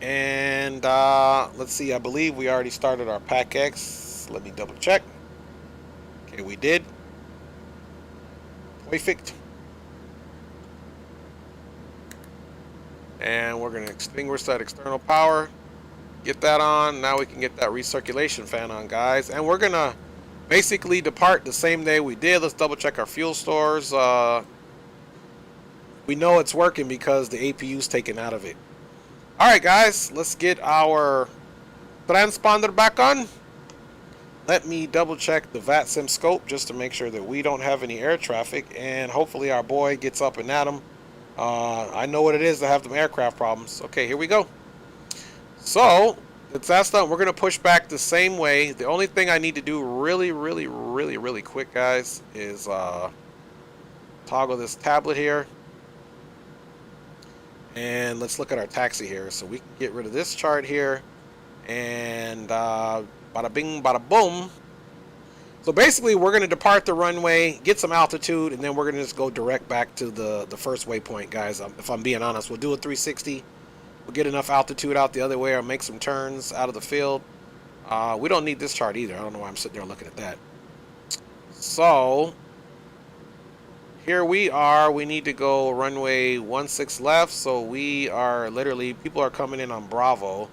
And let's see, I believe we already started our Pack X. Let me double check. Okay, we did. Perfect. And we're going to extinguish that external power. Get that on. Now we can get that recirculation fan on, guys. And we're going to basically depart the same day we did. Let's double check our fuel stores. We know it's working because the APU's taken out of it. Alright, guys. Let's get our transponder back on. Let me double check the VATSIM scope just to make sure that we don't have any air traffic. And hopefully our boy gets up and at him. I know what it is to have them aircraft problems. Okay, here we go. So, that's done. We're going to push back the same way. The only thing I need to do really quick, guys, is toggle this tablet here. And let's look at our taxi here. So we can get rid of this chart here. And bada bing, bada boom. So basically, we're going to depart the runway, get some altitude, and then we're going to just go direct back to the first waypoint, guys. If I'm being honest, we'll do a 360. We'll get enough altitude out the other way or make some turns out of the field. We don't need this chart either. I don't know why I'm sitting there looking at that. So, here we are. We need to go runway 16 left. So we are literally, people are coming in on Bravo.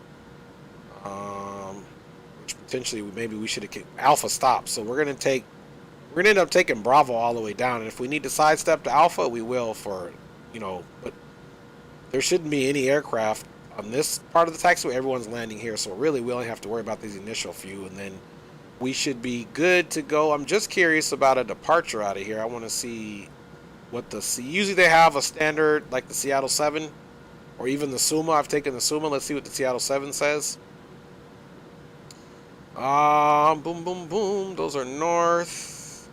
Which potentially maybe we should have Alpha stop. So we're gonna end up taking Bravo all the way down. And if we need to sidestep to Alpha, we will for, but there shouldn't be any aircraft on this part of the taxiway. Everyone's landing here. So really we only have to worry about these initial few, and then we should be good to go. I'm just curious about a departure out of here. I want to see what usually they have a standard like the Seattle 7 or even the Suma. I've taken the Suma. Let's see what the Seattle 7 says. Boom, boom, boom. Those are north.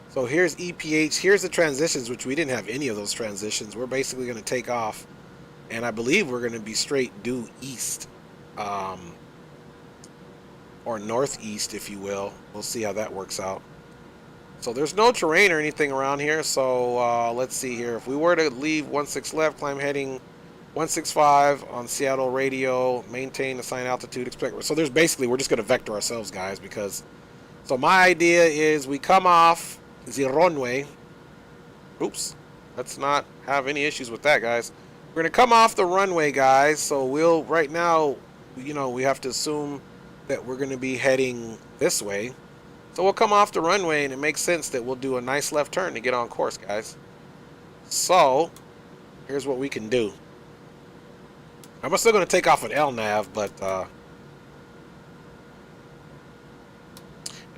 So here's EPH. Here's the transitions, which we didn't have any of those transitions. We're basically going to take off, and I believe we're going to be straight due east, or northeast, if you will. We'll see how that works out. So there's no terrain or anything around here. So let's see here. If we were to leave 16 left, climb heading 165 on Seattle radio, maintain assigned altitude, expect. So there's basically, we're just going to vector ourselves, guys, because, so my idea is we come off the runway. Oops, let's not have any issues with that, guys. We're going to come off the runway, guys. So we'll, right now, we have to assume that we're going to be heading this way. So we'll come off the runway, and it makes sense that we'll do a nice left turn to get on course, guys. So here's what we can do. I'm still going to take off an LNAV, but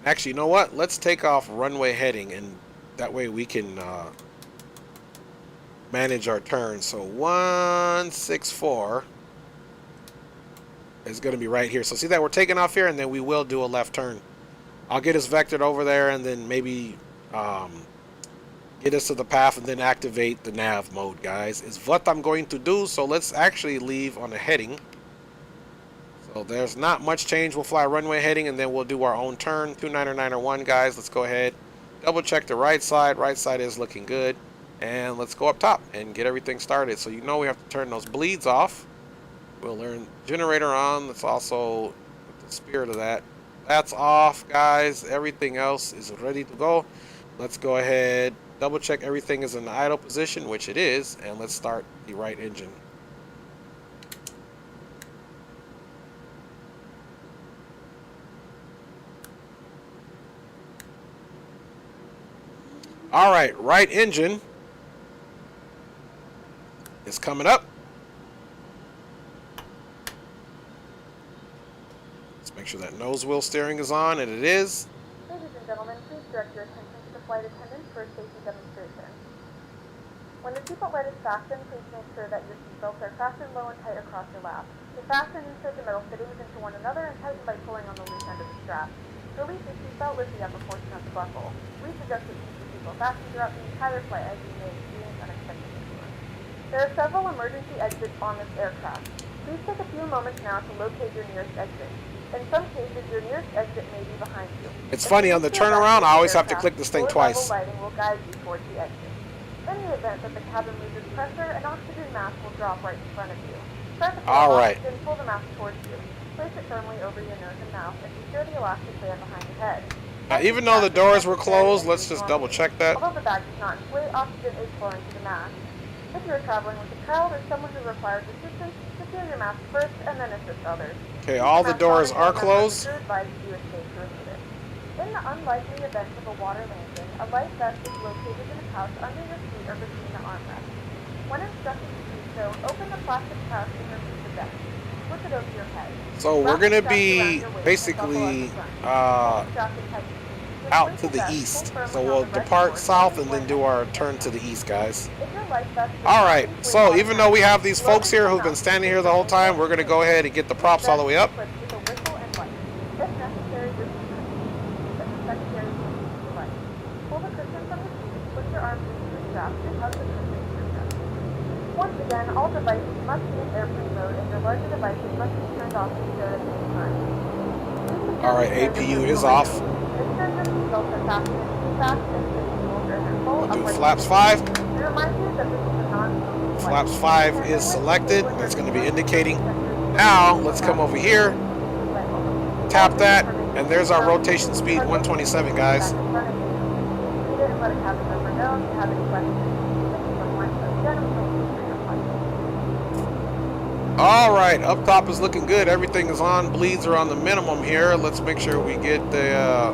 actually, you know what? Let's take off runway heading, and that way we can manage our turn. So 164 is going to be right here. So see that we're taking off here, and then we will do a left turn. I'll get us vectored over there, and then maybe get us to the path and then activate the nav mode, guys, is what I'm going to do. So let's actually leave on a heading. So there's not much change. We'll fly runway heading, and then we'll do our own turn. 29901, guys. Let's go ahead, double check the right side. Right side is looking good, and let's go up top and get everything started. So we have to turn those bleeds off. We'll learn generator on. That's also the spirit of that. That's off, guys. Everything else is ready to go. Let's go ahead, double check everything is in the idle position, which it is, and let's start the right engine. All right, right engine is coming up. Let's make sure that nose wheel steering is on, and it is. Ladies and gentlemen, please direct your attention to the flight attendants for a safety demonstration. When the seatbelt light is fastened, please make sure that your seatbelts are fastened low and tight across your lap. To fasten, insert the metal fittings into one another and tighten by pulling on the loose end of the strap. To release your seatbelt, lift the upper portion of the buckle. Readjust it to keep your seatbelt fastened throughout the entire flight as you may experience unexpected detours. There are several emergency exits on this aircraft. Please take a few moments now to locate your nearest exit. In some cases, your nearest exit may be behind you. It's funny, on the turnaround, I always have to click this thing twice. Lighting will guide you towards the exit. In the event that the cabin loses pressure, an oxygen mask will drop right in front of you. Start to pull oxygen, pull the mask towards you. Place it firmly over your nose and mouth and secure the elastic band behind your head. Now, even though the doors were closed, let's just double check that. Although the bag does not inflate, oxygen is flowing to the mask. If you are traveling with a child or someone who requires assistance, secure your mask first and then assist others. Okay, all the doors are closed. In the unlikely event of a water landing, a life vest is located in a pouch under your seat or between the armrests. When instructed to do so, open the plastic pouch and remove the vest. Flip it over your head. So we're going to be basically out to the east. So we'll depart south and then do our turn to the east, guys. Alright, so even though we have these folks here who've been standing here the whole time, we're going to go ahead and get the props all the way up. Once again, all devices must be in airplane mode and your larger devices must be turned off and secured at the same time. Alright, APU is off. We'll do flaps 5. Flaps 5 is selected. That's going to be indicating. Now, let's come over here. Tap that, and there's our rotation speed, 127, guys. Alright, up top is looking good. Everything is on. Bleeds are on the minimum here. Let's make sure we get the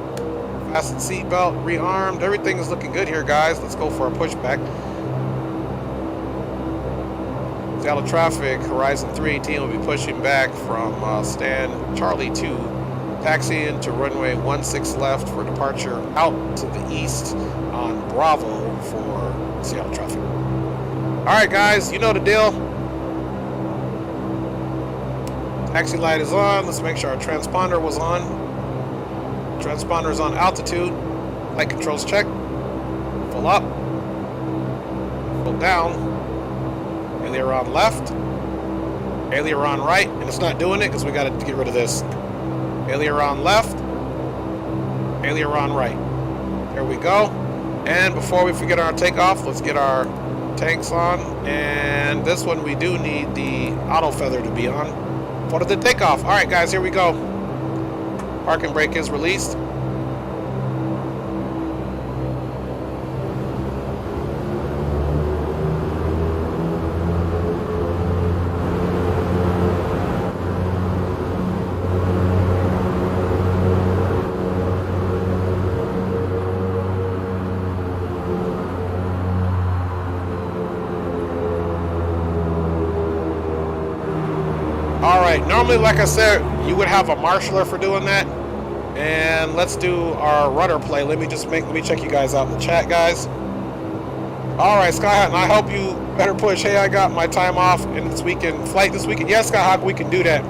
fasten seatbelt rearmed. Everything is looking good here, guys. Let's go for a pushback. Seattle traffic, Horizon 318 will be pushing back from stand Charlie 2, taxiing to runway 16 left for departure out to the east on Bravo for Seattle traffic. Alright, guys, you know the deal. Taxi light is on. Let's make sure our transponder was on. Transponder is on altitude. Light controls check. Full up. Full down. Aileron left. Aileron right. And it's not doing it because we got to get rid of this. Aileron left. Aileron right. There we go. And before we forget our takeoff, let's get our tanks on. And this one we do need the auto feather to be on. For the takeoff. Alright, guys, here we go. Parking brake is released. Alright, normally, like I said, you would have a marshaller for doing that. And let's do our rudder play. Let me check you guys out in the chat, guys. Alright, Skyhawk, and I hope you better push. Hey, I got my time off in this weekend, flight this weekend. Yes, Skyhawk, we can do that.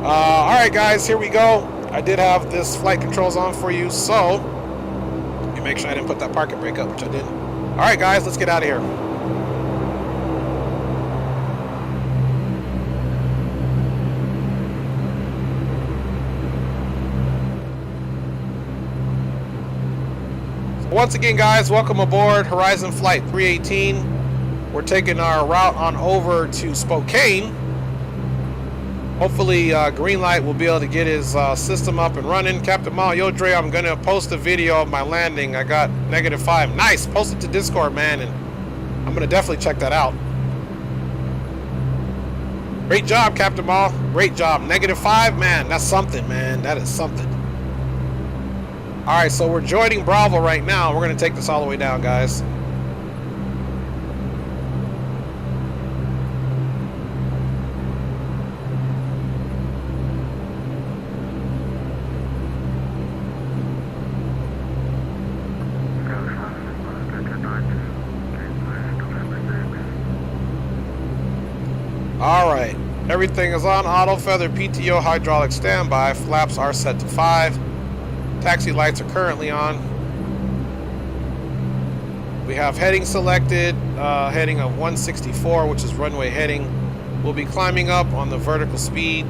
Alright, guys, here we go. I did have this flight controls on for you, so let me make sure I didn't put that parking brake up, which I didn't. Alright, guys, let's get out of here. Once again, guys, welcome aboard Horizon Flight 318. We're taking our route on over to Spokane. Hopefully, Greenlight will be able to get his system up and running. Captain Mal, yo, Dre, I'm going to post a video of my landing. I got -5. Nice. Post it to Discord, man, and I'm going to definitely check that out. Great job, Captain Mal. Great job. -5, man, that's something, man. That is something. Alright, so we're joining Bravo right now. We're going to take this all the way down, guys. Alright, everything is on auto feather, PTO, hydraulic standby. Flaps are set to 5. Taxi lights are currently on. We have heading selected, heading of 164, which is runway heading. We'll be climbing up on the vertical speed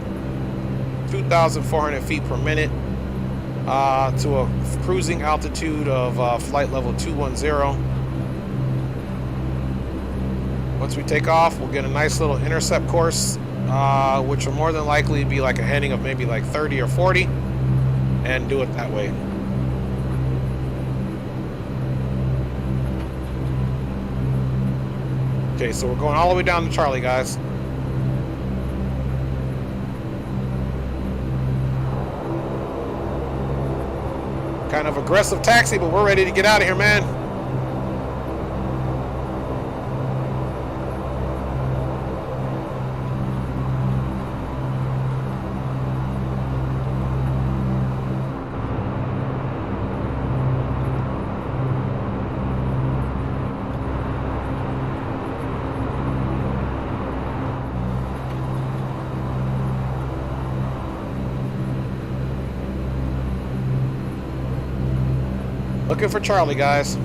2,400 feet per minute to a cruising altitude of flight level 210. Once we take off, we'll get a nice little intercept course, which will more than likely be like a heading of maybe like 30 or 40, and do it that way. Okay, so we're going all the way down to Charlie, guys. Kind of aggressive taxi, but we're ready to get out of here, man. Looking for Charlie, guys.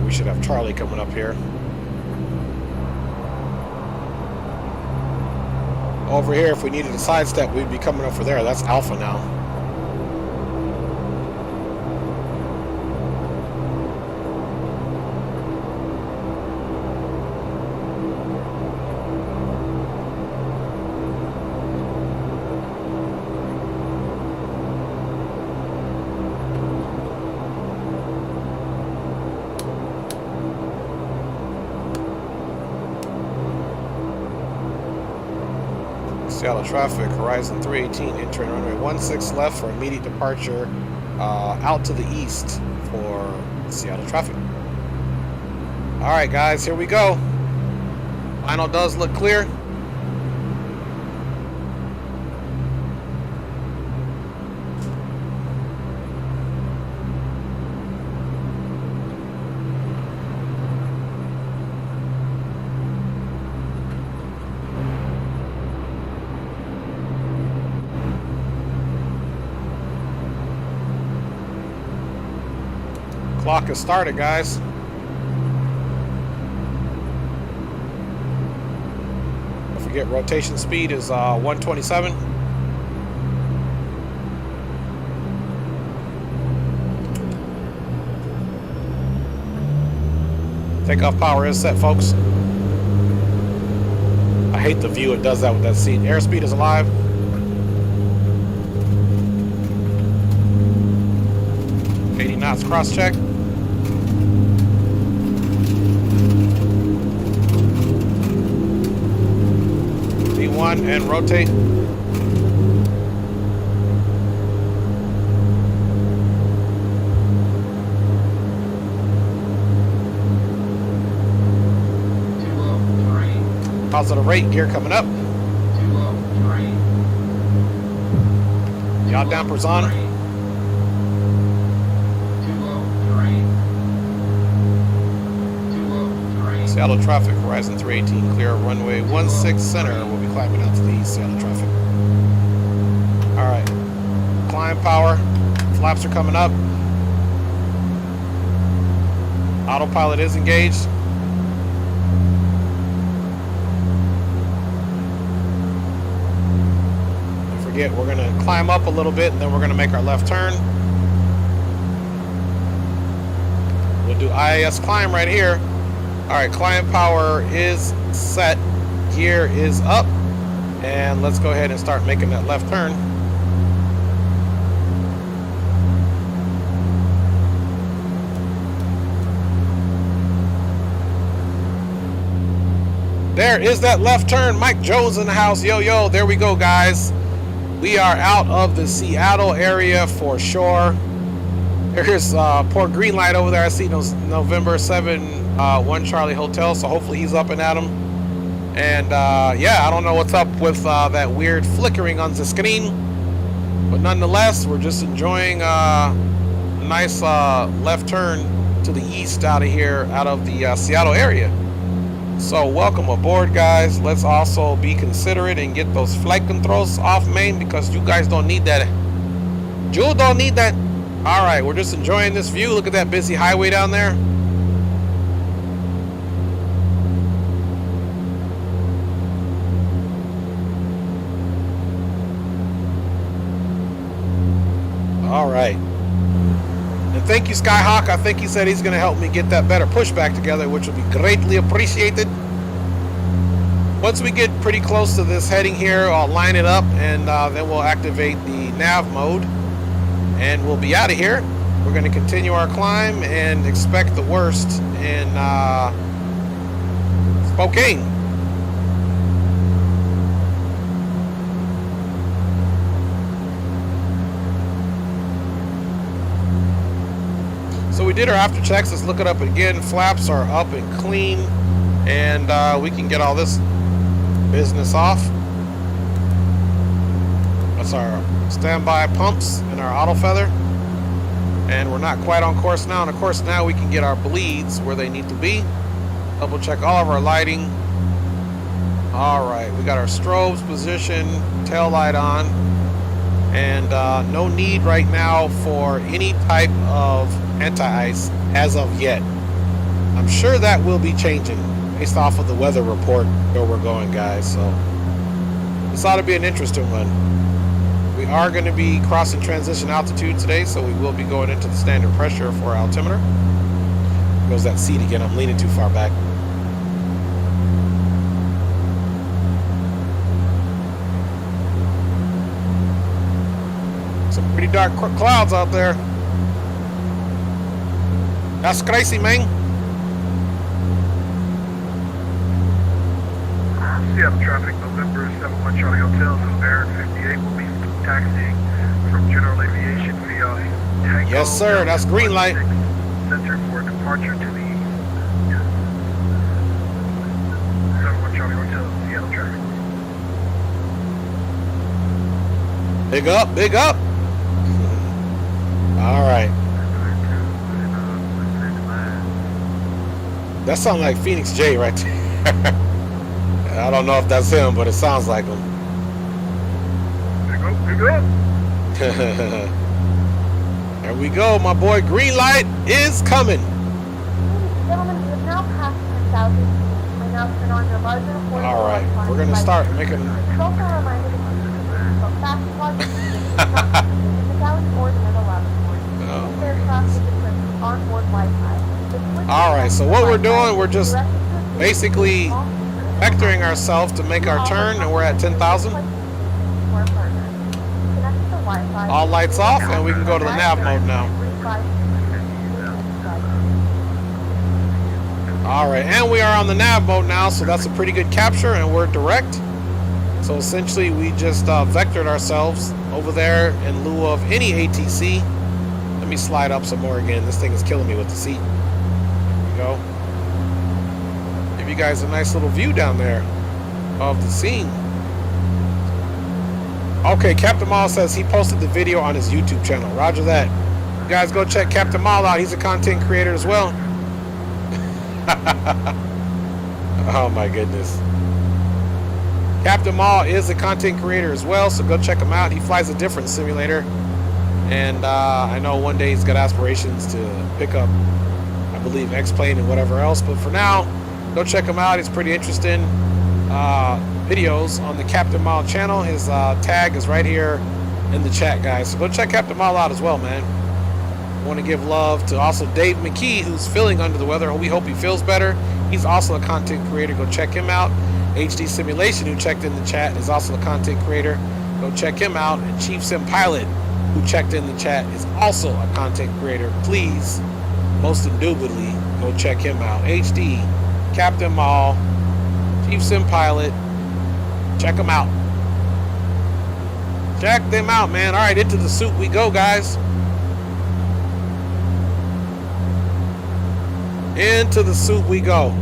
We should have Charlie coming up here. Over here, if we needed a sidestep, we'd be coming over there. That's Alpha now. Seattle traffic, Horizon 318, entering runway 16 left for immediate departure out to the east for Seattle traffic. All right, guys, here we go. Final does look clear. Clock has started, guys. Don't forget, rotation speed is 127. Takeoff power is set, folks. I hate the view it does that with that seat. Airspeed is alive. Knots cross check. D1 and rotate. Positive rate, gear coming up. Yaw dampers on. Seattle traffic, Horizon 318, clear runway 16 center. We'll be climbing out to the east, Seattle traffic. All right, climb power, flaps are coming up. Autopilot is engaged. Don't forget, we're gonna climb up a little bit and then we're gonna make our left turn. We'll do IAS climb right here. All right, climb power is set, gear is up, and let's go ahead and start making that left turn. There is that left turn. Mike Jones in the house. Yo, yo, there we go, guys. We are out of the Seattle area for sure. There's Port Greenlight over there. I see those November 7 1 Charlie Hotel, so hopefully he's up and at 'em. And yeah, I don't know what's up with that weird flickering on the screen, but nonetheless, we're just enjoying a nice left turn to the east out of here, out of the Seattle area. So welcome aboard, guys. Let's also be considerate and get those flight controls off main, because you guys don't need that. You don't need that. All right, we're just enjoying this view. Look at that busy highway down there. All right. And thank you, Skyhawk. I think he said he's going to help me get that better pushback together, which will be greatly appreciated. Once we get pretty close to this heading here, I'll line it up, and then we'll activate the nav mode, and we'll be out of here. We're going to continue our climb and expect the worst in Spokane. So we did our after checks. Let's look it up again. Flaps are up and clean, and we can get all this business off. That's our standby pumps and our auto feather, and we're not quite on course now. And of course now we can get our bleeds where they need to be. Double check all of our lighting. All right, we got our strobes positioned, tail light on, and no need right now for any type of anti-ice as of yet. I'm sure that will be changing based off of the weather report where we're going, guys. So this ought to be an interesting one. We are going to be crossing transition altitude today, so we will be going into the standard pressure for our altimeter. There goes that seat again. I'm leaning too far back. Some pretty dark clouds out there. That's crazy, man. Seattle traffic, November 71 Charlie Hotel, so Baron 58 will be taxiing from General Aviation via Tango. Yes, sir. That's green light. Center for departure to the east. 71 Charlie Hotel, Seattle traffic. Big up, big up. All right. That sounds like Phoenix J right there. I don't know if that's him, but it sounds like him. Big up. There we go, my boy. Green light is coming. Gentlemen, we have now passed 10,000 feet. I now turn on your larger affordable. All right, we're going to start making... It's also a reminder to keep but fast logic is not in the galley or the middle laboratory. This aircraft is equipped with onboard Wi-Fi. All right, so what we're doing, we're just basically vectoring ourselves to make our turn, and we're at 10,000. All lights off, and we can go to the nav mode now. All right, and we are on the nav mode now, so that's a pretty good capture, and we're direct. So essentially, we just vectored ourselves over there in lieu of any ATC. Let me slide up some more again. This thing is killing me with the seat. There we go. Give you guys a nice little view down there of the scene. Okay, Captain Mall says he posted the video on his YouTube channel. Roger that. You guys go check Captain Mall out. He's a content creator as well. Oh my goodness. Captain Mall is a content creator as well, so go check him out. He flies a different simulator. And I know one day he's got aspirations to pick up, I believe, X-Plane and whatever else. But for now, go check him out. It's pretty interesting. Videos on the Captain Mall channel. His tag is right here in the chat, guys. So go check Captain Mall out as well, man. I want to give love to also Dave McKee, who's feeling under the weather. We hope he feels better. He's also a content creator. Go check him out. HD Simulation, who checked in the chat, is also a content creator. Go check him out. And Chief Sim Pilot, who checked in the chat, is also a content creator. Please, most indubitably, go check him out. HD, Captain Mall, Chief Sim Pilot, check them out. Check them out, man. All right, into the suit we go, guys. Into the suit we go.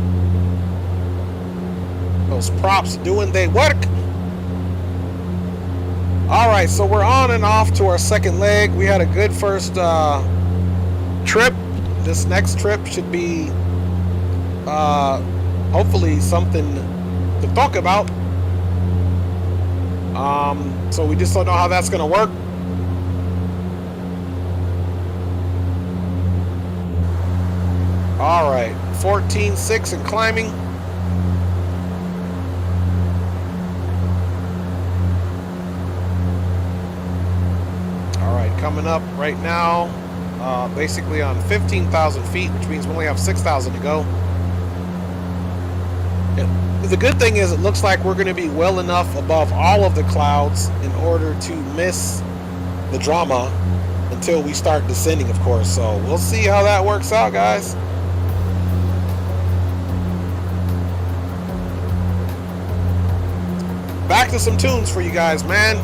those props doing they work. All right, so we're on and off to our second leg. We had a good first trip. This next trip should be hopefully something to talk about. So we just don't know how that's going to work. All right, 14.6 and climbing. All right, coming up right now, basically on 15,000 feet, which means we only have 6,000 to go. The good thing is it looks like we're going to be well enough above all of the clouds in order to miss the drama until we start descending, of course. So we'll see how that works out, guys. Back to some tunes for you guys, man.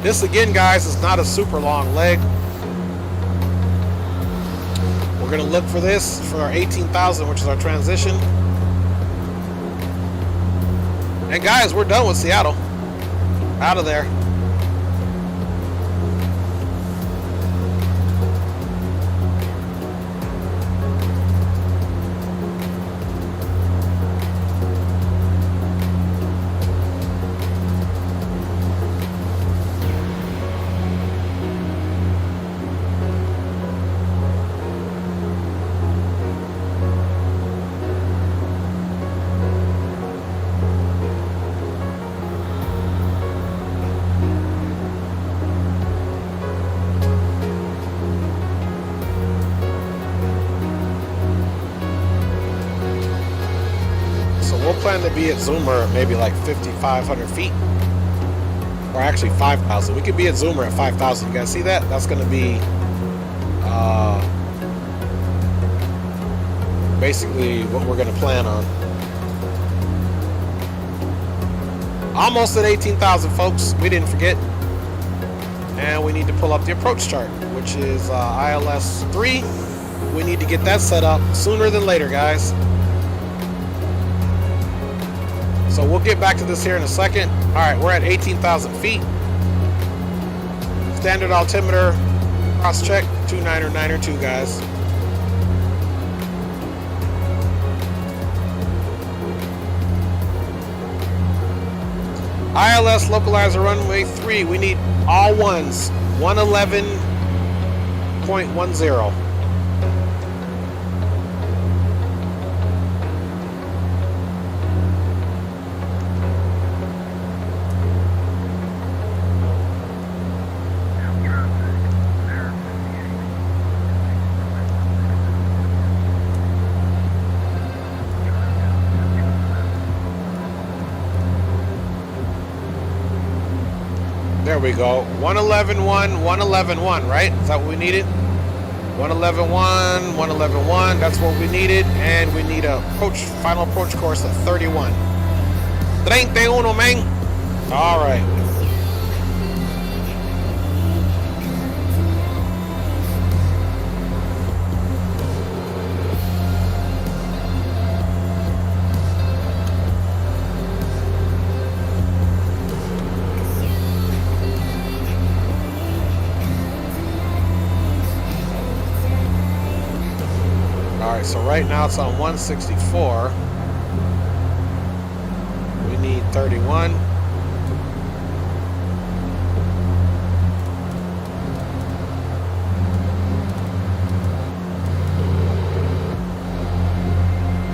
This again, guys, is not a super long leg. We're going to look for this for our 18,000, which is our transition. And guys, we're done with Seattle. Out of there. Plan to be at Zoomer maybe like 5,500 feet, or actually 5,000. We could be at Zoomer at 5,000. You guys see that? That's going to be basically what we're going to plan on. Almost at 18,000, folks. We didn't forget, and we need to pull up the approach chart, which is ILS 3. We need to get that set up sooner than later, guys. So we'll get back to this here in a second. All right, we're at 18,000 feet. Standard altimeter, cross check, 29902, guys. ILS localizer runway 3, we need all ones, 111.10. There we go. 111.1, 111.1, right? Is that what we needed? 111.1, 111.1. That's what we needed. And we need a final approach course at 31. 31, man. All right. So right now it's on 164. We need 31.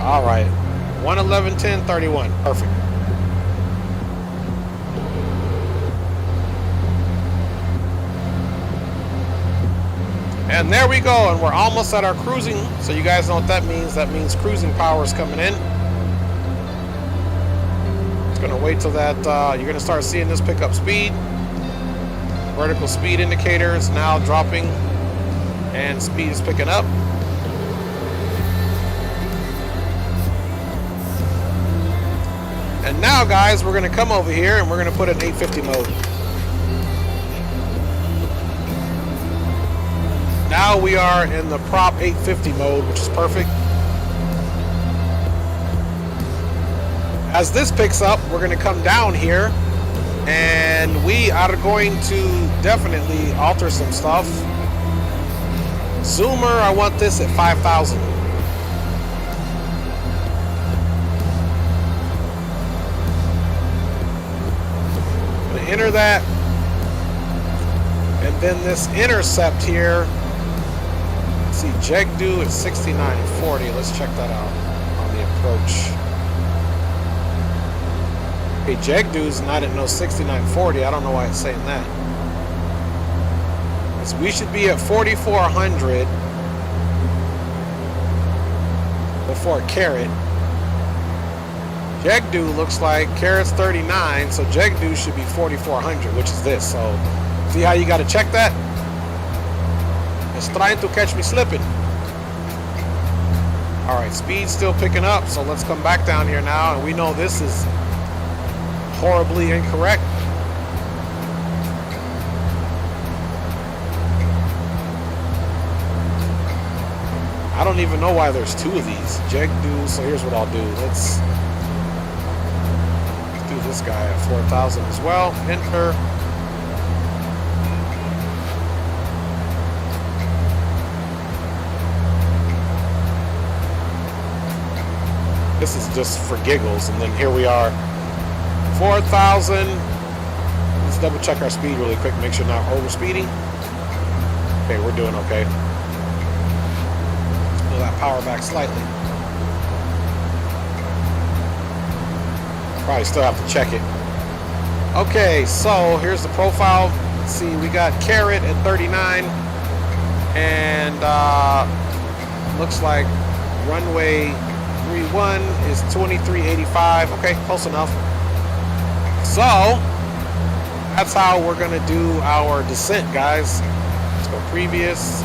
All right, 111.10, 31, perfect. And there we go, and we're almost at our cruising. So you guys know what that means. That means cruising power is coming in. It's gonna wait till that, you're gonna start seeing this pick up speed. Vertical speed indicator is now dropping and speed is picking up. And now guys, we're gonna come over here and we're gonna put it in 850 mode. Now we are in the prop 850 mode, which is perfect. as this picks up, we're going to come down here, and we are going to definitely alter some stuff. Zoomer, I want this at 5,000. I'm going to enter that. And then this intercept here, let's see, Jegdu at 6940. Let's check that out on the approach. Okay, Jegdu's not at no 6940. I don't know why it's saying that. So we should be at 4,400 before Carrot. Jegdu looks like Carrot's 39, so Jegdu should be 4,400, which is this. So see how you got to check that? It's trying to catch me slipping. All right, speed's still picking up, so let's come back down here now, and we know this is horribly incorrect. I don't even know why there's two of these. Jegdu, so here's what I'll do. Let's do this guy at 4,000 as well. Enter. This is just for giggles, and then here we are, 4,000. Let's double check our speed really quick, make sure not over speeding. Okay, we're doing okay. Let's pull that power back slightly. Probably still have to check it. Okay, so here's the profile. Let's see, we got Carrot at 39, and looks like runway 31 is 2385. Okay, close enough. So that's how we're gonna do our descent, guys. Let's go previous.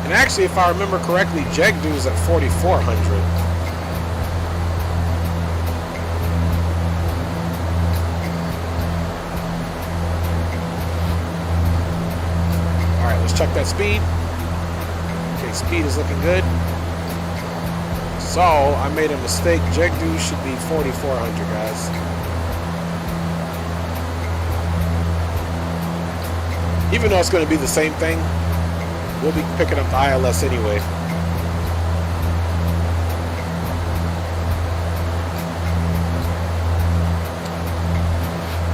And actually, if I remember correctly, Jegdu's at 4,400. Let's check that speed. Okay, speed is looking good. So I made a mistake. Jegdu should be 4,400, guys. Even though it's going to be the same thing, we'll be picking up the ILS anyway.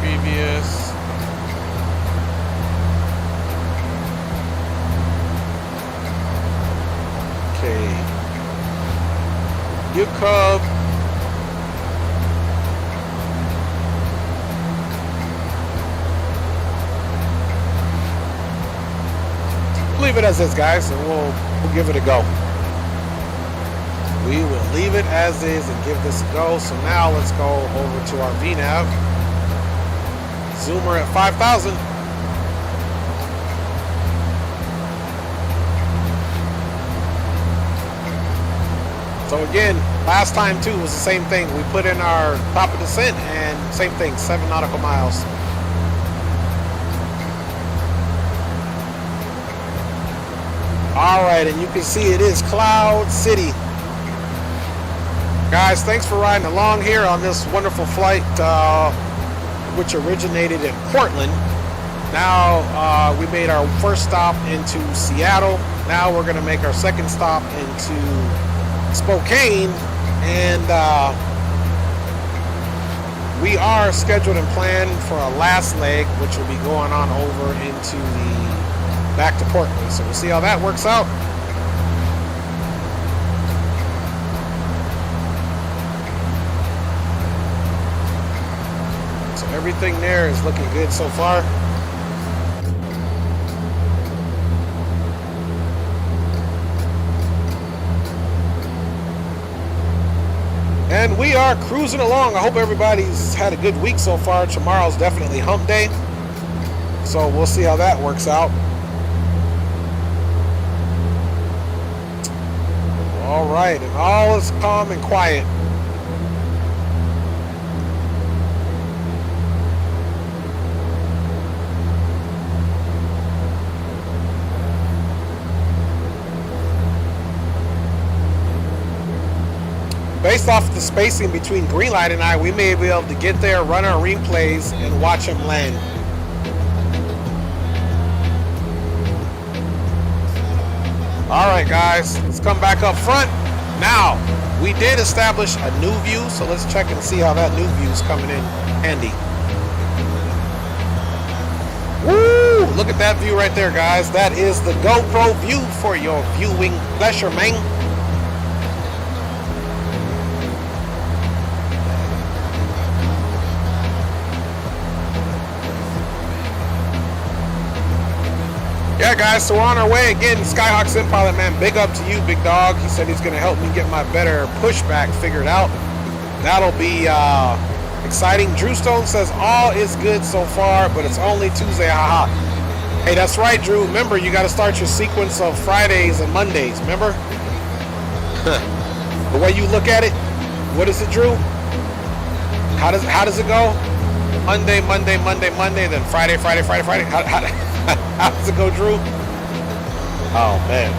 Previous. Yoke. Leave it as is, guys, and we'll give it a go. We will leave it as is and give this a go. So now let's go over to our VNav. Zoomer at 5,000. So again, last time too was the same thing. We put in our top of descent and same thing, 7 nautical miles. All right, and you can see it is Cloud City. Guys, thanks for riding along here on this wonderful flight, which originated in Portland. Now we made our first stop into Seattle. Now we're gonna make our second stop into Spokane, and we are scheduled and planned for a last leg, which will be going on over into the back to Portland. So we'll see how that works out. So everything there is looking good so far. And we are cruising along. I hope everybody's had a good week so far. Tomorrow's definitely hump day. So we'll see how that works out. All right, and all is calm and quiet. based off the spacing between Greenlight and I, we may be able to get there, run our replays, and watch him land. All right, guys, let's come back up front. Now, we did establish a new view, so let's check and see how that new view is coming in handy. Woo! Look at that view right there, guys. That is the GoPro view for your viewing pleasure, man. Yeah, guys, so we're on our way again. Skyhawk Sim Pilot, man, big up to you, big dog. He said he's going to help me get my better pushback figured out. That'll be exciting. Drew Stone says all is good so far, but it's only Tuesday, haha. Hey, that's right, Drew. Remember, you got to start your sequence of Fridays and Mondays, remember? The way you look at it. What is it, Drew? How does it go? Monday, Monday, Monday, Monday, then Friday, Friday, Friday, Friday. How does it go, Drew? Oh, man.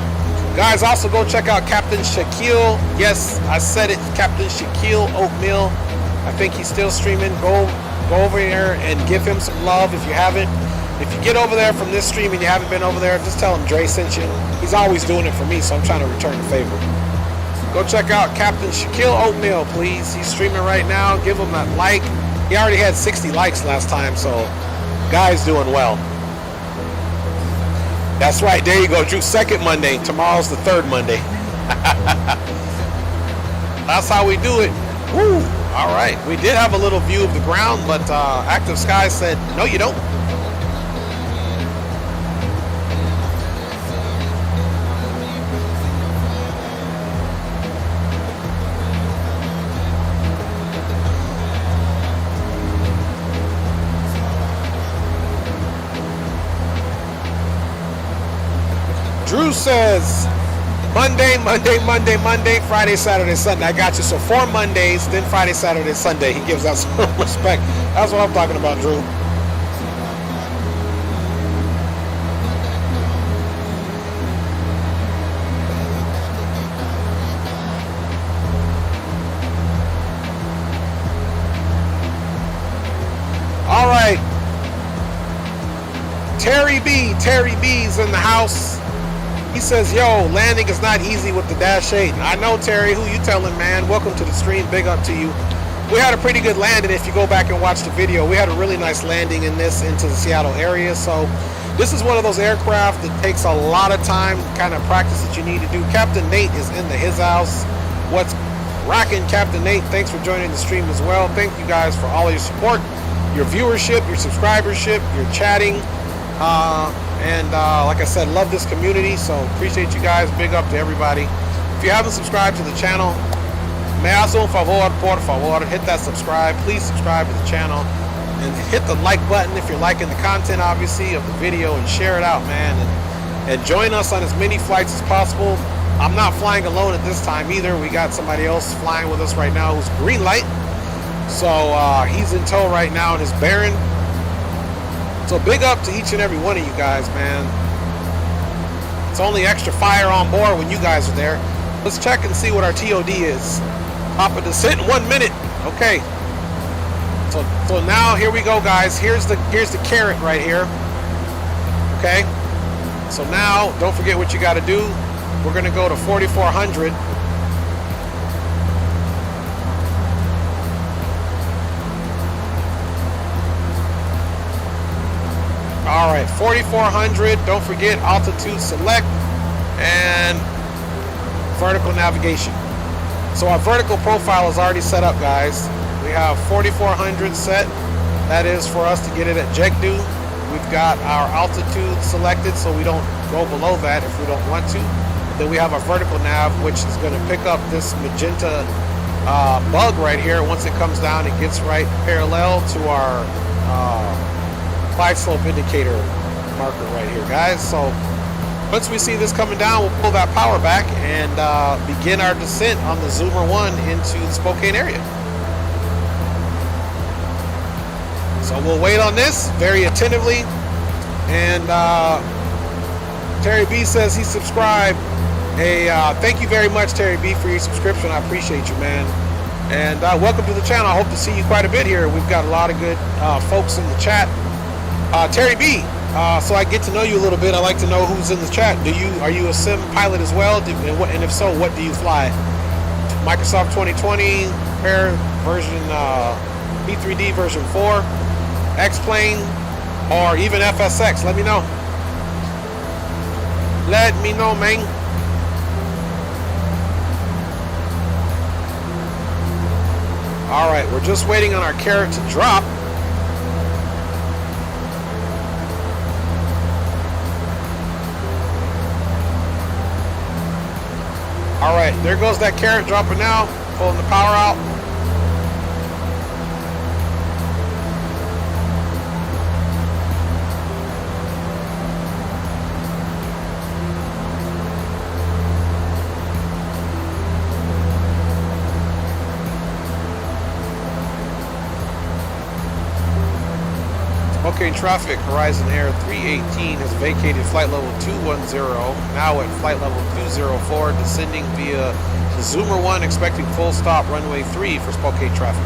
Guys, also go check out Captain Shaquille. Yes, I said it. Captain Shaquille Oatmeal. I think he's still streaming. Go over there and give him some love if you haven't. If you get over there from this stream and you haven't been over there, just tell him Dre sent you. He's always doing it for me, so I'm trying to return the favor. Go check out Captain Shaquille Oatmeal, please. He's streaming right now. Give him that like. He already had 60 likes last time, so guy's doing well. That's right. There you go, Drew. Second Monday. Tomorrow's the third Monday. That's how we do it. Woo! All right. We did have a little view of the ground, but Active Sky said, no, you don't. Drew says Monday, Monday, Monday, Monday, Friday, Saturday, Sunday. I got you. So 4 Mondays, then Friday, Saturday, Sunday. He gives us some respect. That's what I'm talking about, Drew. All right. Terry B's in the house. He says, yo, landing is not easy with the Dash 8. I know, Terry. Who you telling, man? Welcome to the stream. Big up to you. We had a pretty good landing. If you go back and watch the video, we had a really nice landing in this into the Seattle area. So this is one of those aircraft that takes a lot of time, kind of practice that you need to do. Captain Nate is in his house. What's rocking, Captain Nate? Thanks for joining the stream as well. Thank you guys for all your support, your viewership, your subscribership, your chatting. Like I said, love this community, so appreciate you guys. Big up to everybody. If you haven't subscribed to the channel, me hace un favor, por favor, hit that subscribe. Please subscribe to the channel and hit the like button if you're liking the content, obviously, of the video, and share it out, man. And join us on as many flights as possible. I'm not flying alone at this time either. We got somebody else flying with us right now who's Greenlight. So he's in tow right now in his Baron. So big up to each and every one of you guys, man. It's only extra fire on board when you guys are there. Let's check and see what our TOD is. Pop a descent in 1 minute. Okay. So now here we go, guys. Here's the carrot right here. Okay. So now don't forget what you got to do. We're gonna go to 4,400. All right, 4,400. Don't forget altitude select and vertical navigation. So our vertical profile is already set up, guys. We have 4,400 set. That is for us to get it at Jegdu. We've got our altitude selected so we don't go below that if we don't want to. Then we have our vertical nav, which is going to pick up this magenta bug right here. Once it comes down, it gets right parallel to our glide slope indicator marker right here, guys. So once we see this coming down, we'll pull that power back and begin our descent on the Zoomer 1 into the Spokane area. So we'll wait on this very attentively. And Terry B says he subscribed. Hey, thank you very much, Terry B, for your subscription. I appreciate you, man. And welcome to the channel. I hope to see you quite a bit here. We've got a lot of good folks in the chat. Terry B, so I get to know you a little bit. I like to know who's in the chat. Are you a sim pilot as well? And if so, what do you fly? Microsoft 2020 Air version P3D version 4, X-Plane, or even FSX? Let me know. Let me know, man. All right, we're just waiting on our carrot to drop. All right, there goes that carrot dropping now, pulling the power out. Spokane traffic, Horizon Air 318 has vacated flight level 210, now at flight level 204, descending via the Zoomer 1, expecting full stop runway 3 for Spokane traffic.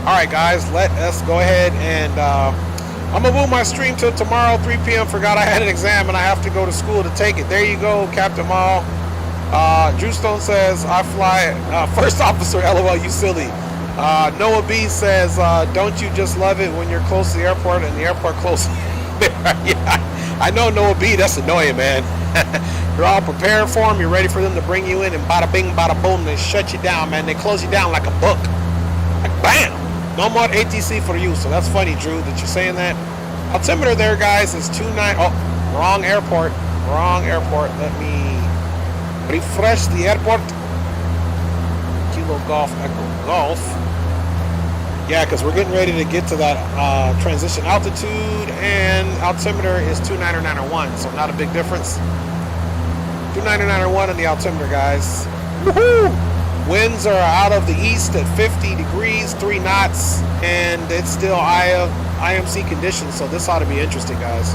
Alright guys, let us go ahead and I'm gonna move my stream till tomorrow 3 p.m. Forgot I had an exam and I have to go to school to take it. There you go, Captain Mall. Drew Stone says I fly first officer, LOL, you silly. Noah B says don't you just love it when you're close to the airport and the airport close? Yeah, I know, Noah B, that's annoying, man. You're all prepared for them, you're ready for them to bring you in, and bada bing bada boom, they shut you down, man. They close you down like a book, like bam. No more ATC for you, so that's funny, Drew, that you're saying that. Altimeter there, guys, is 29. Oh, wrong airport. Wrong airport. Let me refresh the airport. Kilo Golf, Echo Golf. Yeah, because we're getting ready to get to that transition altitude, and altimeter is 29901, so not a big difference. 29901 on the altimeter, guys. Woohoo! Winds are out of the east at 50 degrees, 3 knots, and it's still IMC conditions, so this ought to be interesting, guys.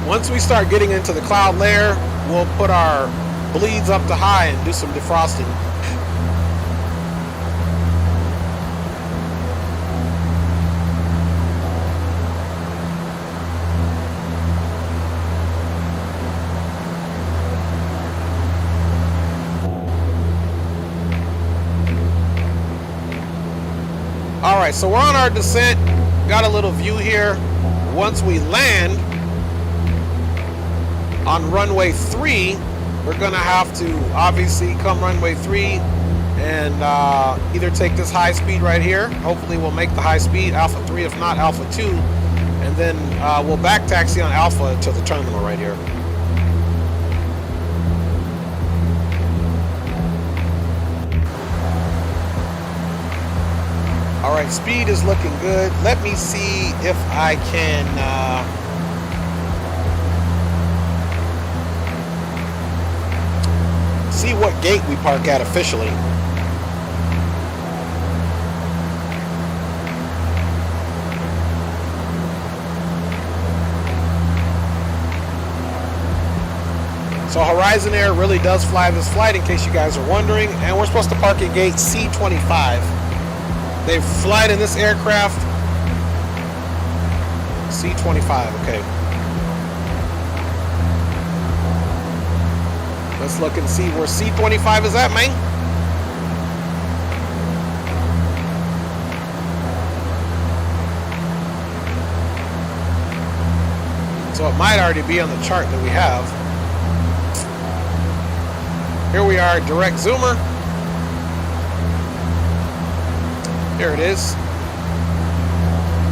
Once we start getting into the cloud layer, we'll put our bleeds up to high and do some defrosting. Alright, so we're on our descent, got a little view here. Once we land on runway 3, we're gonna have to obviously come runway 3 and either take this high speed right here. Hopefully we'll make the high speed, Alpha 3, if not Alpha 2, and then we'll back taxi on Alpha to the terminal right here. All right, speed is looking good. Let me see if I can see what gate we park at officially. So Horizon Air really does fly this flight, in case you guys are wondering, and we're supposed to park at gate C25. They fly in this aircraft. C25, okay. Let's look and see where C25 is at, man. So it might already be on the chart that we have. Here we are, direct zoomer. Here it is.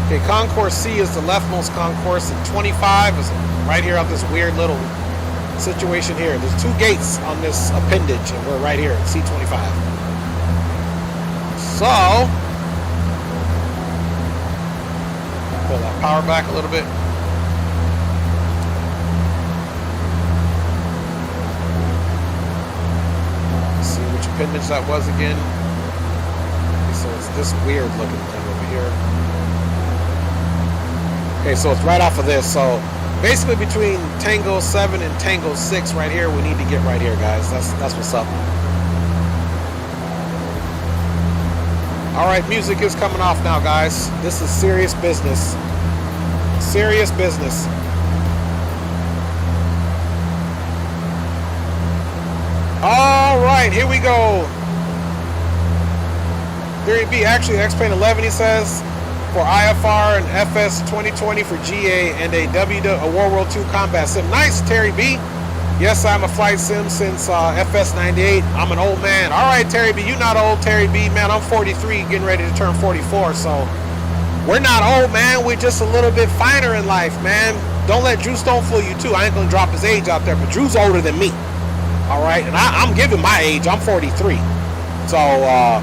Okay, concourse C is the leftmost concourse, and 25 is right here on this weird little situation here. There's 2 gates on this appendage, and we're right here at C25. So, pull that power back a little bit. Let's see which appendage that was again. Okay, so it's this weird looking thing over here. Okay, so it's right off of this. So basically between Tango 7 and Tango 6 right here, we need to get right here, guys. That's what's up. All right, music is coming off now, guys. This is serious business. Serious business. All right, here we go. 3B, actually, X-Plane 11, he says, for IFR and FS 2020 for GA and a World War II combat sim. Nice, Terry B. Yes, I'm a flight sim since FS 98. I'm an old man. All right, Terry B. You not old, Terry B. Man, I'm 43, getting ready to turn 44. So we're not old, man. We're just a little bit finer in life, man. Don't let Drew Stone fool you, too. I ain't going to drop his age out there, but Drew's older than me. All right, and I'm giving my age. I'm 43. So,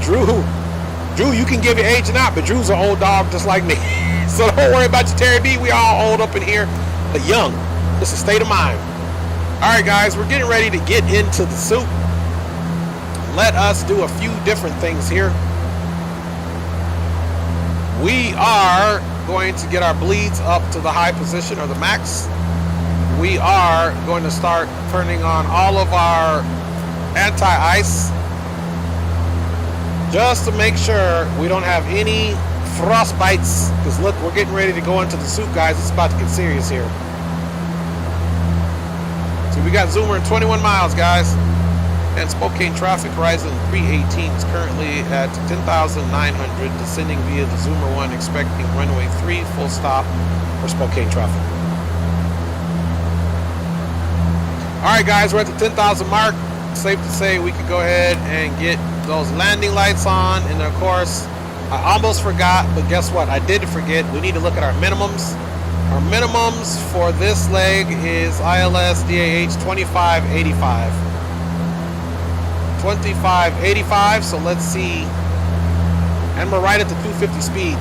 Drew, you can give your age or not, but Drew's an old dog just like me. So don't worry about your Terry B. We all old up in here, but young. It's a state of mind. All right, guys, we're getting ready to get into the suit. Let us do a few different things here. We are going to get our bleeds up to the high position or the max. We are going to start turning on all of our anti-ice just to make sure we don't have any frost bites, because look, we're getting ready to go into the suit, guys. It's about to get serious here. So we got Zoomer in 21 miles, guys. And Spokane traffic horizon 318 is currently at 10,900, descending via the Zoomer 1, expecting runway 3 full stop for Spokane traffic. All right, guys, we're at the 10,000 mark. Safe to say we could go ahead and get those landing lights on. And of course, I almost forgot, but guess what? I did forget. We need to look at our minimums. Our minimums for this leg is ILS DAH 2585. 2585, so let's see. And we're right at the 250 speed.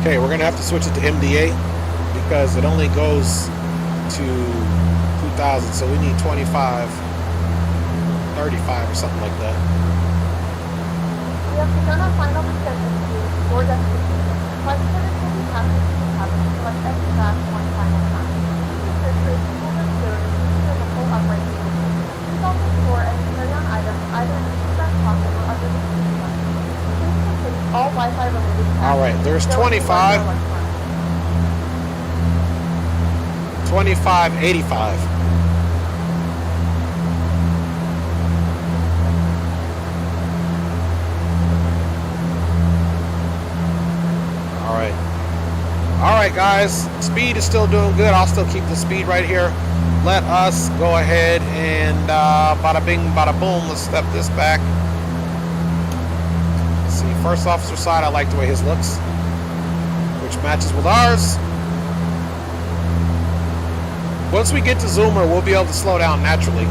Okay, we're gonna have to switch it to MDA because it only goes to 2,000, so we need 25, 35 or something like that. We have begun our final descent to your destination. Flight attendants will be passing through the cabin to select every fast one final time. Please ensure that people are clear and keep in the full upright position. Please also store any carry-on items either in the seat back pocket or under the seat button. Please complete all Wi-Fi related tasks. All right, there's 25. 2585. All right, guys, speed is still doing good. I'll still keep the speed right here. Let us go ahead and bada bing, bada boom. Let's step this back. Let's see, first officer side, I like the way his looks, which matches with ours. Once we get to Zoomer, we'll be able to slow down naturally.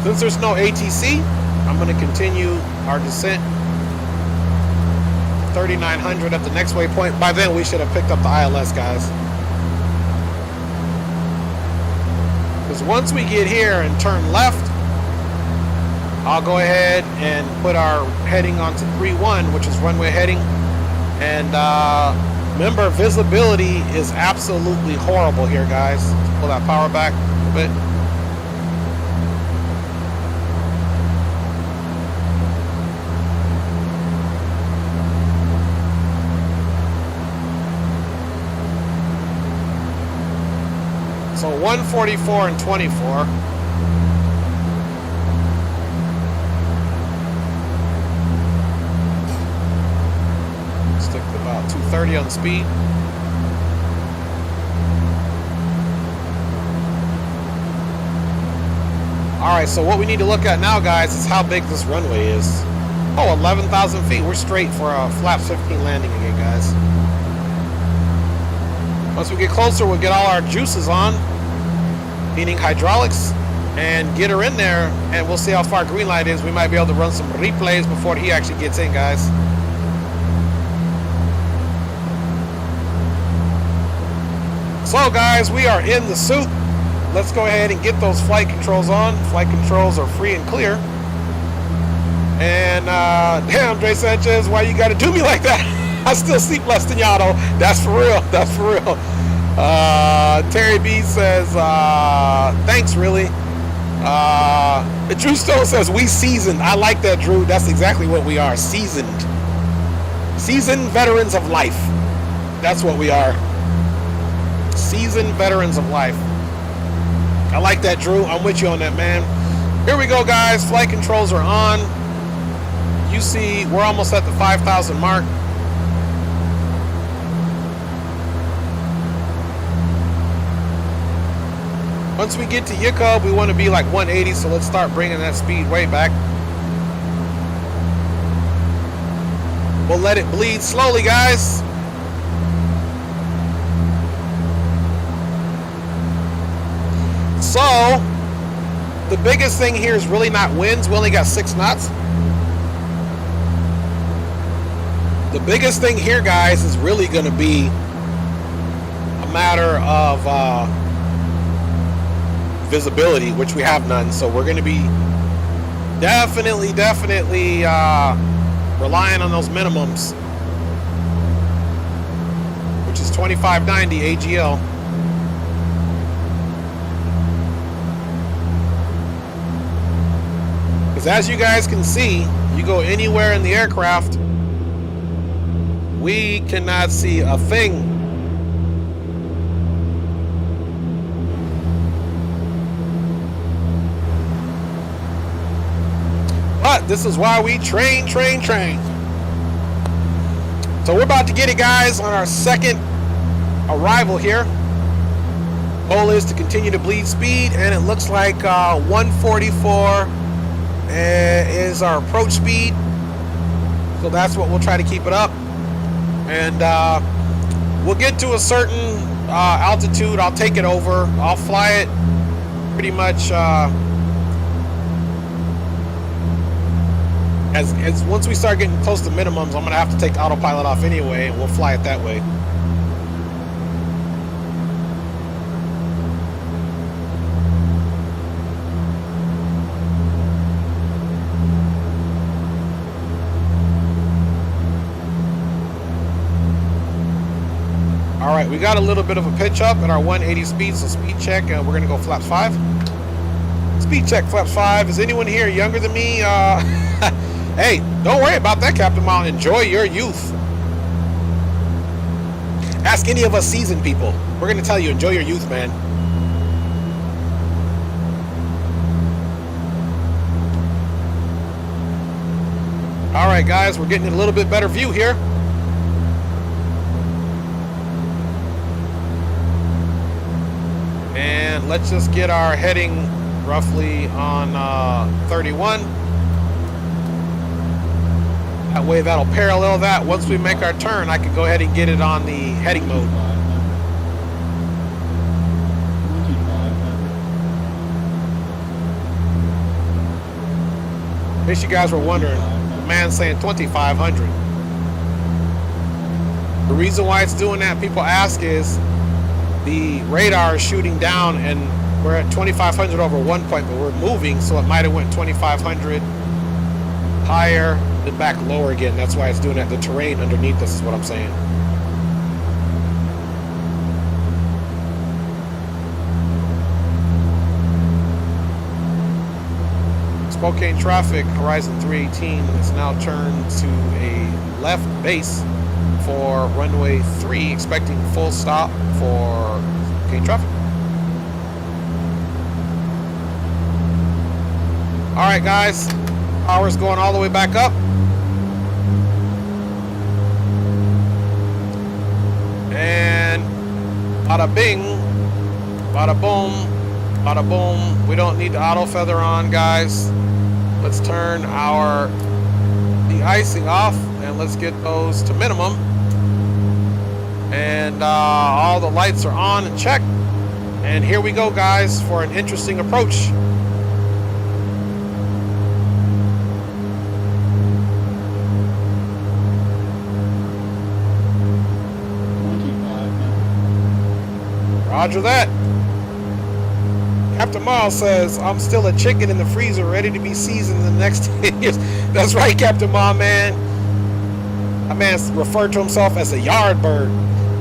Since there's no ATC, I'm going to continue our descent. 3,900 at the next waypoint. By then, we should have picked up the ILS, guys. Because once we get here and turn left, I'll go ahead and put our heading onto 3-1, which is runway heading. And remember, visibility is absolutely horrible here, guys. Let's pull that power back a bit. So 144 and 24. Stick to about 230 on the speed. All right, so what we need to look at now, guys, is how big this runway is. Oh, 11,000 feet. We're straight for a flaps 15 landing again, guys. Once we get closer, we'll get all our juices on, meaning hydraulics, and get her in there, and we'll see how far green light is. We might be able to run some replays before he actually gets in, guys. So, guys, we are in the suit. Let's go ahead and get those flight controls on. Flight controls are free and clear. And, damn, Dre Sanchez, why you gotta do me like that? I still sleep less than y'all, though. That's for real. That's for real. Terry B says, thanks, really. Drew Stone says, we seasoned. I like that, Drew. That's exactly what we are. Seasoned. Seasoned veterans of life. That's what we are. Seasoned veterans of life. I like that, Drew. I'm with you on that, man. Here we go, guys. Flight controls are on. You see, we're almost at the 5,000 mark. Once we get to Yoke, we want to be like 180, so let's start bringing that speed way back. We'll let it bleed slowly, guys. So, the biggest thing here is really not winds. We only got 6 knots. The biggest thing here, guys, is really going to be a matter of visibility, which we have none. So we're going to be definitely relying on those minimums, which is 2590 AGL. Because as you guys can see, you go anywhere in the aircraft, we cannot see a thing. But this is why we train. So we're about to get it, guys, on our second arrival here. Goal is to continue to bleed speed, and it looks like 144 is our approach speed. So that's what we'll try to keep it up. And we'll get to a certain altitude. I'll take it over. I'll fly it pretty much as once we start getting close to minimums, I'm gonna have to take autopilot off anyway, and we'll fly it that way. All right, we got a little bit of a pitch up at our 180 speed, so speed check, and we're gonna go flaps 5. Speed check, flaps 5. Is anyone here younger than me? Hey, don't worry about that, Captain Mount. Enjoy your youth. Ask any of us seasoned people. We're gonna tell you, enjoy your youth, man. All right, guys, we're getting a little bit better view here. And let's just get our heading roughly on 31. That way that'll parallel that. Once we make our turn, I can go ahead and get it on the heading mode. In case you guys were wondering, the man's saying 2,500. The reason why it's doing that, people ask, is the radar is shooting down and we're at 2,500 over 1 point, but we're moving, so it might have went 2,500 higher, then back lower again. That's why it's doing that. The terrain underneath us is what I'm saying. Spokane traffic, horizon 318 is now turned to a left base for runway 3, expecting full stop for Spokane traffic. All right, guys, power's going all the way back up. And bada bing, bada boom, Bada boom. We don't need the auto feather on, guys. Let's turn our de-icing off and let's get those to minimum. And all the lights are on and checked. And here we go, guys, for an interesting approach. Roger that. Captain Miles says, I'm still a chicken in the freezer ready to be seasoned in the next 10 years. That's right, Captain Miles, man. That man referred to himself as a yard bird.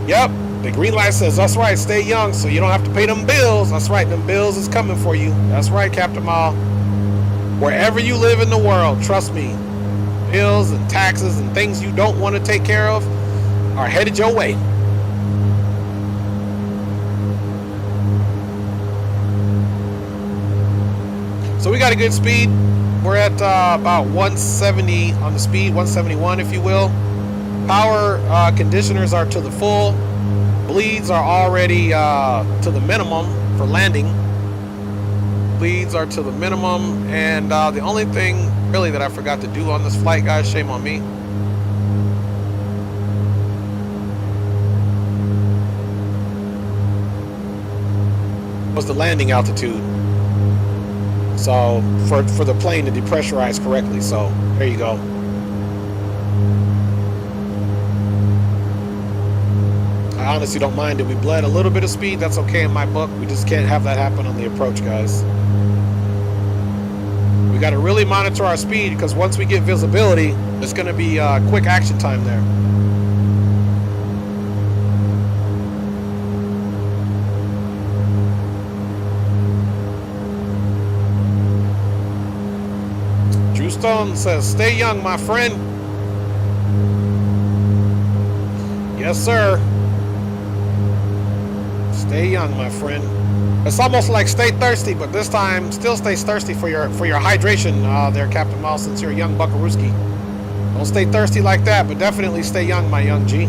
Yep, the green light says, that's right, stay young so you don't have to pay them bills. That's right, them bills is coming for you. That's right, Captain Miles. Wherever you live in the world, trust me, bills and taxes and things you don't want to take care of are headed your way. So we got a good speed. We're at about 170 on the speed, 171 if you will. Power conditioners are to the full. Bleeds are already to the minimum for landing. Bleeds are to the minimum. And the only thing really that I forgot to do on this flight, guys, shame on me, was the landing altitude. So for the plane to depressurize correctly. So there you go. I honestly don't mind if we bled a little bit of speed. That's okay in my book. We just can't have that happen on the approach, guys. We got to really monitor our speed because once we get visibility, it's going to be quick action time there. Stone says, stay young, my friend. Yes, sir. Stay young, my friend. It's almost like stay thirsty, but this time still stay thirsty for your hydration there, Captain Miles, since you're a young buckarooski. Don't stay thirsty like that, but definitely stay young, my young G.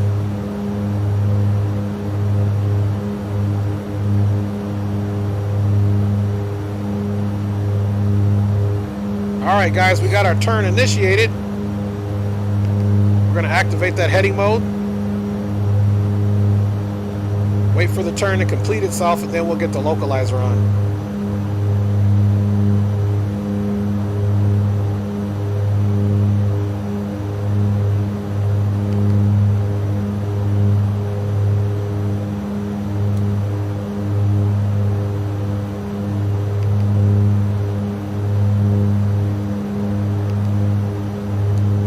Alright guys, we got our turn initiated. We're going to activate that heading mode. Wait for the turn to complete itself and then we'll get the localizer on.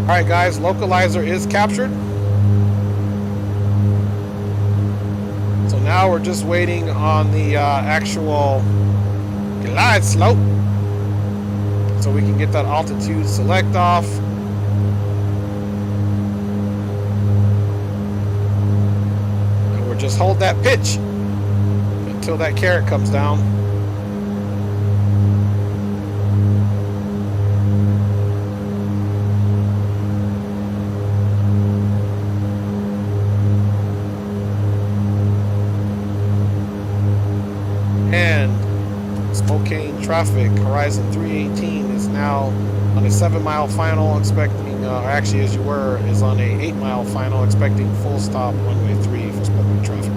Alright guys, localizer is captured. So now we're just waiting on the actual glide slope so we can get that altitude select off. And we'll just hold that pitch until that carrot comes down. Spokane traffic, Horizon 318 is now on a 7-mile final, expecting, or actually as you were, is on a 8-mile final, expecting full stop runway 3 for Spokane traffic.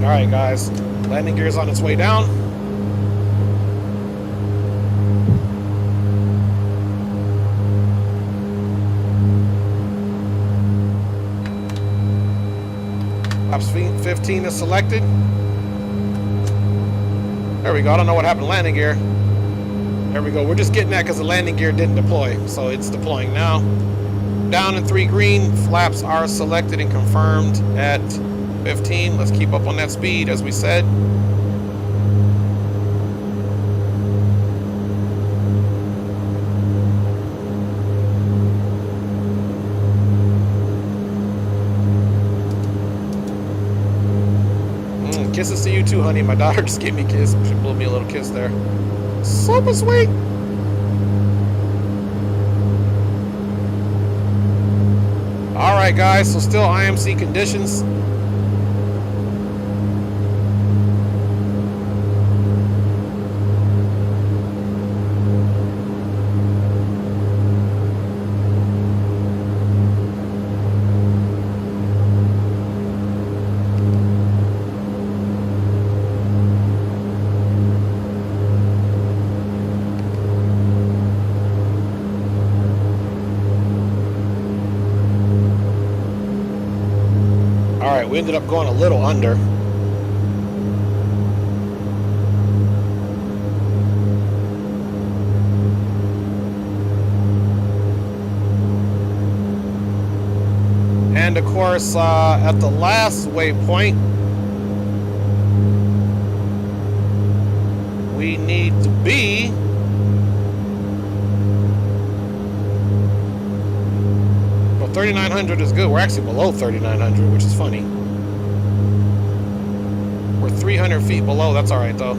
Alright guys, landing gear is on its way down. Flaps 15 is selected. There we go, I don't know what happened to landing gear. There we go, we're just getting that because the landing gear didn't deploy, so it's deploying now. Down in 3 green, flaps are selected and confirmed at 15. Let's keep up on that speed as we said. Kisses to you too, honey. My daughter just gave me a kiss. She blew me a little kiss there. Super sweet. All right, guys. So still IMC conditions. Alright, we ended up going a little under. And of course, at the last waypoint, we need to be well, 3,900 is good. We're actually below 3,900, which is funny. We're 300 feet below. That's all right, though.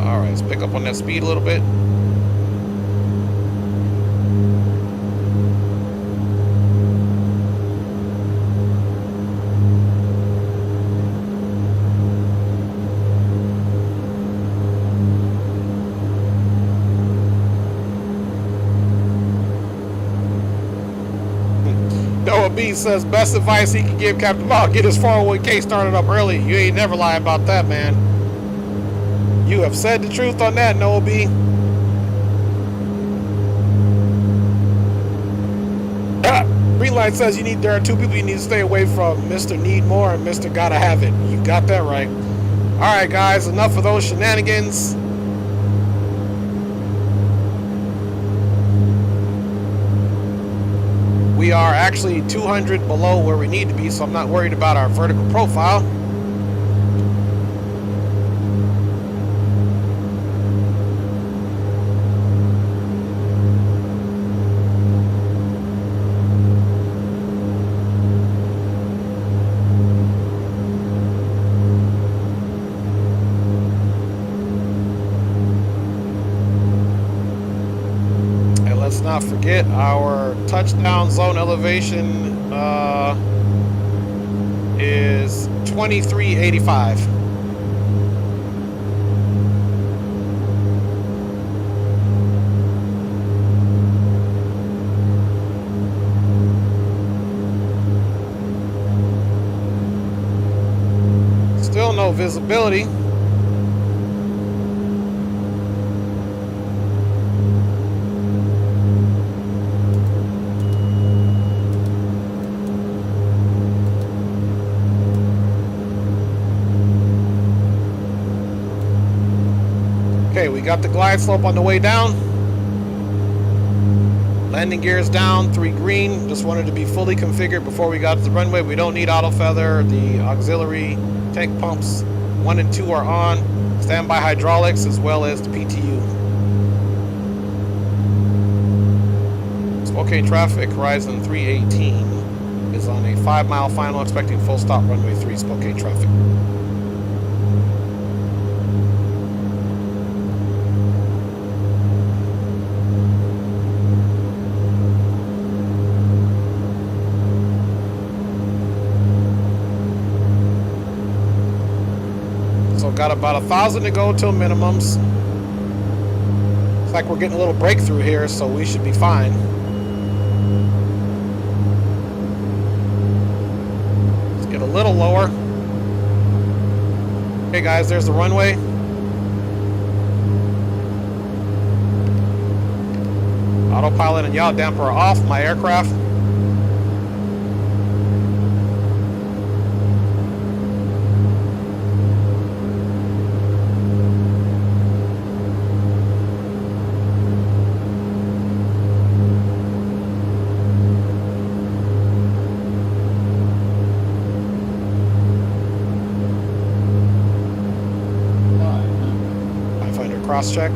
All right, let's pick up on that speed a little bit. B says best advice he can give Captain Bob: get his 401k started up early. You ain't never lie about that, man. You have said the truth on that, Noah B. Greenlight says there are two people you need to stay away from: Mr. Need More and Mr. Gotta Have It. You got that right. All right, guys, enough of those shenanigans. We are actually 200 below where we need to be, so I'm not worried about our vertical profile. Not forget our touchdown zone elevation is 2385. Still no visibility. Okay, we got the glide slope on the way down. Landing gears down, 3 green. Just wanted to be fully configured before we got to the runway. We don't need auto feather. The auxiliary tank pumps 1 and 2 are on. Standby hydraulics as well as the PTU. Spokane traffic, Horizon 318 is on a 5-mile final, expecting full stop runway 3 Spokane traffic. Got about 1,000 to go till minimums. It's like we're getting a little breakthrough here, so we should be fine. Let's get a little lower. Okay, guys, there's the runway. Autopilot and yaw damper are off my aircraft. Cross-check.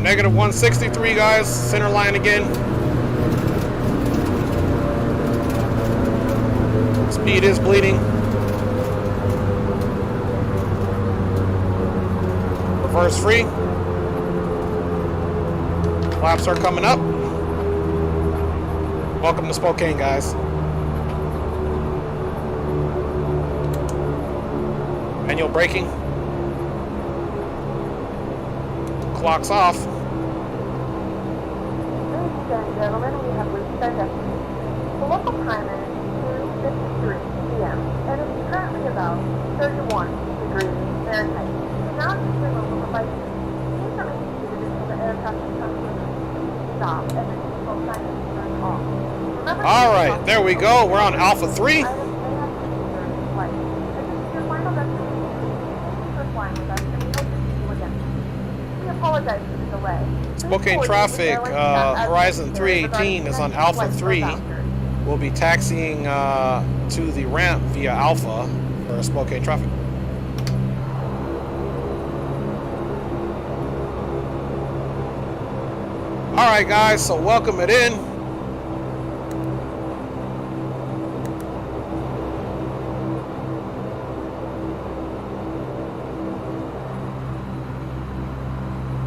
Negative 163, guys. Center line again. Speed is bleeding. Reverse free. Flaps are coming up. Welcome to Spokane, guys. Manual braking. Clock's off. Ladies and gentlemen, we have reached our destination. The local time is 2:53 p.m. and it is currently about 31 degrees Fahrenheit. We now need to remove the devices. Please remain seated until the aircraft has come to a complete stop and the seatbelt sign is turned off. Remember, all right, there we go. We're on Alpha 3. items may have to be during the flight. If this is your final destination, thank you for flying with us and we hope to see you again. We apologize for the delay. Spokane traffic, Horizon 318 is on Alpha 3. We'll be taxiing to the ramp via Alpha for Spokane traffic. All right, guys, so welcome it in.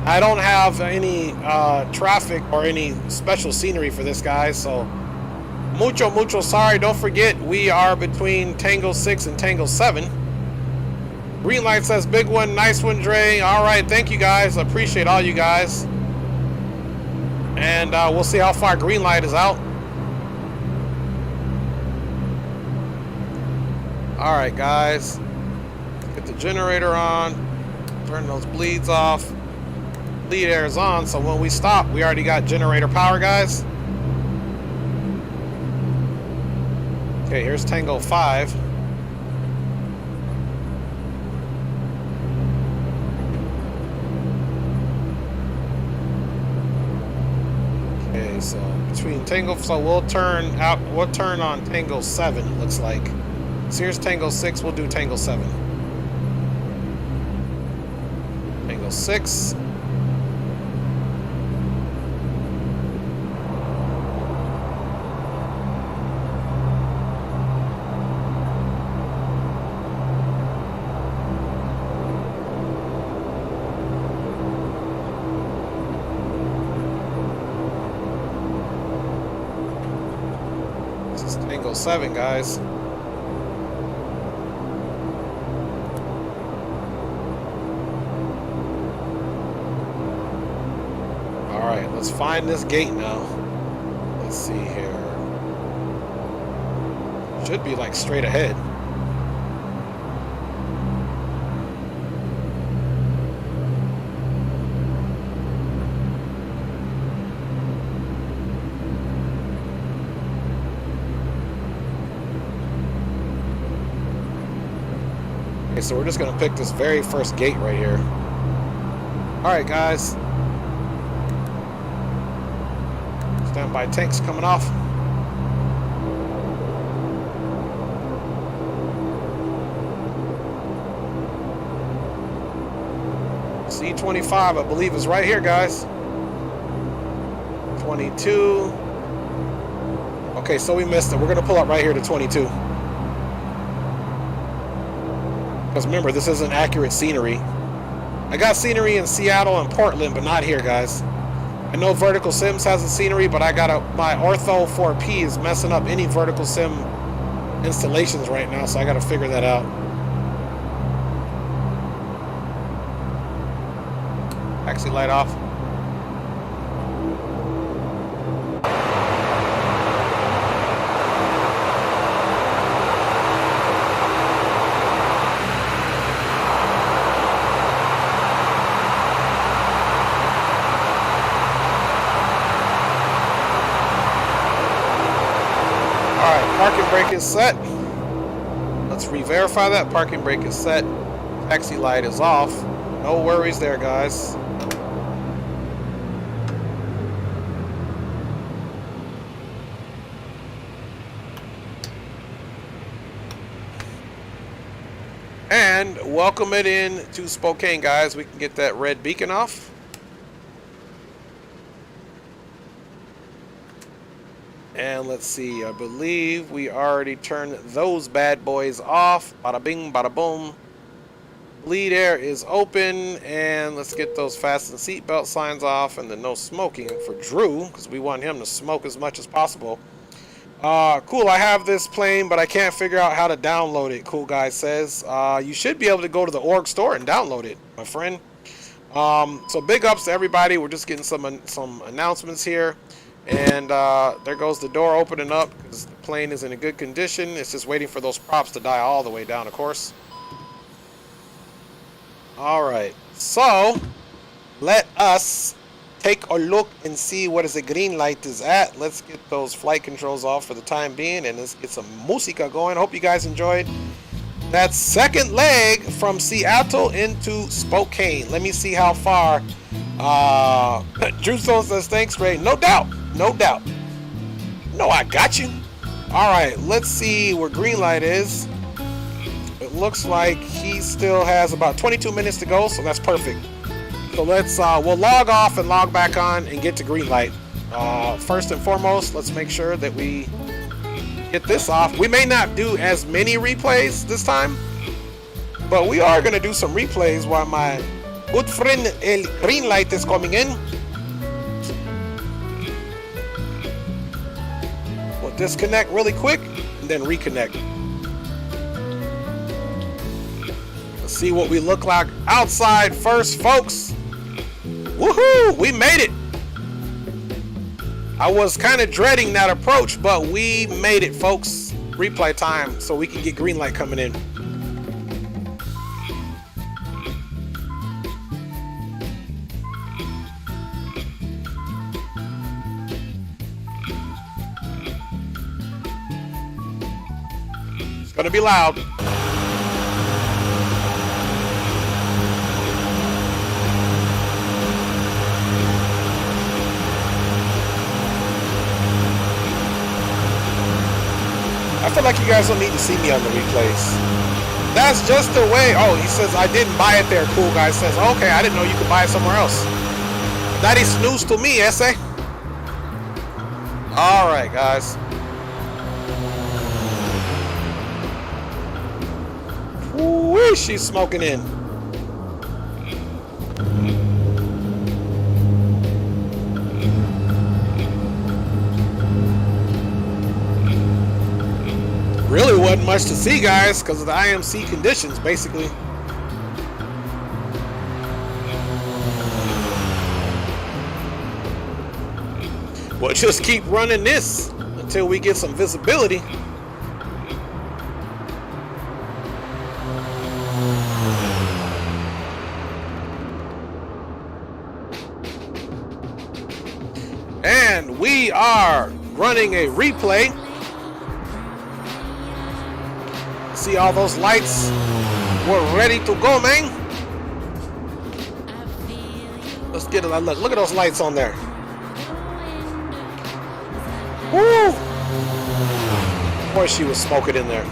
I don't have any traffic or any special scenery for this, guys, so mucho sorry. Don't forget, we are between Tango 6 and Tango 7. Green light says big one, nice one, Dre. All right, thank you, guys. I appreciate all you guys. And we'll see how far green light is out. All right, guys. Get the generator on. Turn those bleeds off. Bleed air is on, so when we stop, we already got generator power, guys. Okay, here's Tango 5. Okay, so between Tango, so we'll turn on Tango 7, it looks like. So here's Tango 6, we'll do Tango 7. Tango 6. Tango 7, guys. All right, let's find this gate now. Let's see here. Should be like straight ahead. So we're just going to pick this very first gate right here. All right, guys. Standby tanks coming off. C25, I believe, is right here, guys. 22. Okay, so we missed it. We're going to pull up right here to 22. Because remember, this isn't accurate scenery. I got scenery in Seattle and Portland, but not here, guys. I know Vertical Sims has a scenery, but my Ortho 4P is messing up any Vertical Sim installations right now, so I got to figure that out. Taxi light off. Parking brake is set. Let's re-verify that. Parking brake is set. Taxi light is off. No worries there, guys. And welcome it in to Spokane, guys. We can get that red beacon off. And let's see, I believe we already turned those bad boys off. Bada bing, bada boom. Bleed air is open, and let's get those fasten seatbelt signs off and the no smoking for Drew, because we want him to smoke as much as possible. Cool, I have this plane, but I can't figure out how to download it, Cool Guy says. You should be able to go to the org store and download it, my friend. So big ups to everybody. We're just getting some announcements here. And there goes the door opening up, because the plane is in a good condition. It's just waiting for those props to die all the way down, of course. Alright, so let us take a look and see what is the green light is at. Let's get those flight controls off for the time being, and let's get some musica going. Hope you guys enjoyed that second leg from Seattle into Spokane. Let me see how far. Drew Stone says thanks, Ray. No doubt, no doubt. No, I got you. Alright, let's see where green light is. It looks like he still has about 22 minutes to go, so that's perfect. So let's we'll log off and log back on and get to green light. First and foremost, let's make sure that we get this off. We may not do as many replays this time, but we are going to do some replays while my good friend El Green Light is coming in. We'll disconnect really quick and then reconnect. See what we look like outside first, folks. Woohoo! We made it. I was kind of dreading that approach, but we made it, folks. Replay time, so we can get green light coming in. It's gonna be loud. I feel like you guys don't need to see me on the replays. That's just the way. Oh, he says, I didn't buy it there. Cool Guy says, okay, I didn't know you could buy it somewhere else. That is news to me, ese. Alright, guys. Woo, she's smoking in. Really wasn't much to see, guys, because of the IMC conditions, basically. We'll just keep running this until we get some visibility. And we are running a replay. See all those lights? We're ready to go, man. Let's get a look. Look at those lights on there. Woo! Boy, she was smoking in there.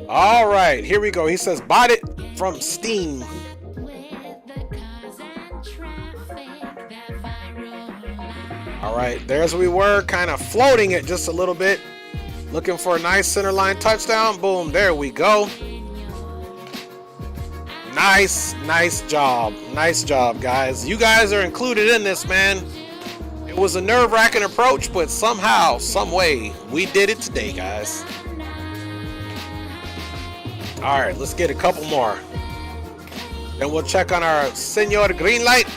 All right, here we go. He says, bought it from Steam. All right, there's we were, kind of floating it just a little bit. Looking for a nice center line touchdown. Boom, there we go. Nice job. Nice job, guys. You guys are included in this, man. It was a nerve-wracking approach, but somehow, some way, we did it today, guys. All right, let's get a couple more. Then we'll check on our Senor Green Light.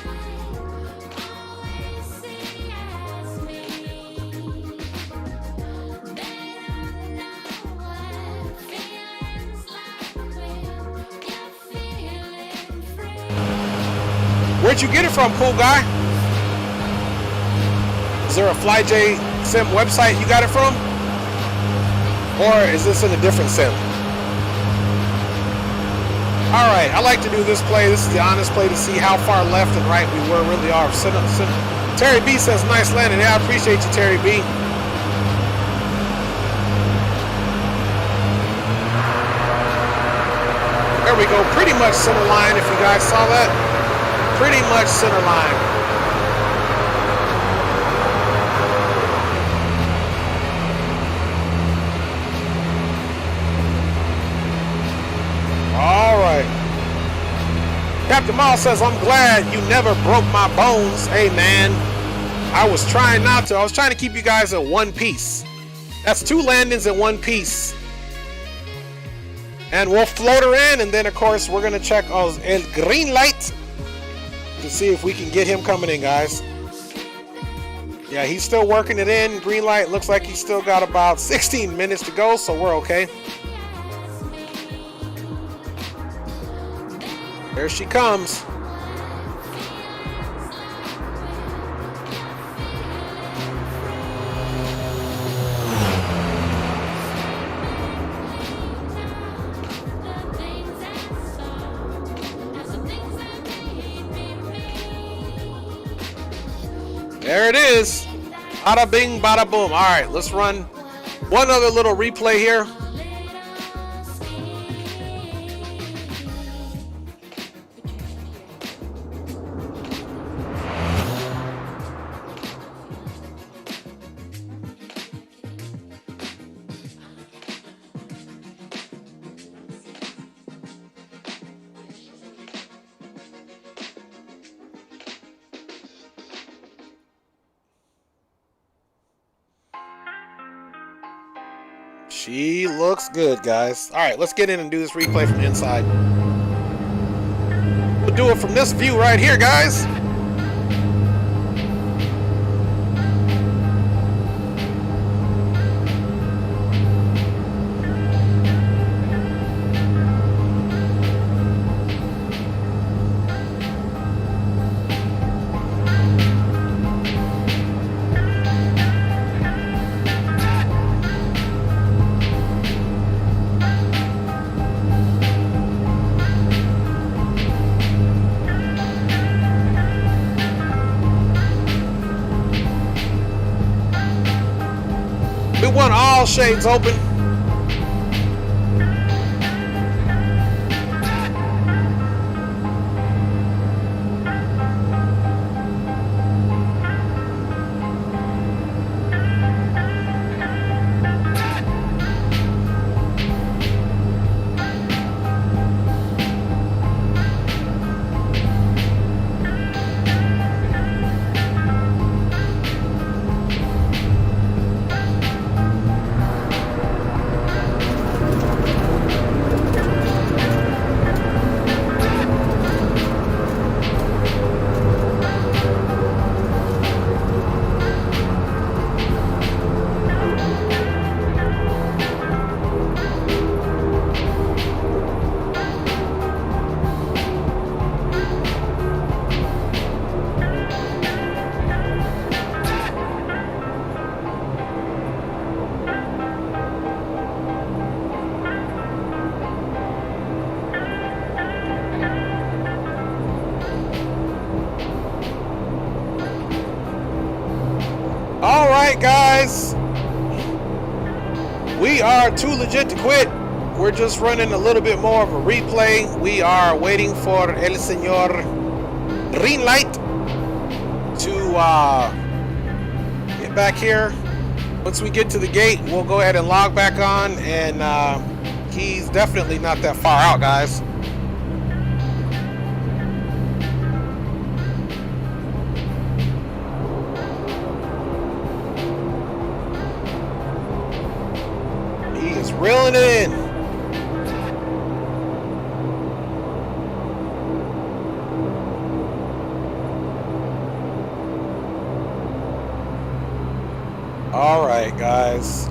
Where'd you get it from, cool guy? Is there a FlyJSim website you got it from? Or is this in a different sim? Alright, I like to do this play. This is the honest play to see how far left and right we really are. Terry B says, nice landing. Yeah, I appreciate you, Terry B. There we go. Pretty much center line, if you guys saw that. Pretty much center line. All right. Captain Miles says, I'm glad you never broke my bones. Hey, man. I was trying not to. I was trying to keep you guys in one piece. That's 2 landings in one piece. And we'll float her in, and then, of course, we're going to check El green light to see if we can get him coming in, guys. Yeah, he's still working it in. Green light. Looks like he's still got about 16 minutes to go, so we're okay. There she comes. There it is. Bada bing, bada boom. All right, let's run one other little replay here. She looks good, guys. All right, let's get in and do this replay from the inside. We'll do it from this view right here, guys. We want all shades open. All right, guys. We are too legit to quit. We're just running a little bit more of a replay. We are waiting for El Señor Green Light to get back here. Once we get to the gate, we'll go ahead and log back on, and he's definitely not that far out, guys. He is reeling it in. All right, guys.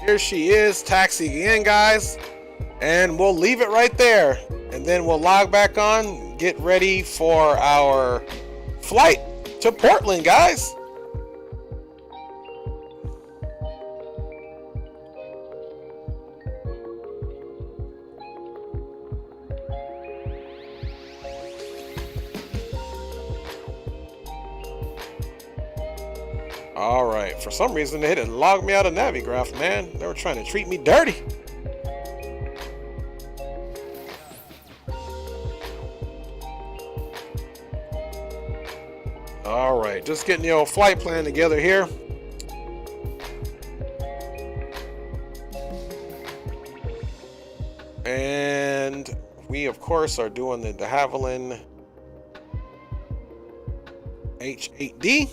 Here she is, taxiing in, guys. And we'll leave it right there. And then we'll log back on, get ready for our flight to Portland, guys. All right, for some reason they didn't log me out of Navigraph, man. They were trying to treat me dirty. All right, just getting the old flight plan together here. And we, of course, are doing the de Havilland H8D.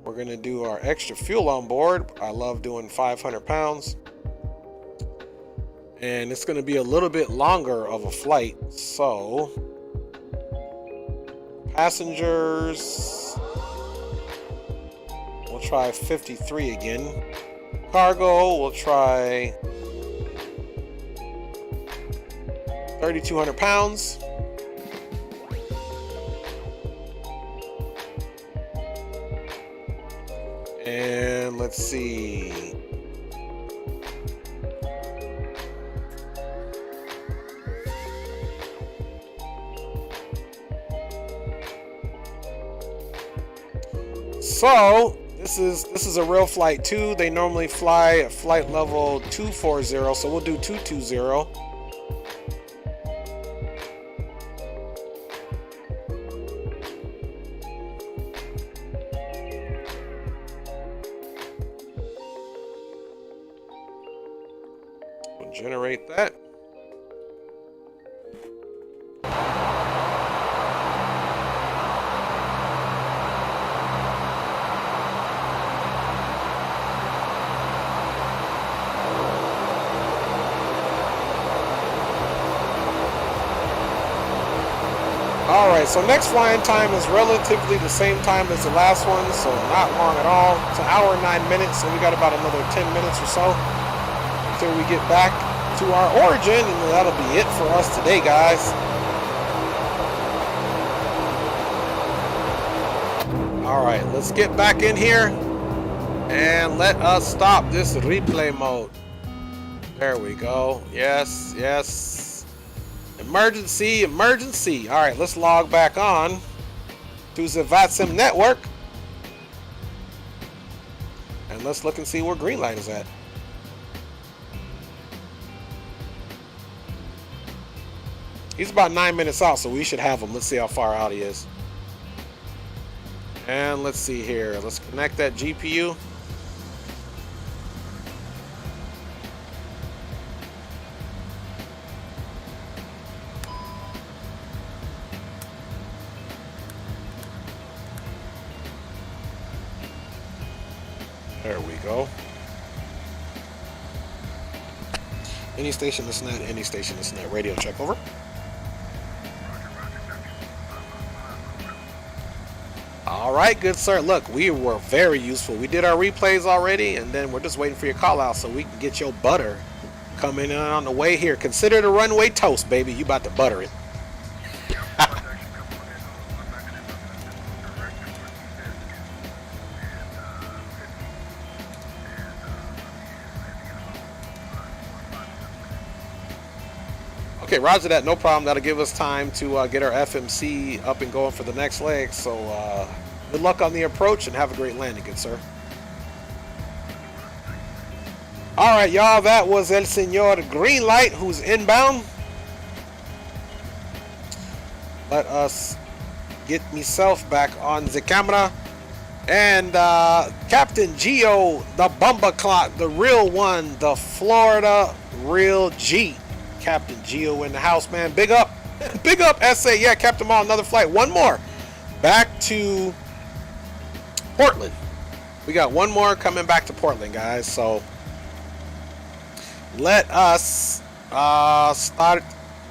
We're going to do our extra fuel on board. I love doing 500 pounds. And it's going to be a little bit longer of a flight. So, passengers, we'll try 53 again. Cargo, we'll try 3,200 pounds. And let's see. So this is a real flight too. They normally fly at flight level 240, so we'll do 220. We'll generate that. Alright, so next flying time is relatively the same time as the last one, so not long at all. It's an hour and 9 minutes, so we got about another 10 minutes or so until we get back to our origin, and that'll be it for us today, guys. Alright, let's get back in here and let us stop this replay mode. There we go. Yes, yes. Emergency, emergency. All right, let's log back on to the VATSIM network. And let's look and see where green light is at. He's about 9 minutes out, so we should have him. Let's see how far out he is. And let's see here. Let's connect that GPU. There we go. Any station that's not, any station that's not. Radio check, over. All right, good sir. Look, we were very useful. We did our replays already, and then we're just waiting for your call out so we can get your butter coming in on the way here. Consider the runway toast, baby. You about to butter it. Okay, roger that, no problem. That'll give us time to get our FMC up and going for the next leg. So good luck on the approach and have a great landing, good sir. All right, y'all, that was El Senor Green Light, who's inbound. Let us get myself back on the camera. And Captain Geo, the Bumba Clock, the real one, the Florida Real G. Captain Geo in the house, man. Big up. Big up, SA. Yeah, Captain Mall, another flight. One more. Back to Portland. We got one more coming back to Portland, guys. So let us start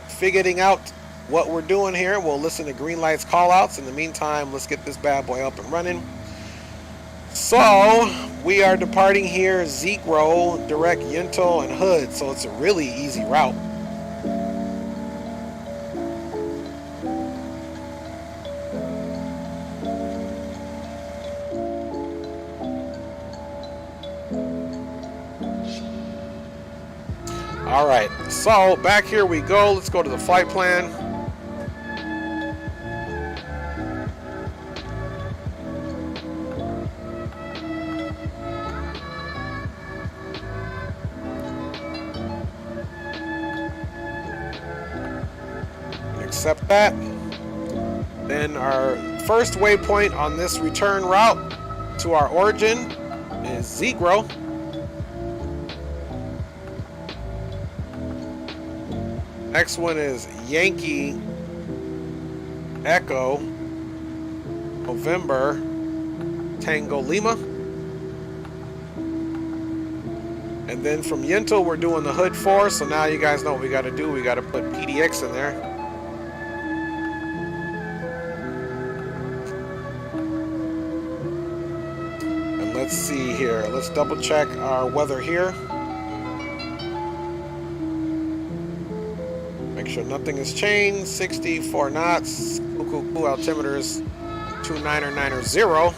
figuring out what we're doing here. We'll listen to green lights call outs. In the meantime, let's get this bad boy up and running. So we are departing here Zegro, direct Yentl and Hood, so it's a really easy route. All right, so back here we go. Let's go to the flight plan. Accept that. Then our first waypoint on this return route to our origin is Zegro. Next one is Yankee Echo November Tango Lima. And then from Yentl we're doing the Hood 4, so now you guys know what we got to do. We got to put PDX in there. And let's see here. Let's double check our weather here. Make sure nothing has changed. 64 knots. Cool. Altimeter's 2990.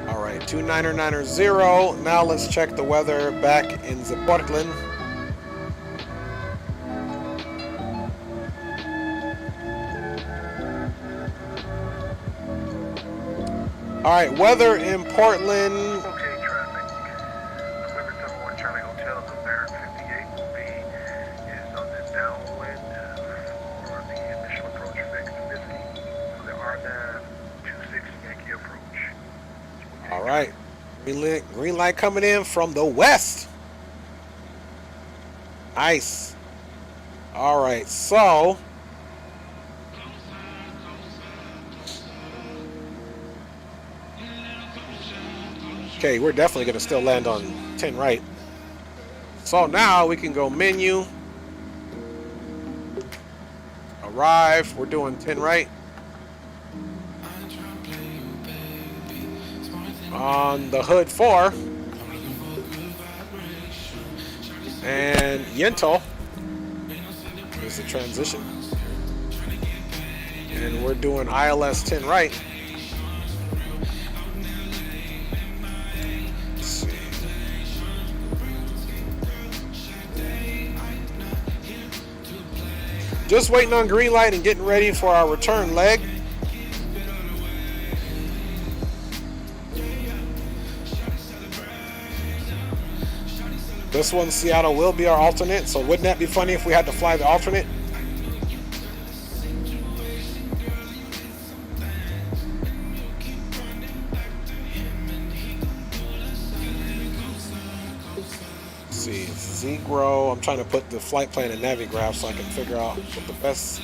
All right, 2990. Now let's check the weather back in the Portland. All right, weather in Portland. All right, green light coming in from the west. Nice. All right, so okay, we're definitely going to still land on 10 right. So now we can go menu, arrive. We're doing 10 right. On the Hood 4 and Yentl is the transition, and we're doing ILS 10 right. Let's see. Just waiting on green light and getting ready for our return leg. This one, Seattle, will be our alternate, so wouldn't that be funny if we had to fly the alternate? Let's see, Zegro. I'm trying to put the flight plan in Navigraph so I can figure out what the best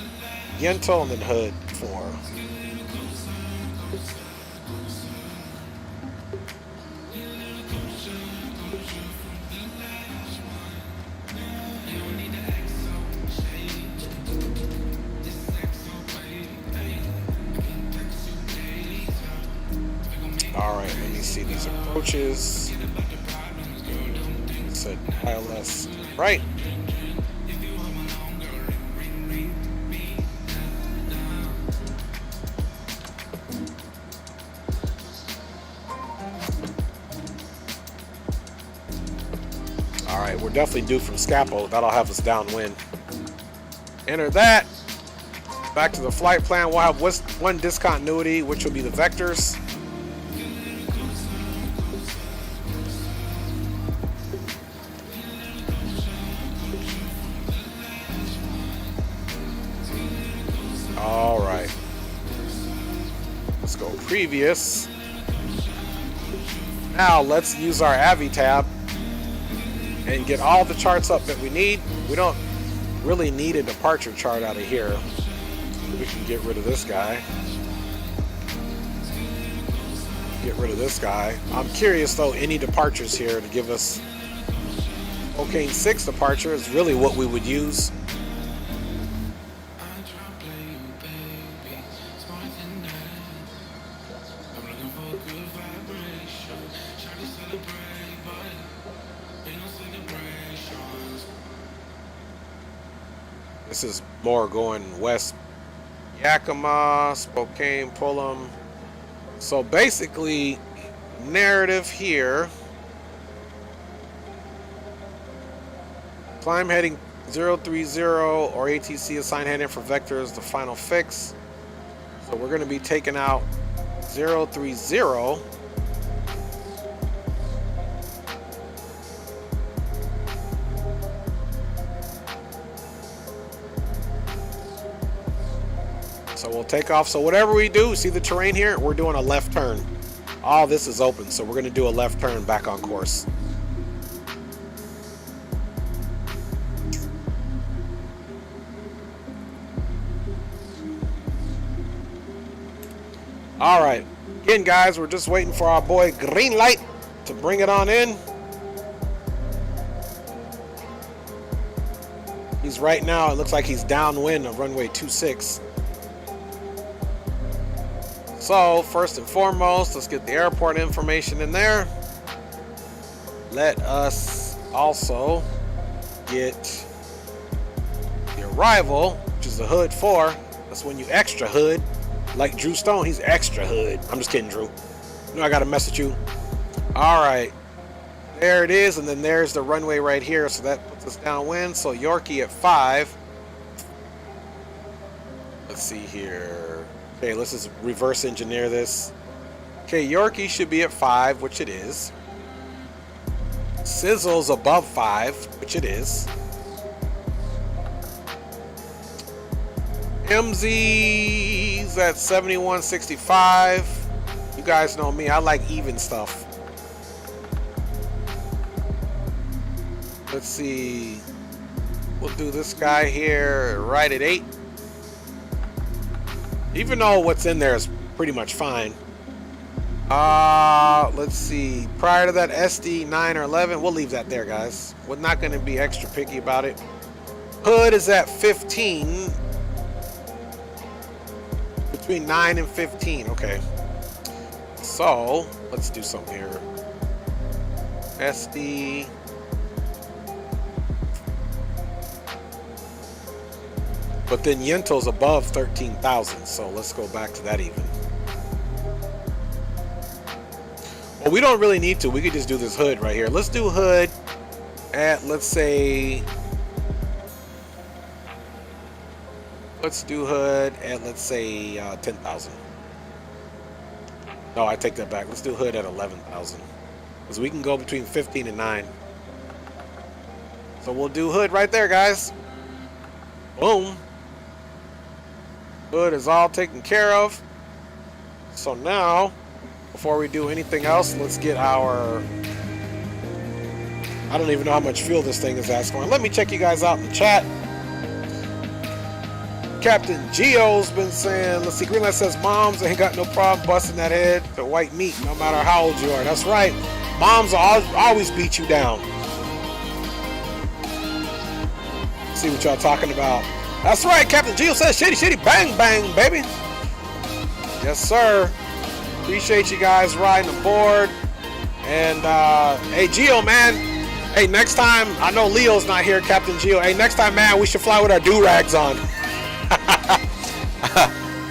Yentl and then Hood for. Alright, let me see these approaches. Said ILS right. Alright, we're definitely due from Scappo. That'll have us downwind. Enter that. Back to the flight plan. We'll have one discontinuity, which will be the vectors. All right, let's go previous. Now let's use our Avi tab and get all the charts up that we need. We don't really need a departure chart out of here. We can get rid of this guy. Get rid of this guy. I'm curious though, any departures here to give us Spokane 6 departure is really what we would use. This is more going west. Yakima, Spokane, Pullum. So basically, narrative here. Climb heading 030 or ATC assign heading for vectors, the final fix. So we're going to be taking out 030. So we'll take off. So whatever we do, see the terrain here? We're doing a left turn. All this is open, so we're going to do a left turn back on course. All right. Again, guys, we're just waiting for our boy Green Light to bring it on in. He's right now, it looks like he's downwind of runway 26. So, first and foremost, let's get the airport information in there. Let us also get the arrival, which is the hood 4. That's when you extra hood. Like Drew Stone, he's extra hood. I'm just kidding, Drew. You know I got to mess with you. All right. There it is, and then there's the runway right here, so that puts us downwind. So Yorkie at 5. Let's see here. Okay, let's just reverse engineer this. Okay, Yorkie should be at 5, which it is. Sizzle's above 5, which it is. MZ's at 71.65. You guys know me, I like even stuff. Let's see. We'll do this guy here right at 8. Even though what's in there is pretty much fine. Let's see. Prior to that, SD 9 or 11. We'll leave that there, guys. We're not going to be extra picky about it. Hood is at 15. Between 9 and 15. Okay. So, let's do something here. SD. But then Yento's above 13,000, so let's go back to that even. Well, we don't really need to. We could just do this hood right here. Let's do hood at, let's say, let's do hood at, let's say, 10,000. No, I take that back. Let's do hood at 11,000. Because we can go between 15 and 9. So we'll do hood right there, guys. Boom. Hood is all taken care of. So now, before we do anything else, let's get our... I don't even know how much fuel this thing is asking. Let me check you guys out in the chat. Captain Geo's been saying, let's see, Greenlight says, moms ain't got no problem busting that head to white meat, no matter how old you are. That's right. Moms will always beat you down. See what y'all talking about. That's right, Captain Geo says, shitty, shitty, bang, bang, baby. Yes, sir. Appreciate you guys riding aboard. And, hey, Geo, man. Hey, next time, I know Leo's not here, Captain Geo. Hey, next time, man, we should fly with our do-rags on.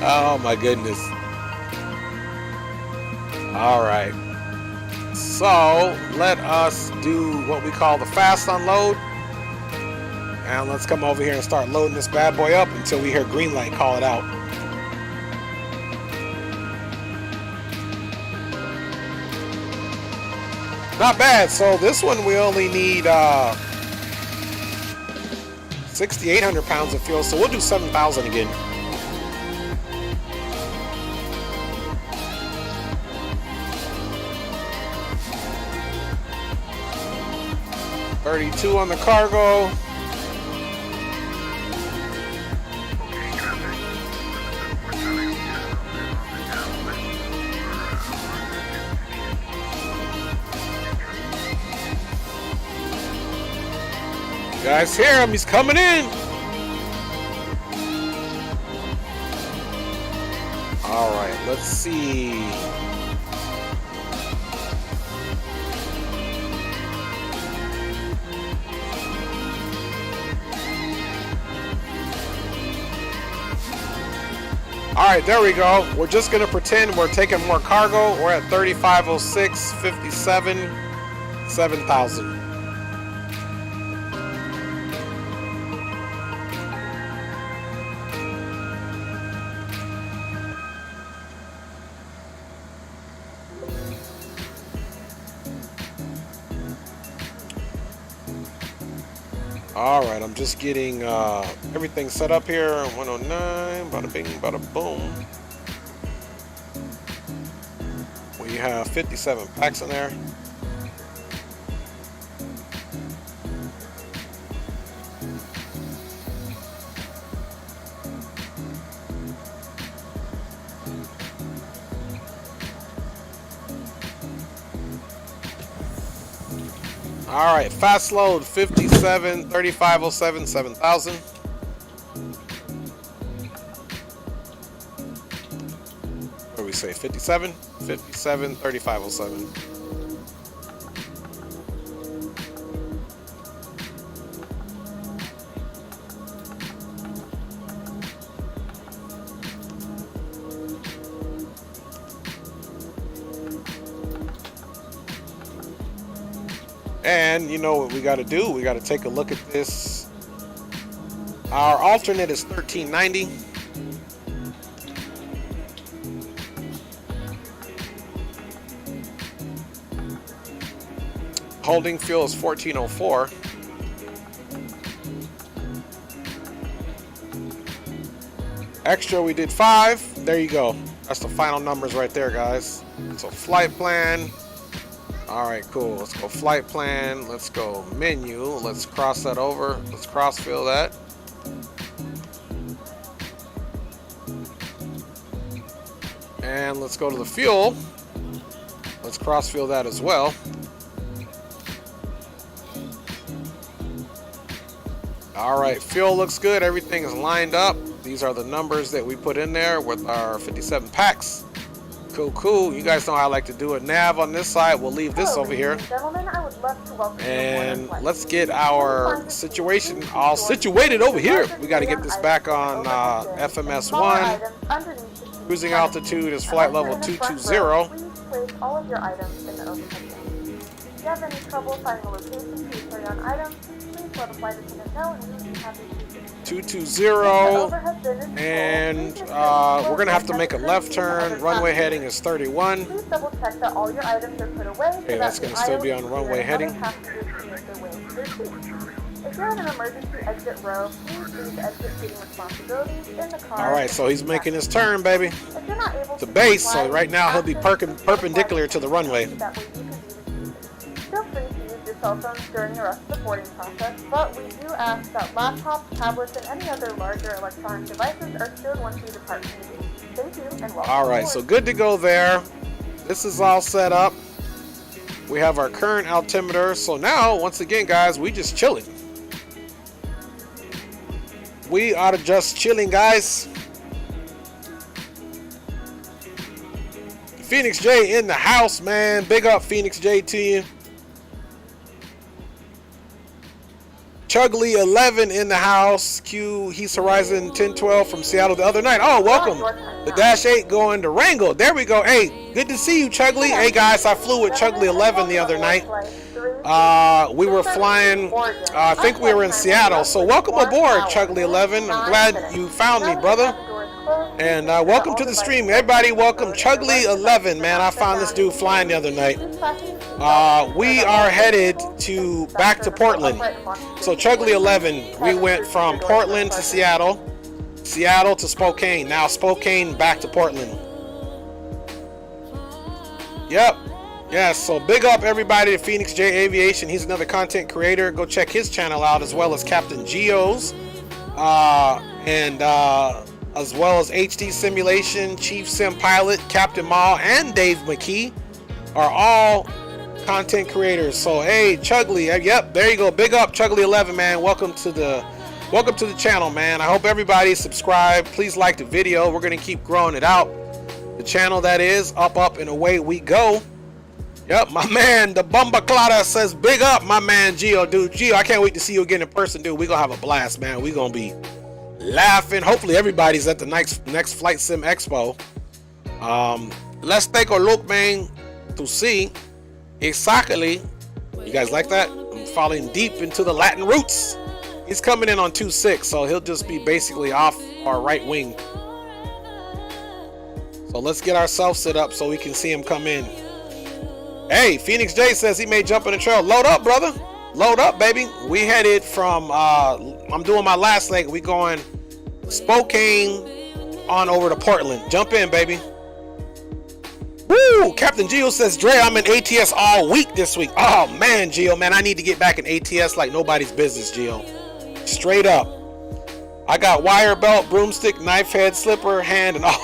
Oh, my goodness. All right. So, let us do what we call the fast unload. And let's come over here and start loading this bad boy up until we hear green light call it out. Not bad. So this one we only need 6,800 pounds of fuel. So we'll do 7,000 again. $32 on the cargo. You guys hear him, he's coming in. All right, let's see. All right, there we go. We're just gonna pretend we're taking more cargo. We're at 3506, 57, 7,000. All right, I'm just getting everything set up here. 109, bada bing, bada boom. We have 57 packs in there. All right, fast load 57, 3507, 7,000. What do we say? 57, 57, 3507. And you know what we got to do? We got to take a look at this. Our alternate is 1390. Holding fuel is 1404. Extra, we did 5. There you go. That's the final numbers right there, guys. So flight plan. All right, cool. Let's go flight plan. Let's go menu. Let's cross that over. Let's cross fill that. And let's go to the fuel. Let's cross fill that as well. All right, fuel looks good. Everything is lined up. These are the numbers that we put in there with our 57 packs. Cool, cool. You guys know how I like to do it. Nav on this side. We'll leave this over here. Gentlemen, I would love to welcome and let's get our situation all situated over here. We got to get this back on FMS1. Cruising altitude is flight level 220. Please place all of your items in the overhead bin. If you have any trouble finding a location to carry on items, please let a flight attendant know and we will be happy to assist. 220, and we're gonna have to make a left turn. Runway heading is 31. Please double check that all your items are put away. Okay, that's gonna still be on runway heading. If you're in an emergency exit row, please leave the exit seating responsibilities in the car. All right, so he's making his turn, baby. If you're not able to base, so right now he'll be perpendicular to the runway. That way you can be received. Feel free to use your cell phones during the rest of the boarding process, but we do ask that laptops, tablets, and any other larger electronic devices are stored once you depart from the gate. Thank you, and welcome. All right, so good to go there. This is all set up. We have our current altimeter. So now, once again, guys, we just chilling. We are just chilling, guys. Phoenix J in the house, man. Big up Phoenix J to you. Chugly 11 in the house. Q East Horizon 1012 from Seattle the other night. Oh, welcome. The Dash 8 going to Wrangle. There we go. Hey, good to see you, Chugly. Hey guys, I flew with Chugly 11 the other night. We were flying, I think we were in Seattle. So welcome aboard, Chugly 11. I'm glad you found me, brother. And welcome to the stream. Everybody, welcome Chugly 11, man. I found this dude flying the other night. We are headed back to Portland. So Chugly 11, we went from Portland to Seattle, Seattle to Spokane, now Spokane back to Portland. Yep. Yes, so big up everybody to Phoenix J Aviation. He's another content creator. Go check his channel out, as well as Captain Geo's, and as well as HD Simulation, Chief Sim Pilot, Captain Maul, and Dave McKee are all content creators. So hey, Chugly, yep, there you go. Big up Chugly 11, man. Welcome to the channel, man. I hope everybody subscribe. Please like the video. We're gonna keep growing it out. The channel that is up, and away we go. Yep, my man, the Bumbaclada says big up, my man Geo, dude. Geo, I can't wait to see you again in person, dude. We gonna have a blast, man. We gonna be laughing. Hopefully everybody's at the next FlyJSim Expo. Let's take a look, man, to see exactly. You guys like that? I'm falling deep into the Latin roots. He's coming in on 2.6, so he'll just be basically off our right wing. So let's get ourselves set up so we can see him come in. Hey, Phoenix J says he may jump in the trail. Load up, brother. Load up, baby. We headed from, I'm doing my last leg. We going Spokane on over to Portland. Jump in, baby. Woo! Captain Gio says, Dre, I'm in ATS all week this week. Oh, man, Gio, man, I need to get back in ATS like nobody's business, Gio. Straight up. I got wire belt, broomstick, knife head, slipper, hand, and all.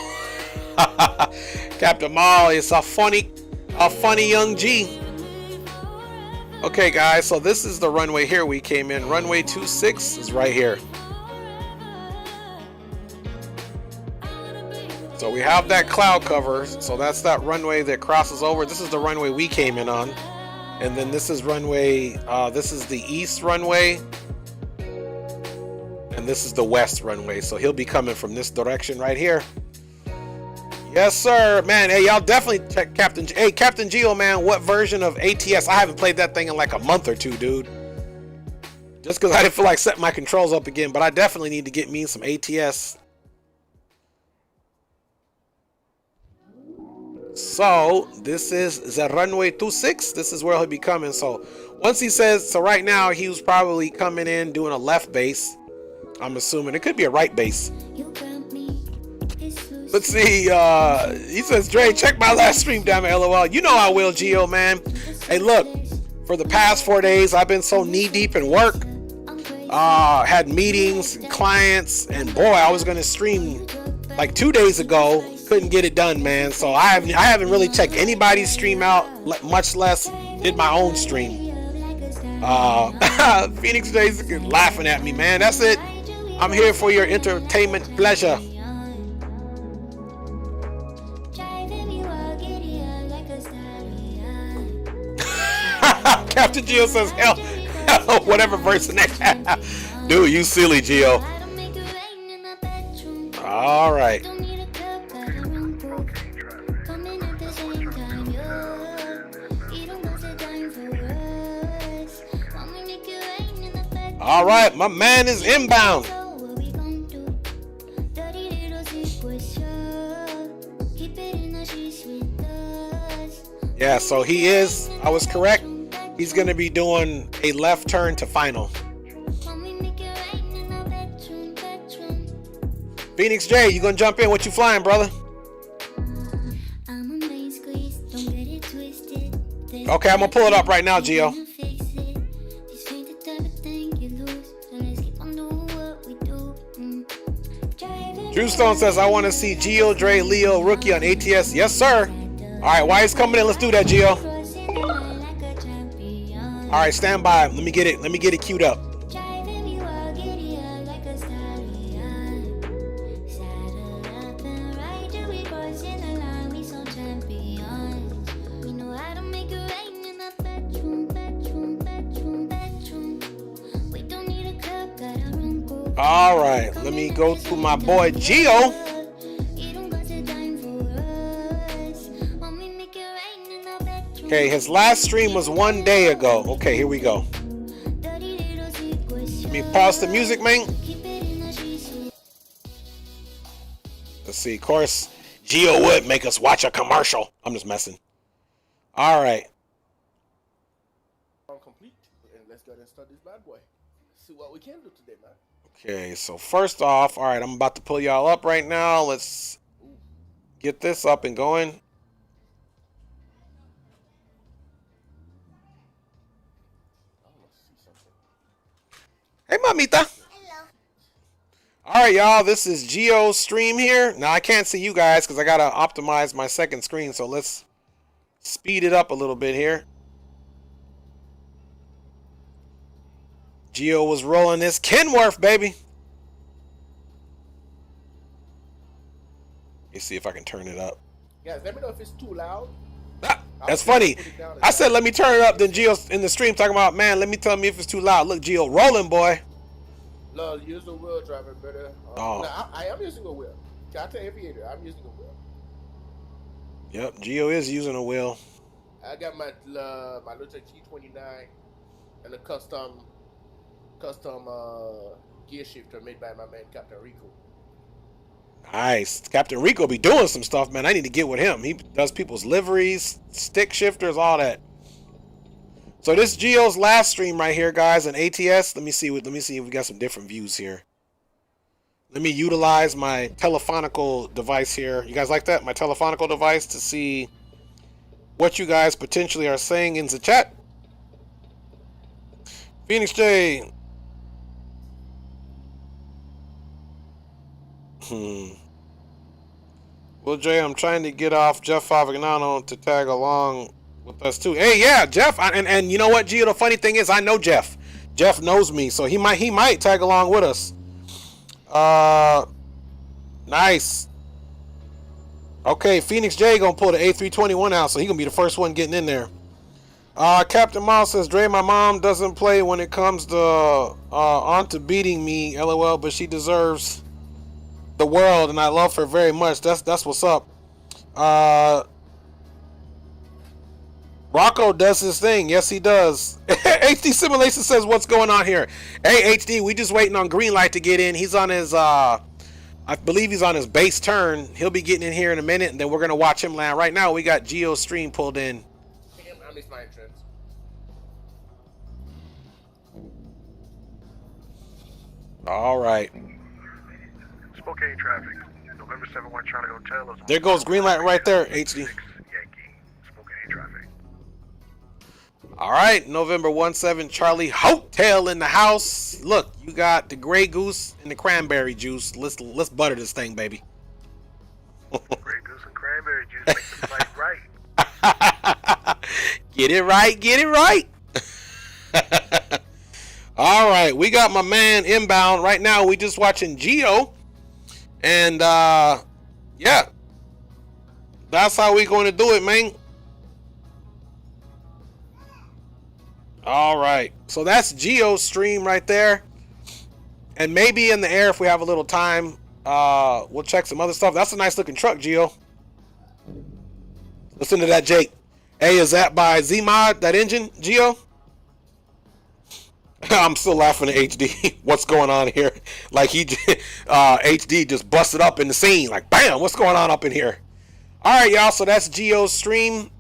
Captain Mal is a funny young G. Okay, guys, so this is the runway here we came in. Runway 26 is right here. So we have that cloud cover. So that's that runway that crosses over. This is the runway we came in on. And then this is runway, this is the east runway. And this is the west runway. So he'll be coming from this direction right here. Yes, sir, man. Hey, y'all definitely check Captain G. Hey, Captain Gio, man, what version of ATS? I haven't played that thing in like a month or two, dude. Just because I didn't feel like setting my controls up again, but I definitely need to get me some ATS. So this is the runway 26. This is where he'll be coming. So once he says, so right now he was probably coming in doing a left base. I'm assuming it could be a right base. Let's see, he says, Dre, check my last stream, damn it, LOL. You know I will, Gio, man. Hey, look, for the past 4 days, I've been so knee-deep in work. Had meetings, clients, and boy, I was going to stream like 2 days ago. Couldn't get it done, man. So I haven't really checked anybody's stream out, much less did my own stream. Phoenix J's laughing at me, man. That's it. I'm here for your entertainment pleasure. Captain Gio says, hell, whatever version they have. Dude, you silly, Gio. All right. All right, my man is inbound. Yeah, so he is. I was correct. He's going to be doing a left turn to final. Phoenix J, you going to jump in? What you flying, brother? Okay, I'm going to pull it up right now, Gio. Drew Stone says, I want to see Gio, Dre, Leo, Rookie on ATS. Yes, sir. All right, why is coming in? Let's do that, Gio. All right, stand by. Let me get it queued up. All right, let me go to my boy Gio. Okay, his last stream was 1 day ago. Okay, here we go. Let me pause the music, man. Let's see. Of course, Gio would make us watch a commercial. I'm just messing. All right. Complete, and let's go ahead and start this bad boy. See what we can do today, man. Okay, so first off, all right, I'm about to pull y'all up right now. Let's get this up and going. Hey, mamita. Hello. All right, y'all, this is Gio's stream here. Now, I can't see you guys because I got to optimize my second screen, so let's speed it up a little bit here. Gio was rolling this Kenworth, baby. Let me see if I can turn it up. Guys, let me know if it's too loud. That's funny. I said, let me turn it up. Then Gio's in the stream talking about, man, let me tell me if it's too loud. Look, Gio rolling, boy. No, use the wheel driving better. Oh. No, I am using a wheel. Got the aviator. I'm using a wheel. Yep, Geo is using a wheel. I got my Logitech G29 and a custom gear shifter made by my man Captain Rico. Nice. Captain Rico be doing some stuff, man. I need to get with him. He does people's liveries, stick shifters, all that. So this Geo's last stream right here, guys, in ATS. Let me see if we got some different views here. Let me utilize my telephonical device here. You guys like that? My telephonical device to see what you guys potentially are saying in the chat. Phoenix J. Well, Jay, I'm trying to get off Jeff Favignano to tag along with us too. Hey, yeah, Jeff, and you know what, Gio? The funny thing is, I know Jeff. Jeff knows me, so he might tag along with us. Nice. Okay, Phoenix J gonna pull the A321 out, so he gonna be the first one getting in there. Captain Miles says, Dre, my mom doesn't play when it comes to onto beating me, LOL, but she deserves the world, and I love her very much. That's what's up. Rocco does his thing. Yes, he does. HD Simulation says, what's going on here? Hey, HD, we just waiting on green light to get in. He's on his, I believe he's on his base turn. He'll be getting in here in a minute, and then we're going to watch him land. Right now, we got Geo Stream pulled in. I missed my entrance. All right. Spokane traffic. November 7-1 Charlie Hotel. There goes green light right there, HD. Yankee. Spokane traffic. All right, November 17 Charlie Hotel in the house. Look, you got the Grey Goose and the cranberry juice. Let's butter this thing, baby. Grey Goose and cranberry juice make the flight right. Get it right, get it right. All right, we got my man inbound right now. We just watching Geo, and yeah, that's how we going to do it, man. All right, so that's Geo's stream right there, and maybe in the air if we have a little time, we'll check some other stuff. That's a nice looking truck, Geo. Listen to that, Jake. Hey, is that by Z-Mod, that engine, Geo? I'm still laughing at HD. What's going on here? Like HD just busted up in the scene. Like, bam, what's going on up in here? All right, y'all, so that's Geo's stream.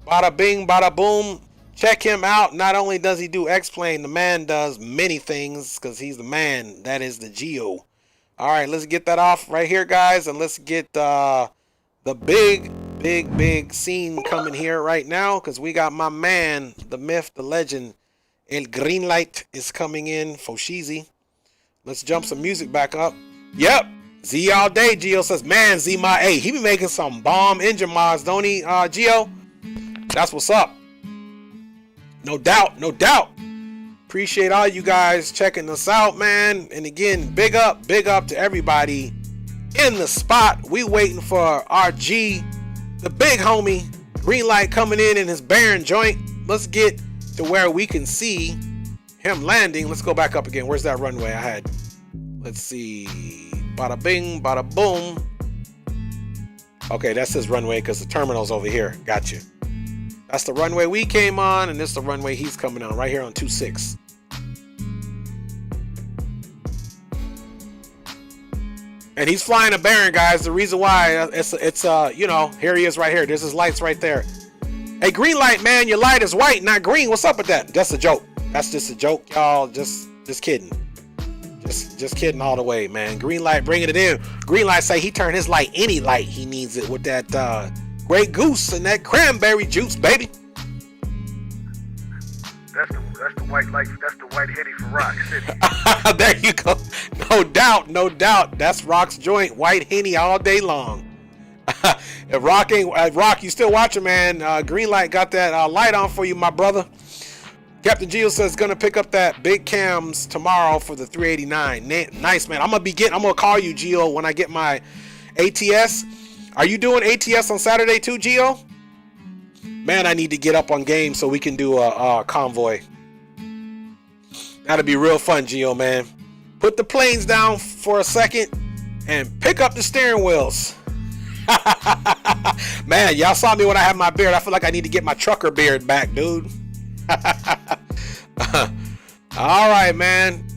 Bada bing, bada boom. Check him out. Not only does he do X-Plane, the man does many things because he's the man. That is the Geo. All right, let's get that off right here, guys, and let's get the big scene coming here right now because we got my man, the myth, the legend, El Green Light is coming in for Sheezy. Let's jump some music back up. Yep, Z all day, Geo says, man, Z my A. He be making some bomb engine mods, don't he, Geo? That's what's up. No doubt, no doubt. Appreciate all you guys checking us out, man. And again, big up to everybody in the spot. We waiting for RG, the big homie, Green Light coming in his Baron joint. Let's get to where we can see him landing. Let's go back up again. Where's that runway I had? Let's see. Bada bing, bada boom. Okay, that's his runway because the terminal's over here. Gotcha. That's the runway we came on, and this is the runway he's coming on right here on 26. And he's flying a Baron, guys. The reason why it's you know, here he is right here. There's his lights right there. Hey, Green Light, man, your light is white, not green. What's up with that? That's a joke. That's just a joke, y'all. Just kidding. Just kidding all the way, man. Green Light bringing it in. Green Light say he turned his light any light he needs it with that Grey Goose and that cranberry juice, baby. That's the white light. That's the white heady for Rock City. There you go. No doubt. That's Rock's joint. White Henny all day long. If Rock, you still watching, man? Green Light got that light on for you, my brother. Captain Geo says gonna pick up that big cams tomorrow for the 389. Nice, man. I'm gonna call you, Geo, when I get my ATS. Are you doing ATS on Saturday too, Geo? Man, I need to get up on game so we can do a convoy. That'll be real fun, Gio, man. Put the planes down for a second and pick up the steering wheels. Man, y'all saw me when I had my beard. I feel like I need to get my trucker beard back, dude. All right, man.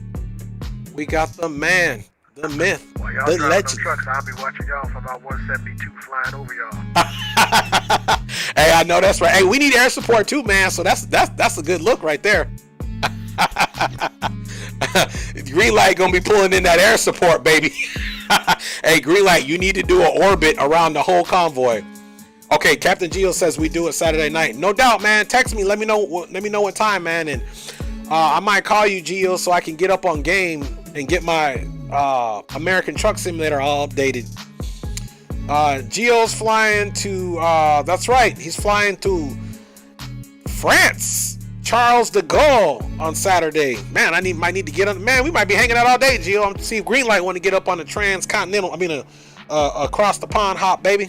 We got the man, the myth, While y'all the driving legend. them trucks, I'll be watching y'all from about 172 flying over y'all. Hey, I know that's right. Hey, we need air support too, man. So that's a good look right there. Green light gonna be pulling in that air support, baby. Hey, green light, you need to do an orbit around the whole convoy. Okay, Captain Geo says we do it Saturday night. No doubt, man. Text me. Let me know what time, man, and I might call you, Geo, so I can get up on game and get my American Truck Simulator all updated. Geo's flying to. That's right. He's flying to France. Charles de Gaulle on Saturday. Man, might need to get on. Man, we might be hanging out all day, Gio. I'm see if Greenlight want to get up on the transcontinental. I mean, across the pond hop, baby.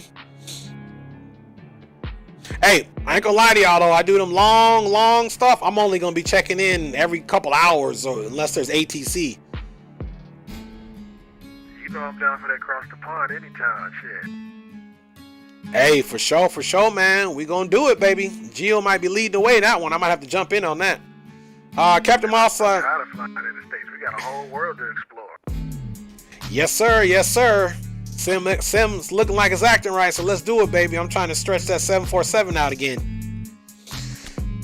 Hey, I ain't gonna lie to y'all though. I do them long stuff. I'm only gonna be checking in every couple hours, or unless there's ATC. You know I'm down for that cross the pond anytime, shit. Hey, for sure, man. We gonna do it, baby. Gio might be leading the way that one. I might have to jump in on that. Captain Moss. Tired of flying in the States. We got a whole world to explore. Yes, sir. Sim's looking like it's acting right, so let's do it, baby. I'm trying to stretch that 747 out again.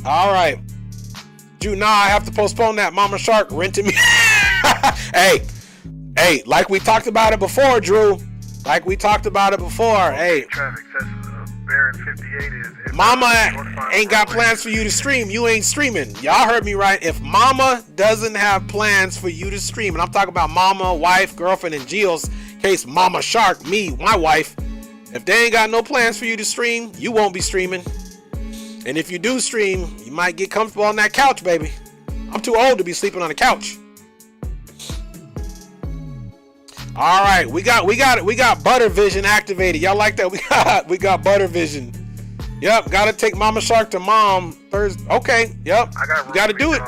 All right. Nah, I have to postpone that. Mama Shark rented me. Hey, like we talked about it before, Drew. Like we talked about it before. Hey, Traffic says Baron 58 is Mama ain't got plans for you to stream. You ain't streaming. Y'all heard me right. If Mama doesn't have plans for you to stream, and I'm talking about Mama, wife, girlfriend, and Gio's case, Mama Shark, me, my wife. If they ain't got no plans for you to stream, you won't be streaming. And if you do stream, you might get comfortable on that couch, baby. I'm too old to be sleeping on the couch. All right, we got Butter Vision activated. Y'all like that? We got Butter Vision. Yep, gotta take Mama Shark to mom Thursday. Okay, yep, you gotta do it.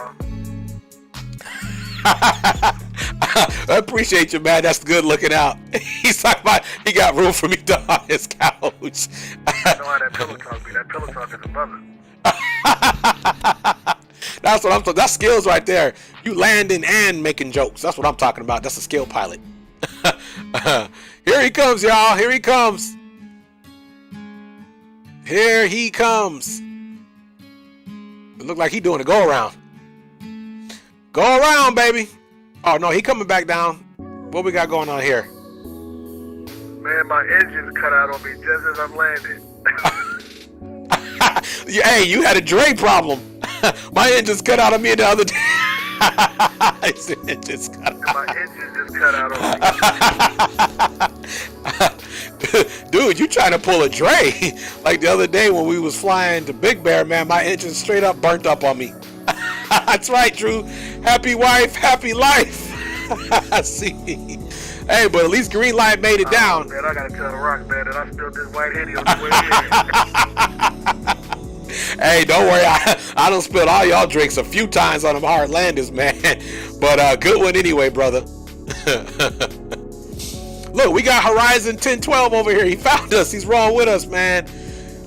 I appreciate you, man. That's good looking out. He's talking about he got room for me to on his couch. You know how that pillow talk be? That pillow talk is a mother. That's what I'm talking. That's skills right there. You landing and making jokes. That's what I'm talking about. That's a skill pilot. Here he comes, y'all. Here he comes. Here he comes. It look like he doing a go around. Go around, baby. Oh no, he coming back down. What we got going on here? Man, my engine's cut out on me just as I'm landing. Hey, you had a Dre problem. My engine's cut out on me the other day. My engine just cut out on me. Dude, you trying to pull a Dre. Like the other day when we was flying to Big Bear, man, my engine straight up burnt up on me. That's right, Drew. Happy wife, happy life. See. Hey, but at least Green Light made it down. Man, I gotta tell the Rock man that I spilled this white Henny on the way here. Hey, don't worry. I done spilled all y'all drinks a few times on them hard landers, man. But good one anyway, brother. Look, we got Horizon 1012 over here. He found us. He's rolling with us, man.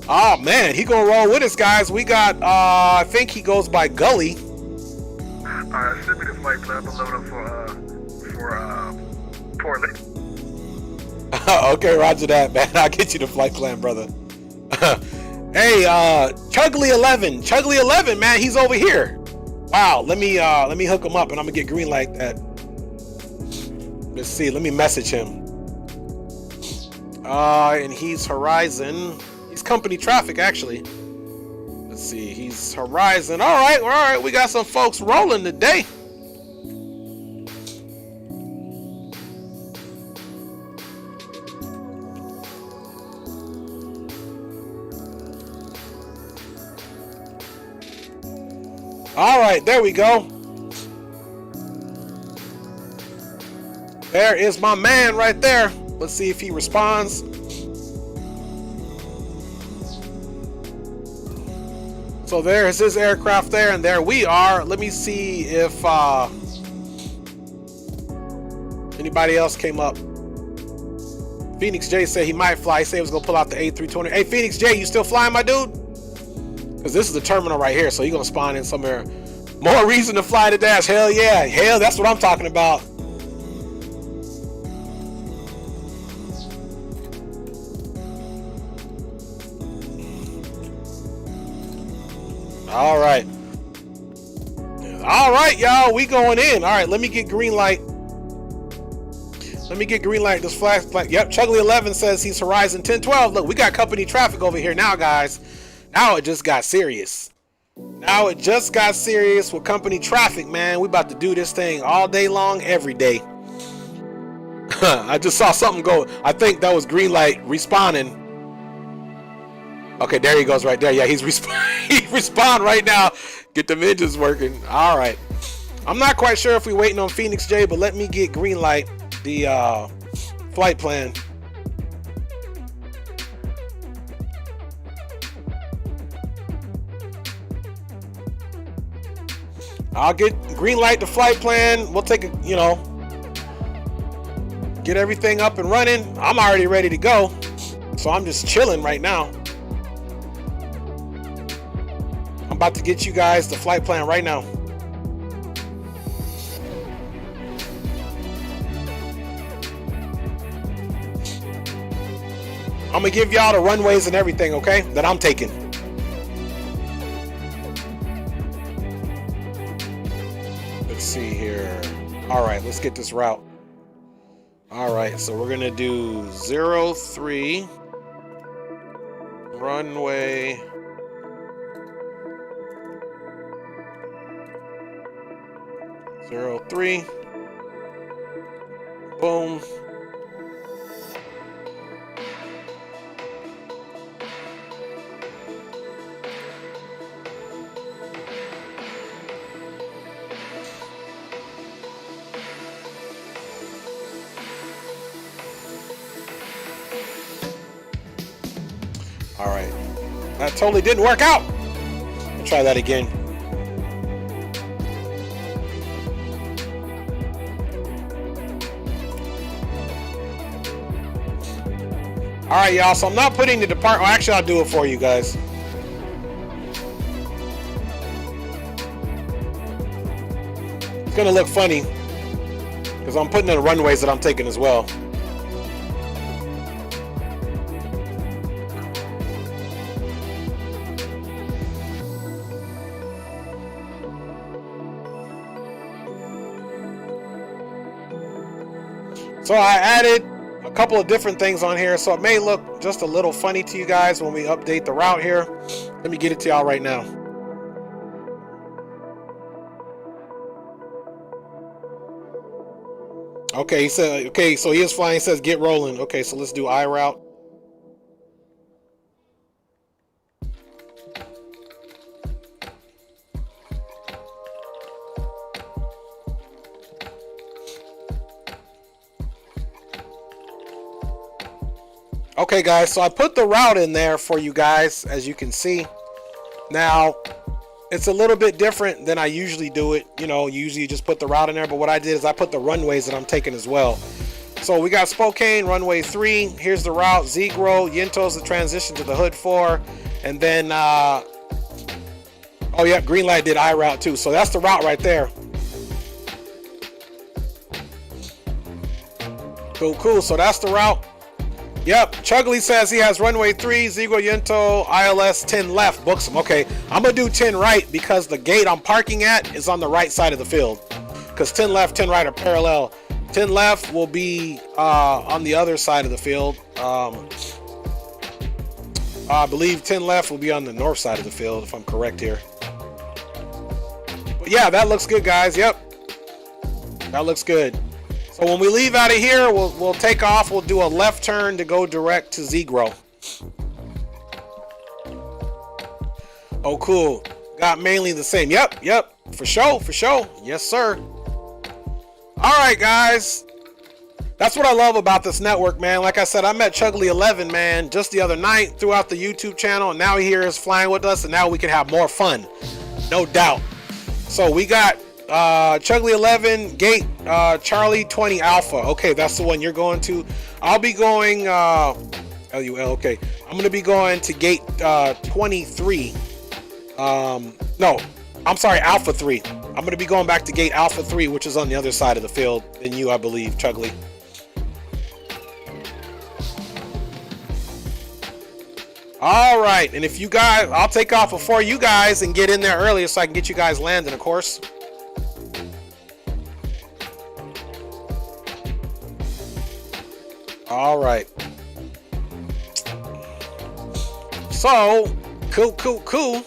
Oh, man. He gonna roll with us, guys. We got, I think he goes by Gully. Alright, send me the flight plan. I'm gonna load up for Portland. Okay, roger that, man. I'll get you the flight plan, brother. Hey, Chuggly 11, man, he's over here. Wow, let me hook him up, and I'm gonna get green like that. Let's see, let me message him. And he's Horizon. He's company traffic, actually. Let's see, he's Horizon. All right, we got some folks rolling today. All right, there we go. There is my man right there. Let's see if he responds. So there's his aircraft there, and there we are. Let me see if anybody else came up. Phoenix J said he might fly. He said he was gonna pull out the A320. Hey, Phoenix J, you still flying, my dude? Because this is the terminal right here, so you're gonna spawn in somewhere. More reason to fly the Dash. Hell yeah, hell, that's what I'm talking about. All right. All right, y'all, we going in. All right, let me get green light. Let me get green light. This flash. Yep, Chuggly11 says he's Horizon 1012. Look, we got company traffic over here now, guys. Now it just got serious. Now it just got serious with company traffic, man. We about to do this thing all day long, every day. I just saw something go. I think that was green light respawning. Okay, there he goes right there. Yeah, he's he respawn right now. Get them engines working. All right. I'm not quite sure if we're waiting on Phoenix J, but let me get green light. The flight plan. I'll get green light the flight plan. We'll take a, get everything up and running. I'm already ready to go, so I'm just chilling right now. I'm about to get you guys the flight plan right now. I'm gonna give y'all the runways and everything, okay, that I'm taking. Let's see here. All right, let's get this route. All right, so we're gonna do 03 runway 03. Boom. All right, that totally didn't work out. I'll try that again. All right, y'all, so I'm not putting the department. Well, actually, I'll do it for you guys. It's gonna look funny because I'm putting in the runways that I'm taking as well. So I added a couple of different things on here, so it may look just a little funny to you guys when we update the route here. Let me get it to y'all right now. Okay, he said, okay, so he is flying. He says get rolling. Okay, so let's do I route. Okay, guys, so I put the route in there for you guys, as you can see. Now, it's a little bit different than I usually do it. Usually you just put the route in there, but what I did is I put the runways that I'm taking as well. So we got Spokane, runway 3. Here's the route. Zegro, Yento's the transition to the Hood 4. And then, oh yeah, green light did I route too. So that's the route right there. Cool. So that's the route. Yep, Chuggly says he has runway 3, Zegro, Yento, ILS 10 left, books him. Okay, I'm gonna do 10 right because the gate I'm parking at is on the right side of the field. Because 10 left, 10 right are parallel. 10 left will be on the other side of the field. I believe 10 left will be on the north side of the field, if I'm correct here. But yeah, that looks good, guys. Yep, that looks good. So when we leave out of here, we'll take off. We'll do a left turn to go direct to Zegro. Oh, cool. Got mainly the same. Yep. For sure. Yes, sir. All right, guys. That's what I love about this network, man. Like I said, I met Chuggly11, man, just the other night throughout the YouTube channel, and now he here is flying with us, and now we can have more fun, no doubt. So we got Chuggly11, Gate Charlie 20 Alpha. Okay, that's the one you're going to. I'll be going LUL. Okay, I'm gonna be going to Gate 23. No, I'm sorry, Alpha 3. I'm gonna be going back to Gate Alpha 3, which is on the other side of the field than you, I believe, Chuggly. All right, and if you guys, I'll take off before you guys and get in there earlier so I can get you guys landing, of course. All right. So, cool.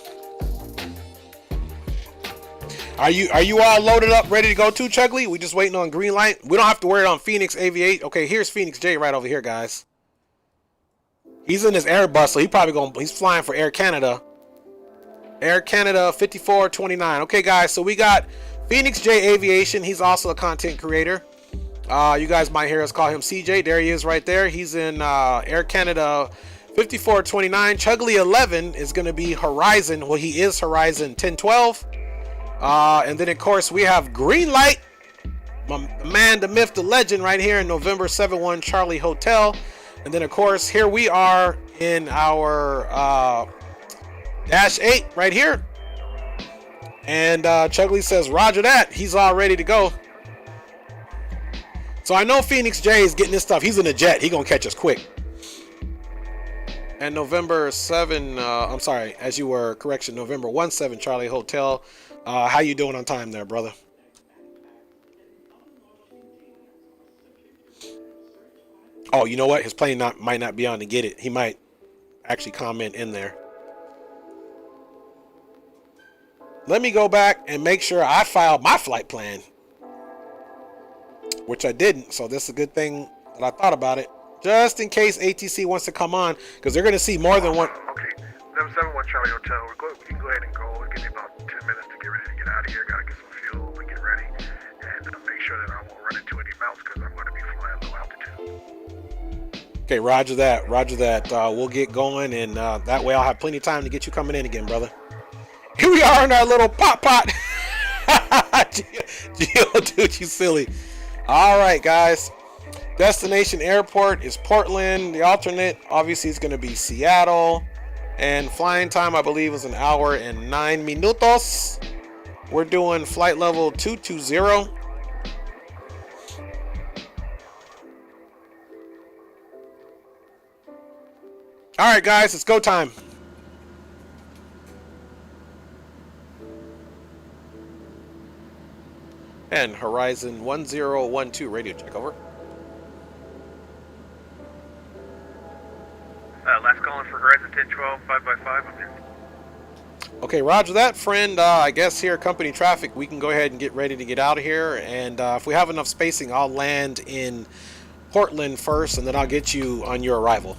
Are you all loaded up, ready to go too, Chuggly? We just waiting on green light. We don't have to worry on Phoenix Aviate. Okay, here's Phoenix J right over here, guys. He's in his Airbus, so he's flying for Air Canada. Air Canada 5429. Okay, guys, so we got Phoenix J Aviation. He's also a content creator. You guys might hear us call him CJ. There he is right there. He's in Air Canada 5429. Chuggly11 is going to be Horizon. Well, he is Horizon 1012. And then, of course, we have Green Light. My man, the myth, the legend right here in November 71 Charlie Hotel. And then, of course, here we are in our Dash 8 right here. And Chuggly says, roger that. He's all ready to go. So I know Phoenix J is getting this stuff. He's in a jet. He's going to catch us quick. And November 7, I'm sorry, as you were, correction, November 17 Charlie Hotel. How you doing on time there, brother? Oh, you know what? His plane might not be on to get it. He might actually comment in there. Let me go back and make sure I filed my flight plan, which I didn't. So this is a good thing that I thought about it, just in case ATC wants to come on, because they're going to see more than one. Okay, 771 Charlie Hotel. We can go ahead and go. It'll give me about 10 minutes to get ready to get out of here. Gotta get some fuel and get ready, and make sure that I won't run into any mounts because I'm going to be flying low altitude. Okay, roger that. Roger that. We'll get going, and that way I'll have plenty of time to get you coming in again, brother. Here we are in our little pot. Geo, dude, you silly. All right, guys. Destination airport is Portland. The alternate, obviously, is going to be Seattle. And flying time, I believe, is 1 hour and 9 minutos. We're doing flight level 220. All right, guys, it's go time. And Horizon 1012 radio check, over. Last calling for Horizon 1012, 5x5. I'm here. Okay, roger that, friend. I guess here, company traffic, we can go ahead and get ready to get out of here. And if we have enough spacing, I'll land in Portland first, and then I'll get you on your arrival.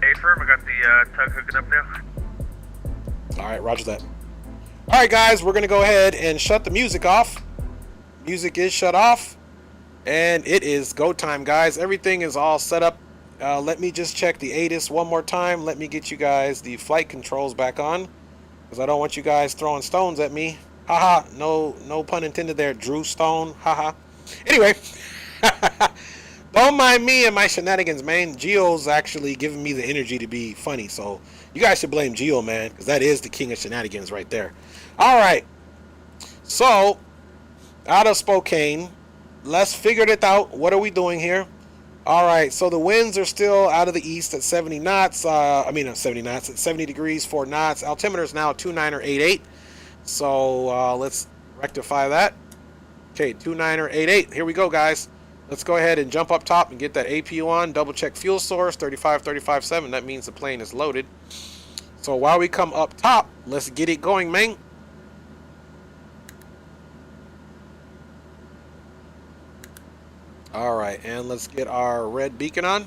Hey, firm, I got the tug hooking up now. All right, roger that. All right, guys, we're going to go ahead and shut the music off. Music is shut off. And it is go time, guys. Everything is all set up. Let me just check the ATIS one more time. Let me get you guys the flight controls back on, because I don't want you guys throwing stones at me. Haha, no pun intended there, Drew Stone. Haha. Anyway, don't mind me and my shenanigans, man. Geo's actually giving me the energy to be funny, so you guys should blame Geo, man, because that is the king of shenanigans right there. All right, so out of Spokane, let's figure it out. What are we doing here? All right, so the winds are still out of the east at 70 knots. Not 70 knots, at 70 degrees, 4 knots. Altimeter is now 2988. So let's rectify that. Okay, 2988. Here we go, guys. Let's go ahead and jump up top and get that APU on. Double check fuel source, 35.7. That means the plane is loaded. So while we come up top, let's get it going, man. All right, and let's get our red beacon on.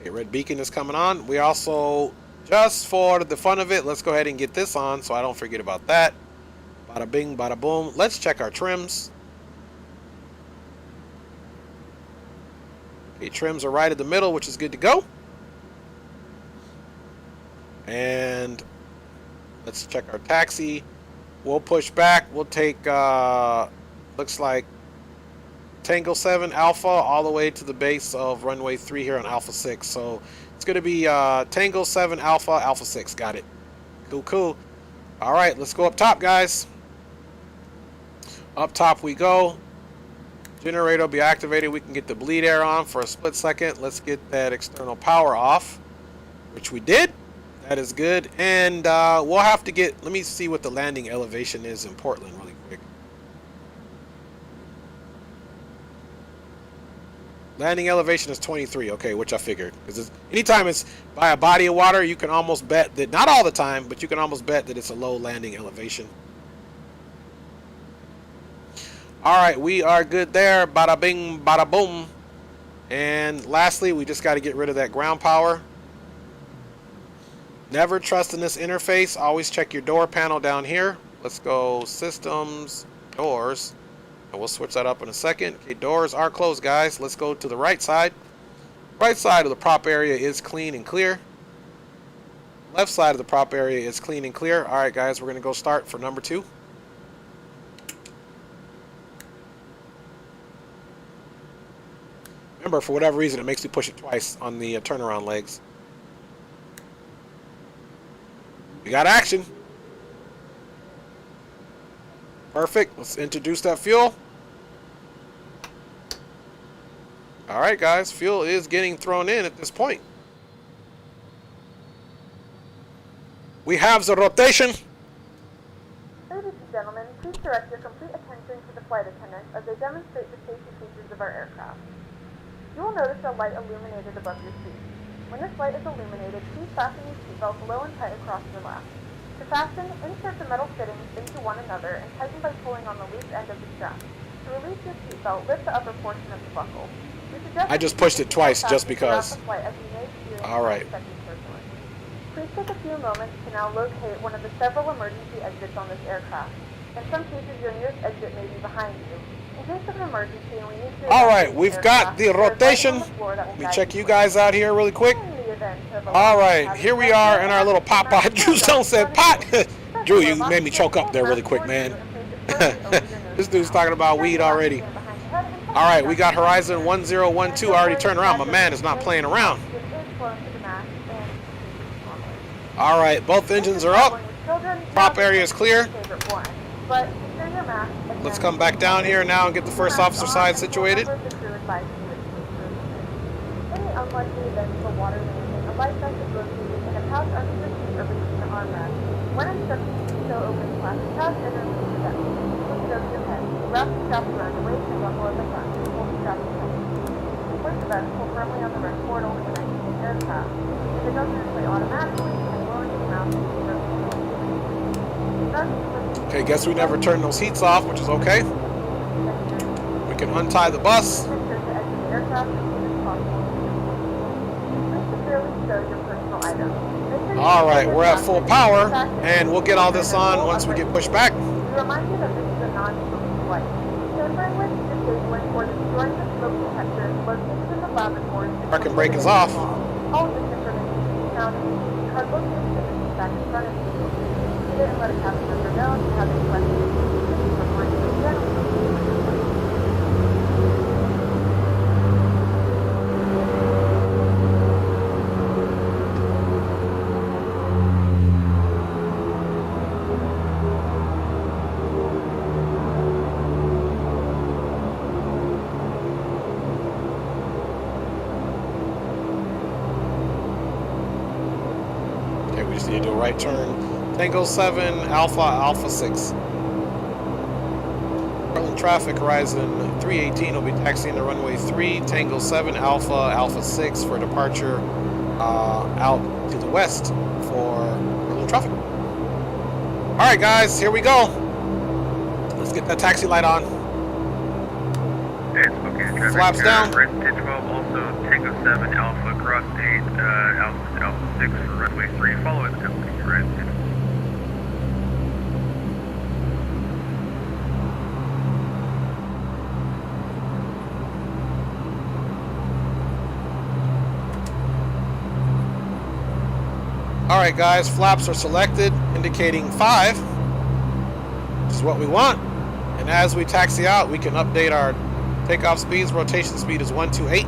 Okay, red beacon is coming on. We also, just for the fun of it, let's go ahead and get this on so I don't forget about that. Bada bing, bada boom. Let's check our trims. Okay, trims are right in the middle, which is good to go. And let's check our taxi. We'll push back. We'll take, looks like Tango 7 Alpha all the way to the base of runway 3 here on Alpha 6. So it's going to be Tango 7 Alpha, Alpha 6. Got it. Cool, cool. All right, let's go up top, guys. Up top we go. Generator will be activated. We can get the bleed air on for a split second. Let's get that external power off, which we did. That is good. And we'll have to get, let me see what the landing elevation is in Portland really quick. Landing elevation is 23. Okay, which I figured. Because anytime it's by a body of water, you can almost bet that, not all the time, but you can almost bet that it's a low landing elevation. All right, we are good there. Bada bing, bada boom. And lastly, we just got to get rid of that ground power. Never trust in this interface. Always check your door panel down here. Let's go systems, doors. And we'll switch that up in a second. Okay, doors are closed, guys. Let's go to the right side. Right side of the prop area is clean and clear. Left side of the prop area is clean and clear. All right, guys, we're going to go start for number 2. Remember, for whatever reason, it makes me push it twice on the turnaround legs. We got action. Perfect. Let's introduce that fuel. All right, guys. Fuel is getting thrown in at this point. We have the rotation. Ladies and gentlemen, please direct your complete attention to the flight attendants as they demonstrate the safety features of our aircraft. You will notice a light illuminated above your seat. When this light is illuminated, please fasten your seatbelt low and tight across your lap. To fasten, insert the metal fittings into one another and tighten by pulling on the loose end of the strap. To release your seatbelt, lift the upper portion of the buckle. I just pushed it twice just because. All right. Please take a few moments to now locate one of the several emergency exits on this aircraft. In some cases, your nearest exit may be behind you. In case of an emergency and we need to... All right, we've got the rotation. Let me check you guys out here really quick. All right, here we are in our little pot pot. Drew Stone said pot. Drew, you made me choke up there really quick, man. This dude's talking about weed already. All right, we got Horizon 1012 already turned around. My man is not playing around. All right, both engines are up. Prop area is clear. Let's come back down here now and get the first officer side situated. Any unlikely events for water landing, a life vest is located in a pouch under your seat or between the armrests. When instructed to do so, open the plastic pouch and remove the vest. Lift it over your head. Wrap the strap around the waist and buckle at the front. Pull the strap tight. Place the vest, pull firmly on the rest cord only when exiting the aircraft. If it doesn't inflate automatically, you can lower the amount to the Okay, guess we never turned those heats off, which is okay. We can untie the bus. All right, we're at full power, and we'll get all this on once we get pushed back. Remind you that this is a non-smoking flight. Tampering with, disabling, or destroying the smoke detectors located in the laboratory. Parking brake is off. All of this information can be found in the card located in the seat back in front of you. Read it and let a cabin member know if you have any questions. Thank you for flying with Shuttle. We just need to do a right turn. Tango 7, Alpha, Alpha 6. Portland traffic, Horizon 318 will be taxiing to runway 3, Tango 7, Alpha, Alpha 6 for departure out to the west for Portland traffic. All right, guys, here we go. Let's get that taxi light on. Hey, Spokane traffic. Flaps down. Red 1012, also Tango 7, Alpha, cross 8, Alpha 6 for runway 3. Follow the company, Red 10. All right, guys, flaps are selected, indicating 5, which is what we want. And as we taxi out, we can update our takeoff speeds. Rotation speed is 128.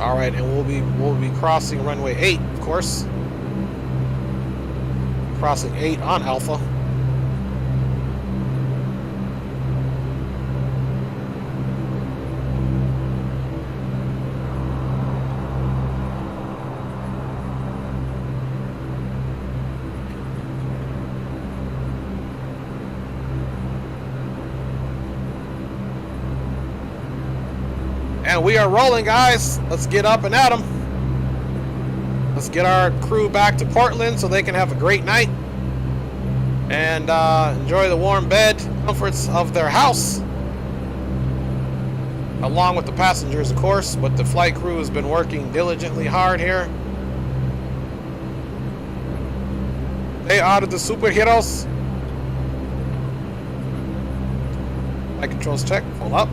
All right, and we'll be crossing runway 8, of course. Crossing 8 on Alpha. And we are rolling, guys. Let's get up and at 'em. Let's get our crew back to Portland so they can have a great night and enjoy the warm bed comforts of their house, along with the passengers, of course. But the flight crew has been working diligently hard here. They are the superheroes. Flight controls check. Full up.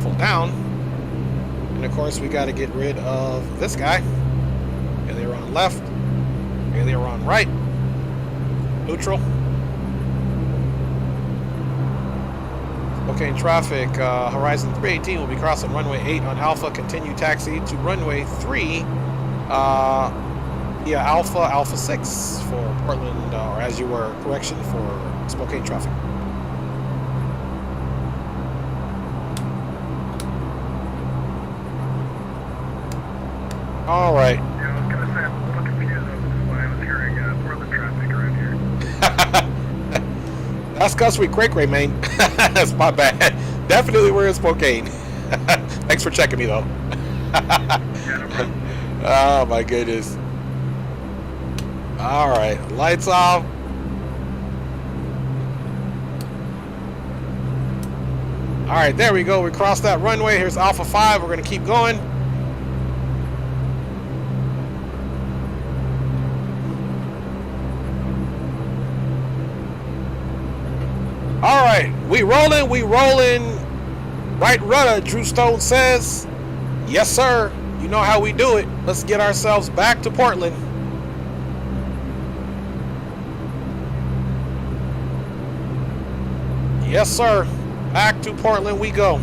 Full down. And of course we got to get rid of this guy. Aileron left, aileron right, neutral. Okay, traffic, Horizon 318 will be crossing runway 8 on Alpha. Continue taxi to runway 3 via Alpha 6 for Portland, or as you were, correction, for Spokane traffic. All right. Yeah, I was gonna say I'm a little confused on why I was hearing Portland traffic around here. That's because we cray, man. That's my bad. Definitely we're in Spokane. Thanks for checking me though. Yeah, no problem. Oh my goodness. All right, lights off. All right, there we go. We crossed that runway. Here's Alpha 5. We're gonna keep going. All right, we rolling. Right rudder, Drew Stone says. Yes, sir. You know how we do it. Let's get ourselves back to Portland. Yes, sir. Back to Portland we go.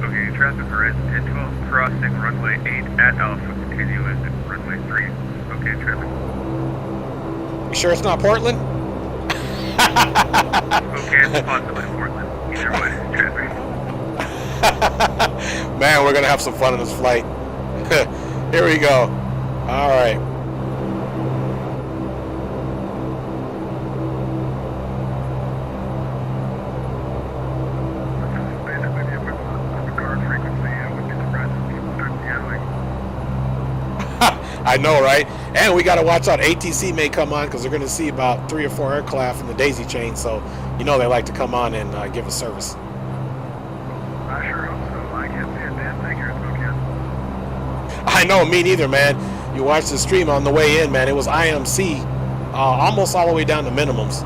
Okay, traffic Horizon 1012 crossing runway 8 at Alpha. Continuing runway 3. Okay, traffic. You sure it's not Portland? Okay, it's possibly Portland. Either way, traffic. Man, we're gonna have some fun on this flight. Here we go. All right. Basically, the equivalent of a guard frequency. I wouldn't be surprised if people start yelling. I know, right? And we got to watch out. ATC may come on because they're going to see about 3 or 4 aircraft in the daisy chain. So, you know, they like to come on and give us service. I sure hope so. I can't see a damn thing here in Spokane. I know, me neither, man. You watched the stream on the way in, man. It was IMC almost all the way down to minimums.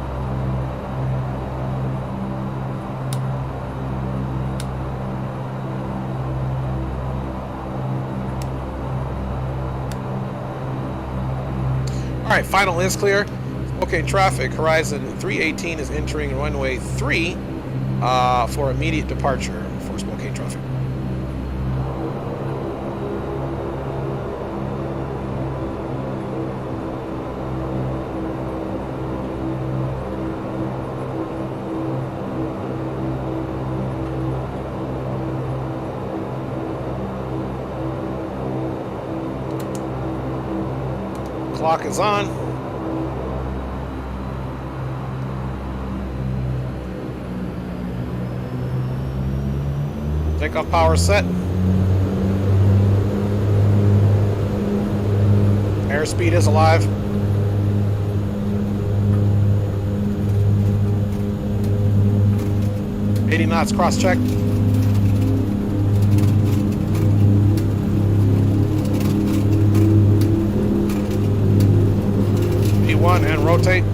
All right, final is clear. Okay, traffic, Horizon 318 is entering runway 3 for immediate departure for Spokane traffic. Clock is on. Takeoff power set. Airspeed is alive. $80 knots cross check. V1 and rotate.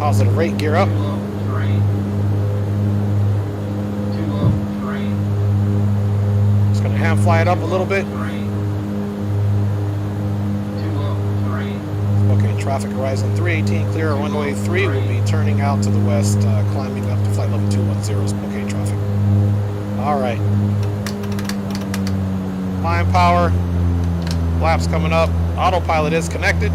Positive rate, gear up. Just gonna hand fly it up a little bit. Okay, traffic horizon 318 clear, runway 3 will be turning out to the west, climbing up to flight level 210, Spokane traffic. Alright. Climb power. Flaps coming up. Autopilot is connected.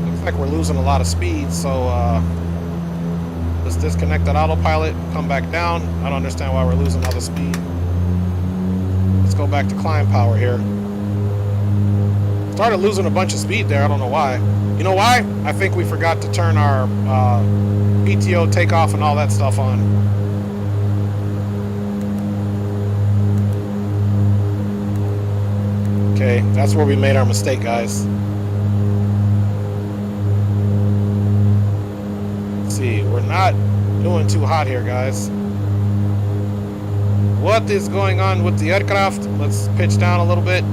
Looks like we're losing a lot of speed, so let's disconnect that autopilot, come back down. I don't understand why we're losing all the speed. Let's go back to climb power here. Started losing a bunch of speed there. I don't know why. You know why? I think we forgot to turn our PTO takeoff and all that stuff on. Okay, that's where we made our mistake, guys. Let's see, we're not doing too hot here, guys. What is going on with the aircraft? Let's pitch down a little bit.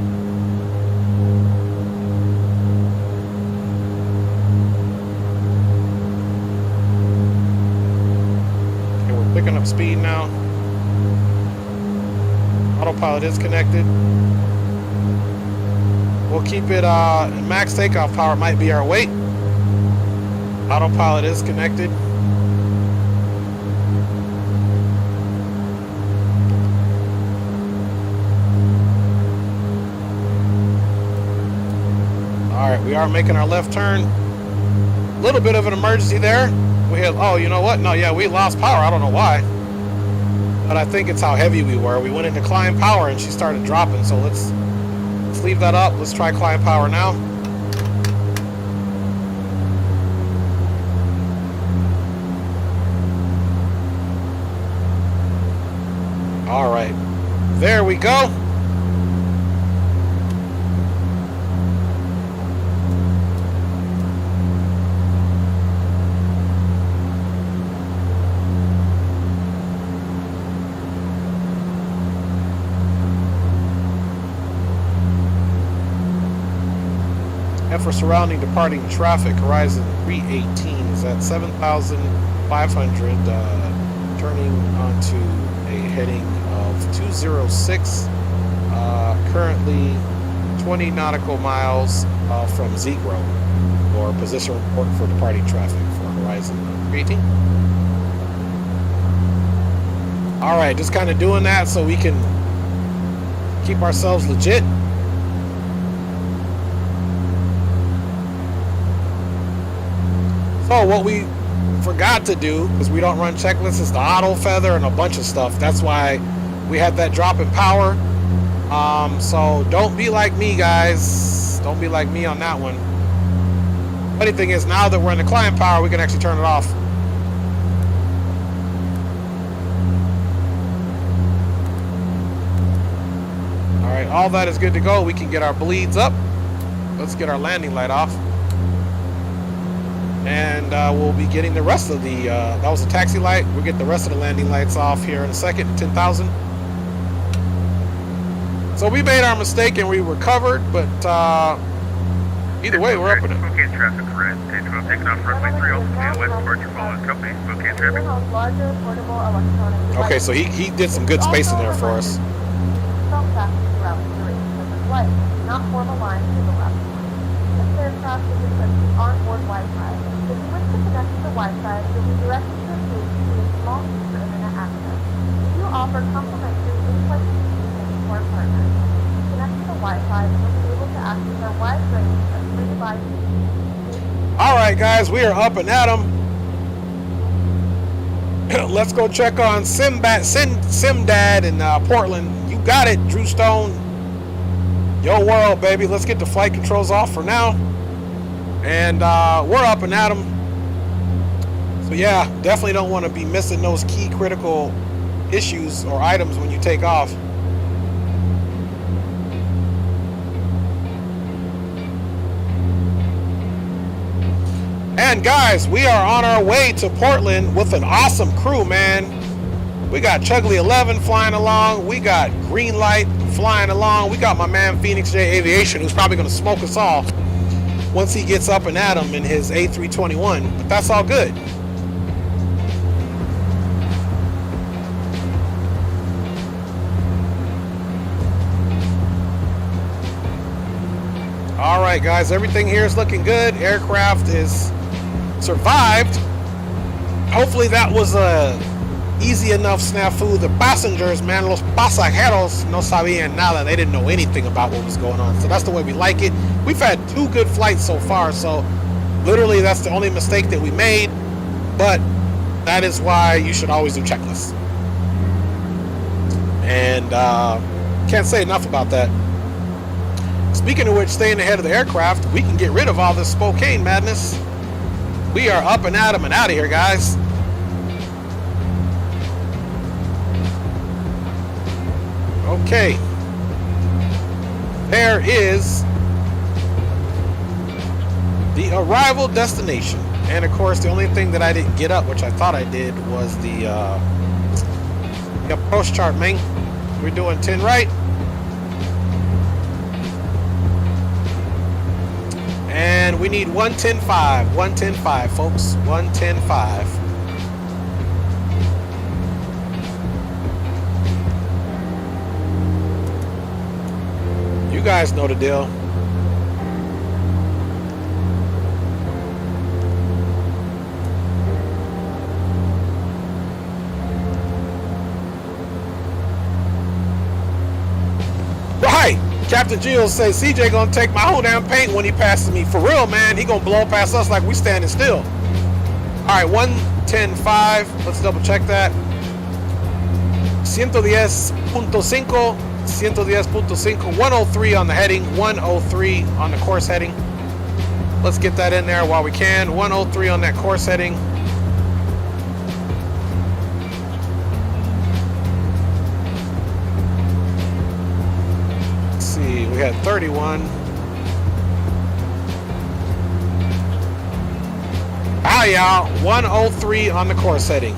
Picking up speed now. Autopilot is connected. We'll keep it max takeoff power might be our weight. Autopilot is connected. Alright, we are making our left turn. A little bit of an emergency there. We had, oh, you know what? No, yeah, we lost power. I don't know why. But I think it's how heavy we were. We went into climb power and she started dropping. So let's leave that up. Let's try climb power now. All right. There we go. For surrounding departing traffic, horizon 318 is at 7,500, turning onto a heading of 206, currently 20 nautical miles from Zegro, or position report for departing traffic for horizon 318. Alright, just kind of doing that so we can keep ourselves legit. So what we forgot to do, because we don't run checklists, is the auto feather and a bunch of stuff. That's why we had that drop in power. So don't be like me, guys. Don't be like me on that one. Funny thing is, now that we're in the climb power, we can actually turn it off. All right, all that is good to go. We can get our bleeds up. Let's get our landing light off. And we'll be getting the rest of the, that was the taxi light. We'll get the rest of the landing lights off here in a second, 10,000. So we made our mistake and we recovered, but either way, we're up in it. Spokane traffic, red, taking off runway 30 to the west, departure following company, Spokane traffic. Okay, so he did some good spacing there for us. Not form a line to the left. This aircraft is equipped with onboard Wi-Fi. If you wish to connect to the Wi-Fi, you'll be directed to a page to a small fee for internet access. We do offer complimentary in-flight communication to our partners. Connect to the Wi-Fi and you'll be able to access our wide range of free live feeds. Alright guys, we are up and at 'em. Let's go check on SimDad in Portland. You got it, Drew Stone. Yo world, baby. Let's get the flight controls off for now. And we're up and at 'em. So yeah, definitely don't want to be missing those key critical issues or items when you take off. And guys, we are on our way to Portland with an awesome crew, man. We got Chuggly 11 flying along. We got Green Light flying along. We got my man Phoenix J Aviation, who's probably going to smoke us all once he gets up and at him in his A321. But that's all good. All right, guys, everything here is looking good. Aircraft is survived. Hopefully that was a easy enough snafu. The passengers, man, los pasajeros no sabían nada. They didn't know anything about what was going on. So that's the way we like it. We've had 2 good flights so far, so literally that's the only mistake that we made. But that is why you should always do checklists. And can't say enough about that. Speaking of which, staying ahead of the aircraft, we can get rid of all this Spokane madness. We are up and at 'em and out of here, guys. Okay. There is the arrival destination. And of course, the only thing that I didn't get up, which I thought I did, was the approach chart, man. We're doing 10 right. And we need 110.5. 110.5, folks. 110.5. You guys know the deal. Right. Captain Gio says CJ gonna take my whole damn paint when he passes me. For real, man. He gonna blow past us like we standing still. All right, 110.5. Let's double check that. 110.5. 110.5. 103 on the heading. 103 on the course heading. Let's get that in there while we can. 103 on that course heading. We had 31. Ah, y'all, 103 on the course heading.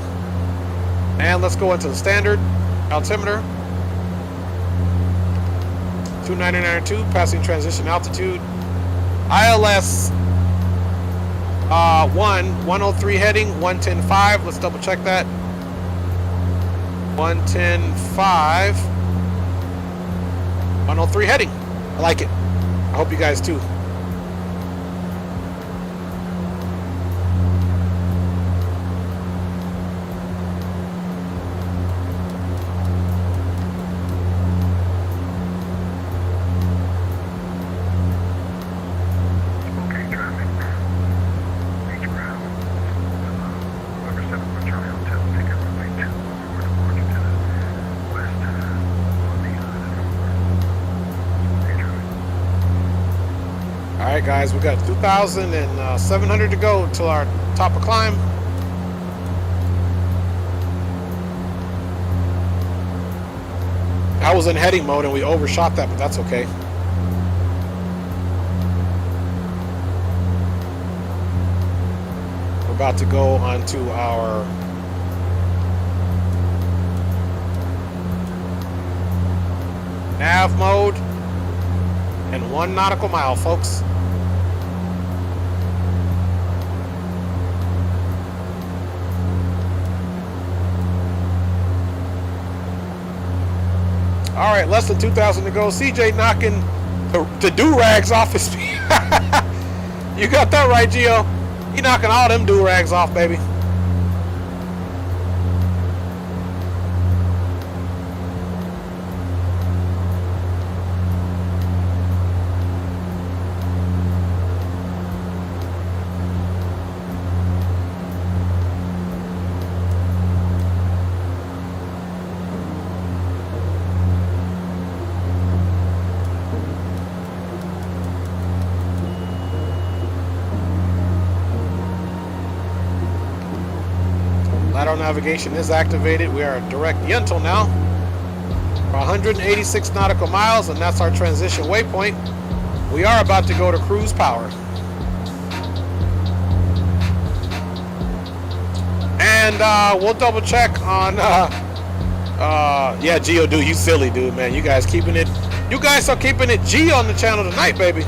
And let's go into the standard altimeter. 299.2, passing transition altitude. ILS 103 heading, 110.5. Let's double check that. 110.5. 103 heading. I like it. I hope you guys too. Okay, traffic. Beach ground. Number 7 for Charlie Hotel. Ticket runway 2 for departure to the west on the All right, guys, we got 2,700 to go till our top of climb. I was in heading mode and we overshot that, but that's okay. We're about to go onto our nav mode and 1 nautical mile, folks. All right, less than 2,000 to go. CJ knocking the do-rags off his feet. You got that right, Gio. He knocking all them do-rags off, baby. Lateral navigation is activated. We are direct Int'l now. 186 nautical miles, and that's our transition waypoint. We are about to go to cruise power. And we'll double check on Yeah, Geodude, you silly dude, man. You guys keeping it. You guys are keeping it G on the channel tonight, baby.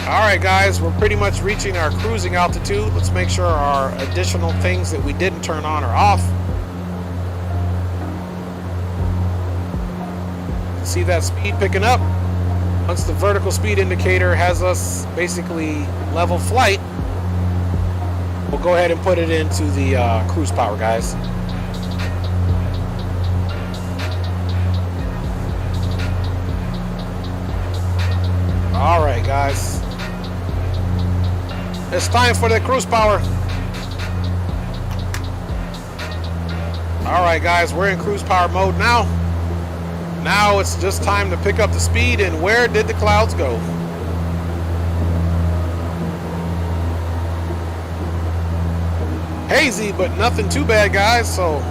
All right, guys, we're pretty much reaching our cruising altitude. Let's make sure our additional things that we didn't turn on are off. See that speed picking up? Once the vertical speed indicator has us basically level flight, we'll go ahead and put it into the cruise power, guys. All right, guys. It's time for the cruise power. All right, guys, we're in cruise power mode now. Now it's just time to pick up the speed, and where did the clouds go? Hazy, but nothing too bad, guys, so.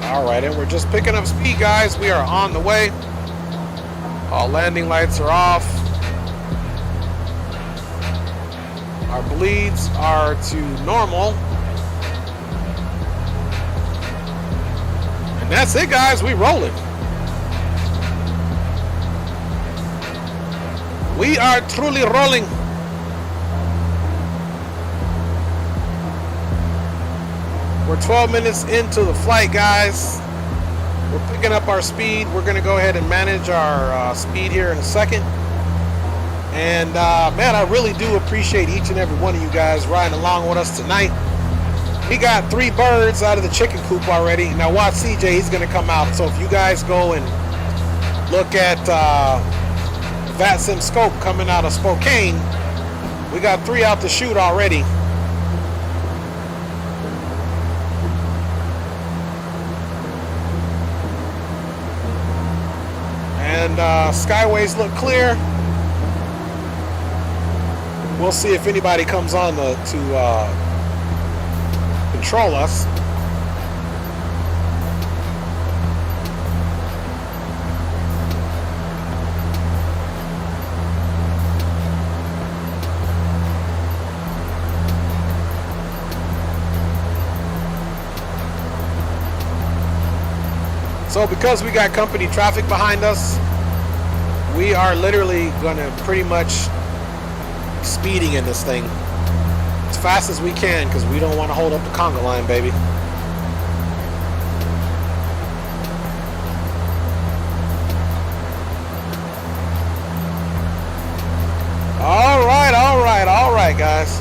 All right, and we're just picking up speed, guys. We are on the way. All landing lights are off. Our bleeds are to normal. And that's it, guys. We rolling. We are truly rolling. We're 12 minutes into the flight, guys. We're picking up our speed. We're going to go ahead and manage our speed here in a second. And man, I really do appreciate each and every one of you guys riding along with us tonight. We got 3 birds out of the chicken coop already. Now watch CJ, he's going to come out. So if you guys go and look at VATSIM scope coming out of Spokane, we got 3 out to shoot already. And skyways look clear. We'll see if anybody comes on to control us. So because we got company traffic behind us, we are literally going to pretty much speeding in this thing as fast as we can because we don't want to hold up the conga line, baby. All right, guys.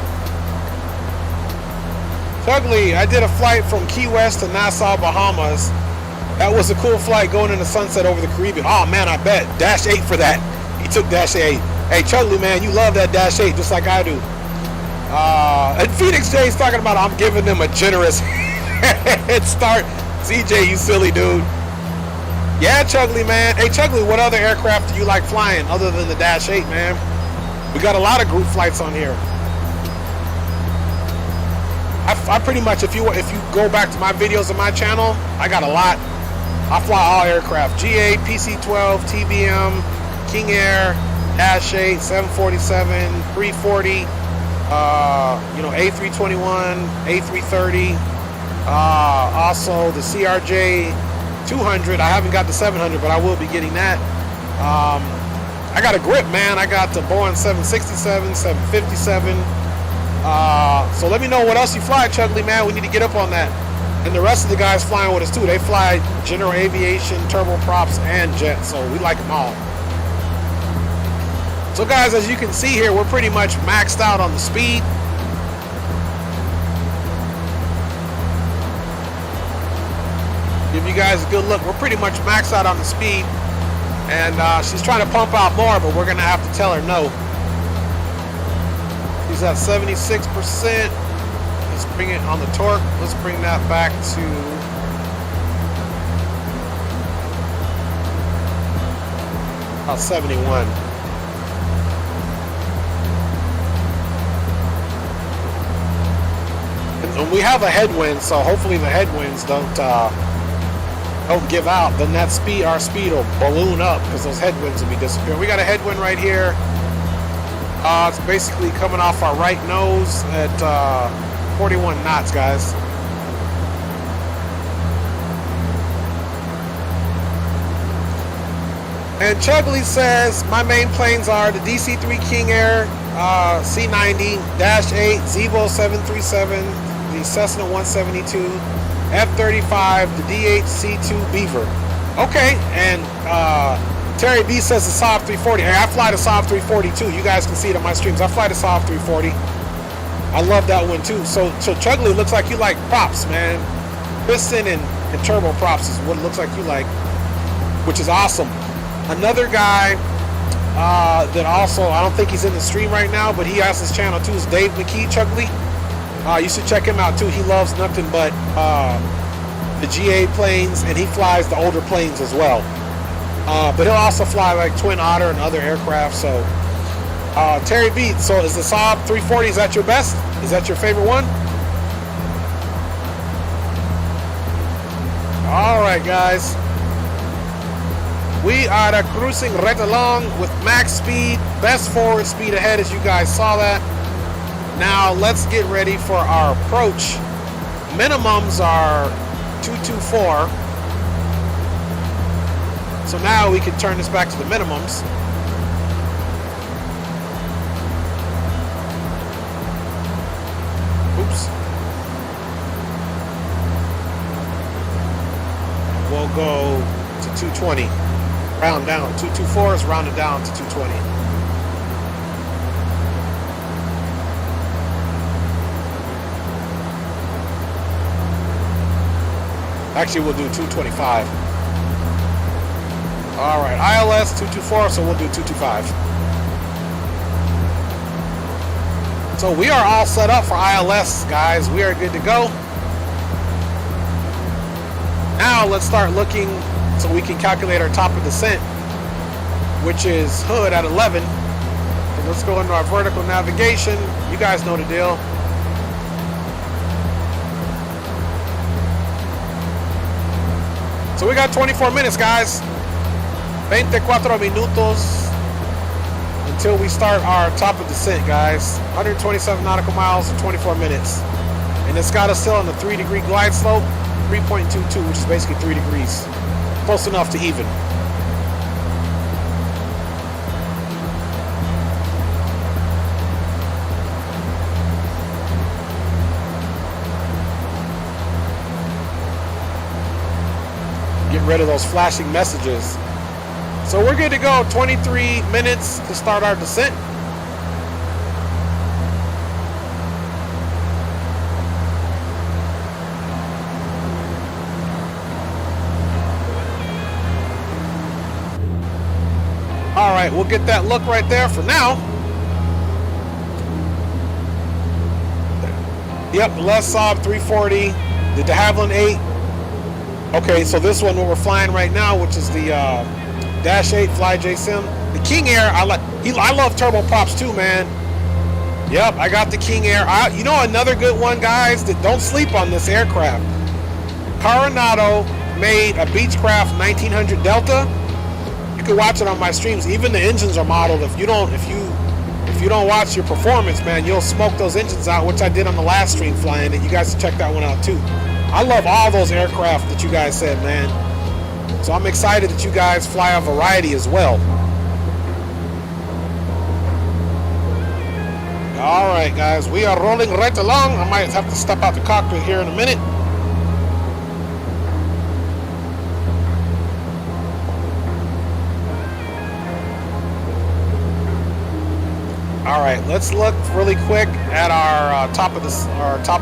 Chugly, I did a flight from Key West to Nassau, Bahamas. That was a cool flight going into sunset over the Caribbean. Oh man, I bet. Dash 8 for that. He took Dash 8. Hey, Chugly, man, you love that Dash 8 just like I do. And Phoenix J's talking about I'm giving them a generous head start. CJ, you silly dude. Yeah, Chugly, man. Hey, Chugly, what other aircraft do you like flying other than the Dash 8, man? We got a lot of group flights on here. I pretty much, if you go back to my videos on my channel, I got a lot. I fly all aircraft: G8, PC-12, TBM, King Air, Dash 8, 747, 340, A321, A330, also the CRJ 200. I haven't got the 700, but I will be getting that. I got a grip, man. I got the Boeing 767, 757. So let me know what else you fly, Chugly, man. We need to get up on that. And the rest of the guys flying with us too. They fly general aviation, turboprops, and jet. So we like them all. So guys, as you can see here, we're pretty much maxed out on the speed. Give you guys a good look. We're pretty much maxed out on the speed. And she's trying to pump out more, but we're going to have to tell her no. She's at 76%. Let's bring it on the torque. Let's bring that back to about 71. And And we have a headwind, so hopefully the headwinds don't give out. Then that speed, our speed will balloon up because those headwinds will be disappearing. We got a headwind right here. It's basically coming off our right nose at 41 knots, guys. And Chugley says, my main planes are the DC-3 King Air, C-90, Dash 8, Zevo 737, the Cessna 172, F-35, the DH-C2 Beaver. Okay, and Terry B says the Saab 340. Hey, I fly the Saab 340 too. You guys can see it on my streams. I fly the Saab 340. I love that one too. So Chugley, looks like you like props, man. Piston and turbo props is what it looks like you like, which is awesome. Another guy that also, I don't think he's in the stream right now, but he has his channel too, is Dave McKee Chugley. You should check him out too. He loves nothing but the GA planes, and he flies the older planes as well. But he'll also fly like Twin Otter and other aircraft. So Terry B, so is the Saab 340, is that your best? Is that your favorite one? All right, guys. We are cruising right along with max speed, best forward speed ahead, as you guys saw that. Now let's get ready for our approach. Minimums are 224. So now we can turn this back to the minimums. Oops. We'll go to 220. Round down. 224 is rounded down to 220. Actually, we'll do 225. All right, ILS 224, so we'll do 225. So we are all set up for ILS, guys. We are good to go. Now let's start looking so we can calculate our top of descent, which is hood at 11. And let's go into our vertical navigation. You guys know the deal. So we got 24 minutes, guys. 24 minutos until we start our top of descent, guys. 127 nautical miles in 24 minutes. And it's got us still on the 3-degree glide slope, 3.22, which is basically 3 degrees. Close enough to even. Get rid of those flashing messages. So we're good to go. 23 minutes to start our descent. All right, we'll get that look right there for now. Yep, Les Saab 340, the de Havilland 8. Okay, so this one, what we're flying right now, which is the Dash 8 FlyJSim. The King Air, I love turbo props too, man. Yep, I got the King Air. You know another good one, guys, that don't sleep on this aircraft. Coronado made a Beechcraft 1900 Delta. You can watch it on my streams. Even the engines are modeled. If you don't watch your performance, man, you'll smoke those engines out, which I did on the last stream flying it. You guys should check that one out too. I love all those aircraft that you guys said, man. So I'm excited that you guys fly a variety as well. All right, guys, we are rolling right along. I might have to step out the cockpit here in a minute. All right, let's look really quick at our top of the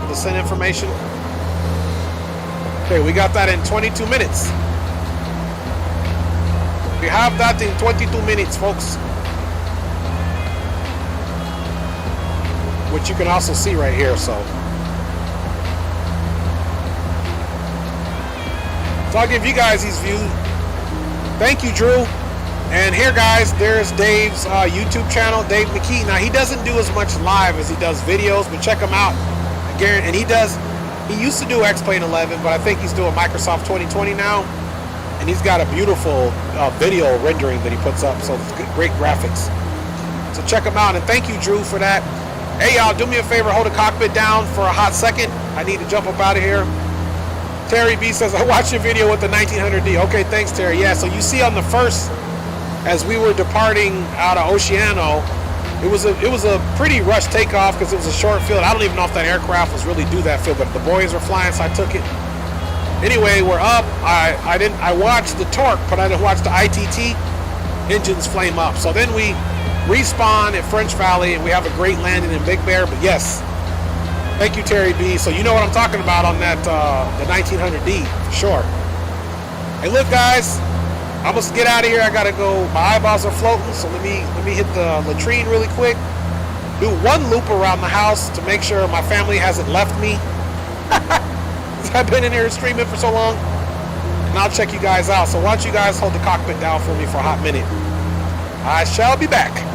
descent information. Okay, we got that in 22 minutes. We have that in 22 minutes, folks. Which you can also see right here, so I'll give you guys these views. Thank you, Drew. And here, guys, there's Dave's YouTube channel, Dave McKee. Now, he doesn't do as much live as he does videos, but check him out. guarantee, and he used to do X-Plane 11, but I think he's doing Microsoft 2020 now, and he's got a beautiful video rendering that he puts up, so it's great graphics. So check him out, and thank you, Drew, for that. Hey, y'all, do me a favor, hold the cockpit down for a hot second. I need to jump up out of here. Terry B says, I watched your video with the 1900D. Okay, thanks, Terry. Yeah, so you see on the first, as we were departing out of Oceano, it was a pretty rushed takeoff because it was a short field. I don't even know if that aircraft was really due that field, but the boys were flying, so I took it. Anyway, we're up. I watched the torque, but I didn't watch the ITT engines flame up. So then we respawn at French Valley, and we have a great landing in Big Bear. But yes, thank you, Terry B. So you know what I'm talking about on that the 1900D for sure. Hey, look, guys, I must get out of here. I gotta go. My eyeballs are floating, so let me hit the latrine really quick. Do one loop around the house to make sure my family hasn't left me. I've been in here streaming for so long, and I'll check you guys out. So why don't you guys hold the cockpit down for me for a hot minute? I shall be back.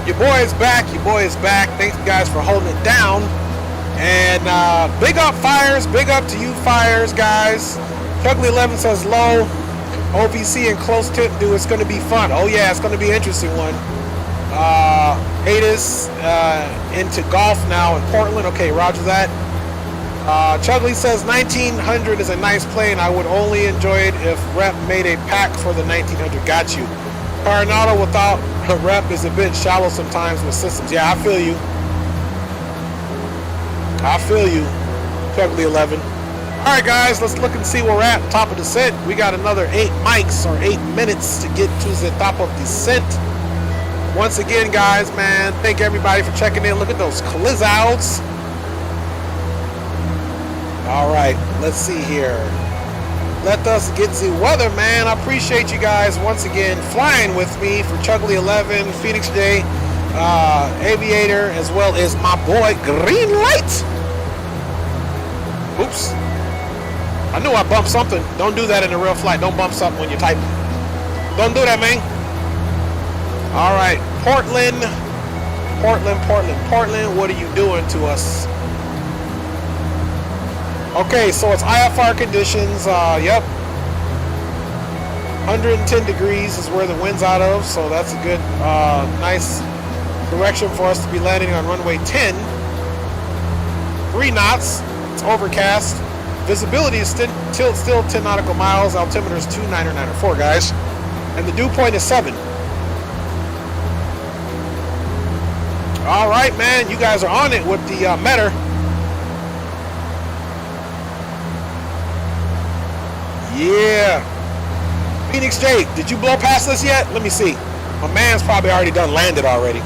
Your boy is back. Your boy is back. Thank you guys for holding it down. And big up Fires. Big up to you Fires, guys. Chuggly11 says low. OVC and close tip do. It's going to be fun. Oh yeah, it's going to be an interesting one. Adis into golf now in Portland. Okay, roger that. Chuggly says 1900 is a nice plane. I would only enjoy it if Rep made a pack for the 1900. Got you. Coronado without a Rep is a bit shallow sometimes with systems. Yeah, I feel you. I feel you, Chuggly11. All right, guys, let's look and see where we're at. Top of descent. We got another 8 mics or 8 minutes to get to the top of descent. Once again, guys, man, thank everybody for checking in. Look at those clizzouts. All right, let's see here. Let us get the weather, man. I appreciate you guys once again flying with me for Chuggly11, Phoenix J, Aviator, as well as my boy Green Light. Oops. I knew I bumped something. Don't do that in a real flight. Don't bump something when you're typing. Don't do that, man. All right, Portland. What are you doing to us? Okay, so it's IFR conditions. Yep. 110 degrees is where the wind's out of, so that's a good, nice direction for us to be landing on runway 10. 3 knots. It's overcast. Visibility is still 10 nautical miles. Altimeter is 29904, guys. And the dew point is 7. All right, man. You guys are on it with the Metter. Yeah. Phoenix J, did you blow past us yet? Let me see. My man's probably already done landed already.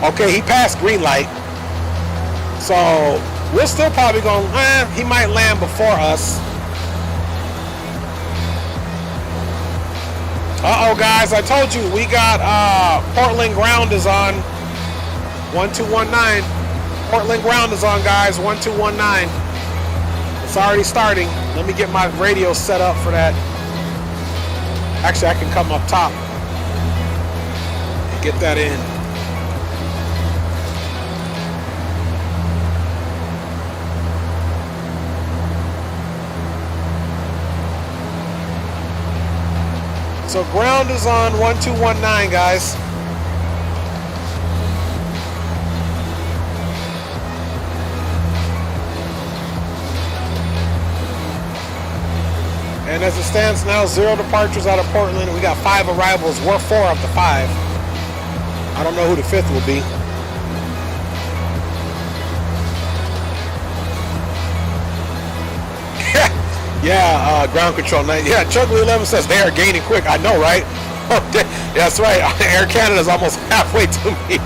Okay, he passed green light. So we're still probably going, he might land before us. Uh-oh, guys, I told you, we got Portland ground is on 1219. Portland ground is on, guys, 1219. It's already starting. Let me get my radio set up for that. Actually, I can come up top and get that in. So ground is on 1219, guys. And as it stands now, 0 departures out of Portland. We got 5 arrivals. We're 4 of the 5. I don't know who the 5th will be. Yeah, ground control. Yeah, Chuggly11 says they are gaining quick. I know, right? That's right. Air Canada is almost halfway to me.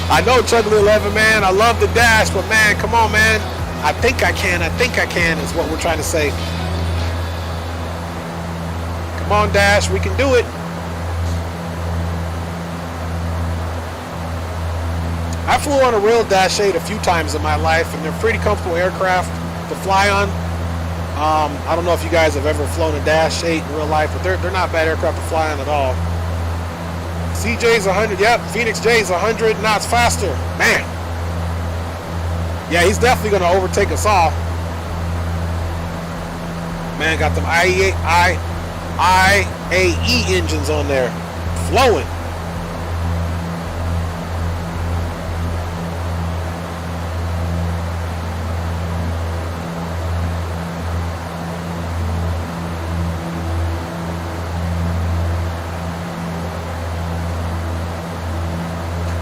I know, Chuggly11, man. I love the dash, but man, come on, man. I think I can is what we're trying to say. Come on, Dash, we can do it. I flew on a real Dash 8 a few times in my life, and they're pretty comfortable aircraft to fly on. I don't know if you guys have ever flown a Dash 8 in real life, but they're not bad aircraft to fly on at all. CJ's 100, yep, Phoenix J's 100 knots faster. Man. Yeah, he's definitely going to overtake us all. Man, got them IAE engines on there, flowing.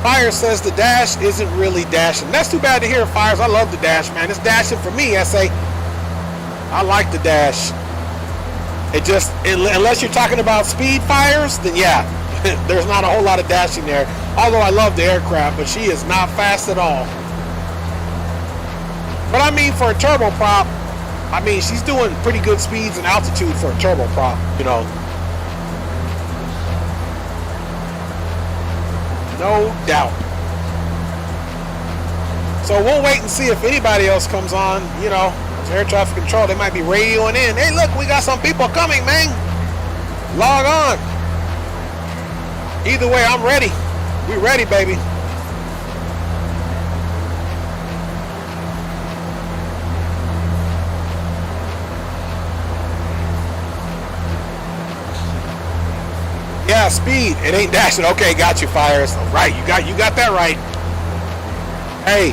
Fire says the Dash isn't really dashing. That's too bad to hear, Fires. I love the Dash, man. It's dashing for me, SA. I like the Dash. It just, unless you're talking about speed, Fires, then yeah, there's not a whole lot of dashing there. Although I love the aircraft, but she is not fast at all. But I mean, for a turboprop, I mean, she's doing pretty good speeds and altitude for a turboprop, you know. No doubt. So we'll wait and see if anybody else comes on, you know. Air traffic control, they might be radioing in. Hey, look, we got some people coming, man. Log on. Either way, I'm ready. We ready, baby. Yeah, speed. It ain't dashing. Okay, got you, Fires. Right, you got that right. Hey,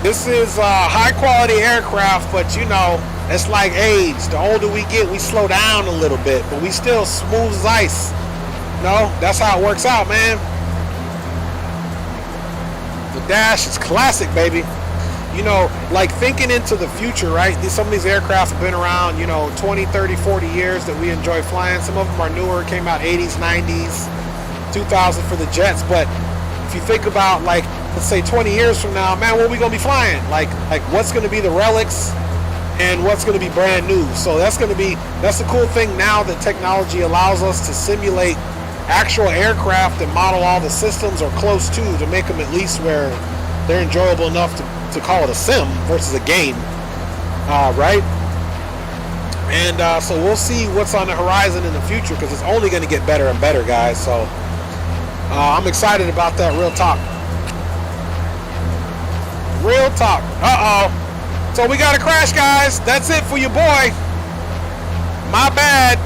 this is high quality aircraft, but you know, it's like age. The older we get, we slow down a little bit, but we still smooth as ice. No, that's how it works out, man. The Dash is classic, baby. You know, like thinking into the future, right? Some of these aircraft have been around, you know, 20, 30, 40 years that we enjoy flying. Some of them are newer, came out 80s, 90s, 2000 for the jets. But if you think about, like, let's say 20 years from now, man, what are we going to be flying? Like what's going to be the relics and what's going to be brand new? So that's the cool thing now that technology allows us to simulate actual aircraft and model all the systems or close to make them at least where they're enjoyable enough to call it a sim versus a game, right? And so we'll see what's on the horizon in the future, because it's only going to get better and better, guys. So I'm excited about that. Real talk. Real talk. Uh-oh. So we got a crash, guys. That's it for your boy. My bad,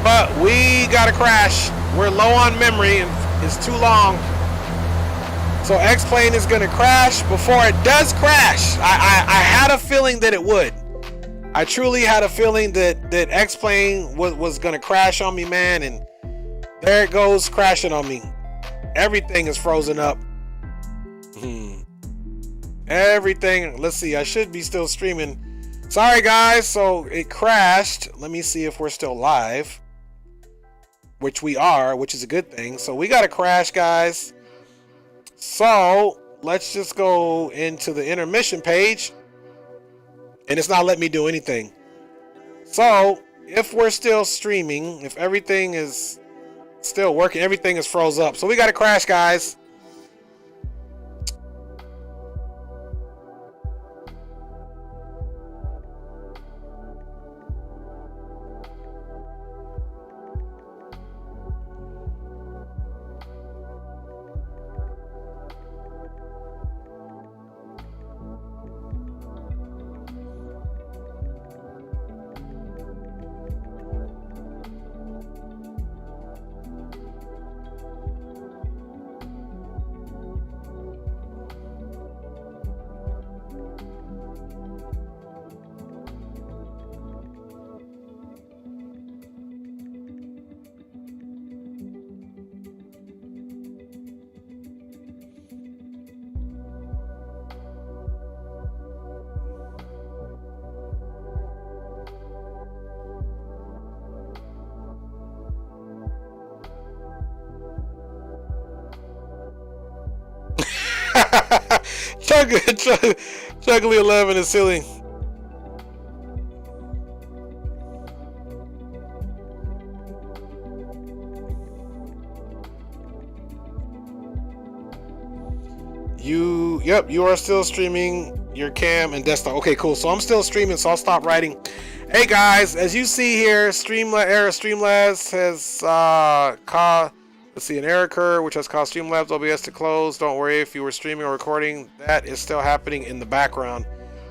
but we got a crash. We're low on memory and it's too long. So X-Plane is going to crash before it does crash. I had a feeling that it would. I truly had a feeling that X-Plane was going to crash on me, man. And there it goes, crashing on me. Everything is frozen up. Everything. Let's see. I should be still streaming. Sorry, guys. So it crashed. Let me see if we're still live. Which we are, which is a good thing. So we got a crash, guys. So let's just go into the intermission page. And it's not letting me do anything. So if we're still streaming, if everything is still working, everything is froze up. So we got a crash, guys. Chuggly 11 is silly. You are still streaming your cam and desktop. Okay, cool. So I'm still streaming, so I'll stop writing. Hey guys, as you see here, Streamlabs has caused, let's see, an error occurred, which has caused Streamlabs OBS to close. Don't worry if you were streaming or recording, that is still happening in the background.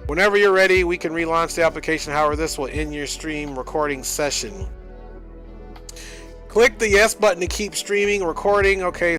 Whenever you're ready, we can relaunch the application. However, this will end your stream recording session. Click the yes button to keep streaming, recording. Okay.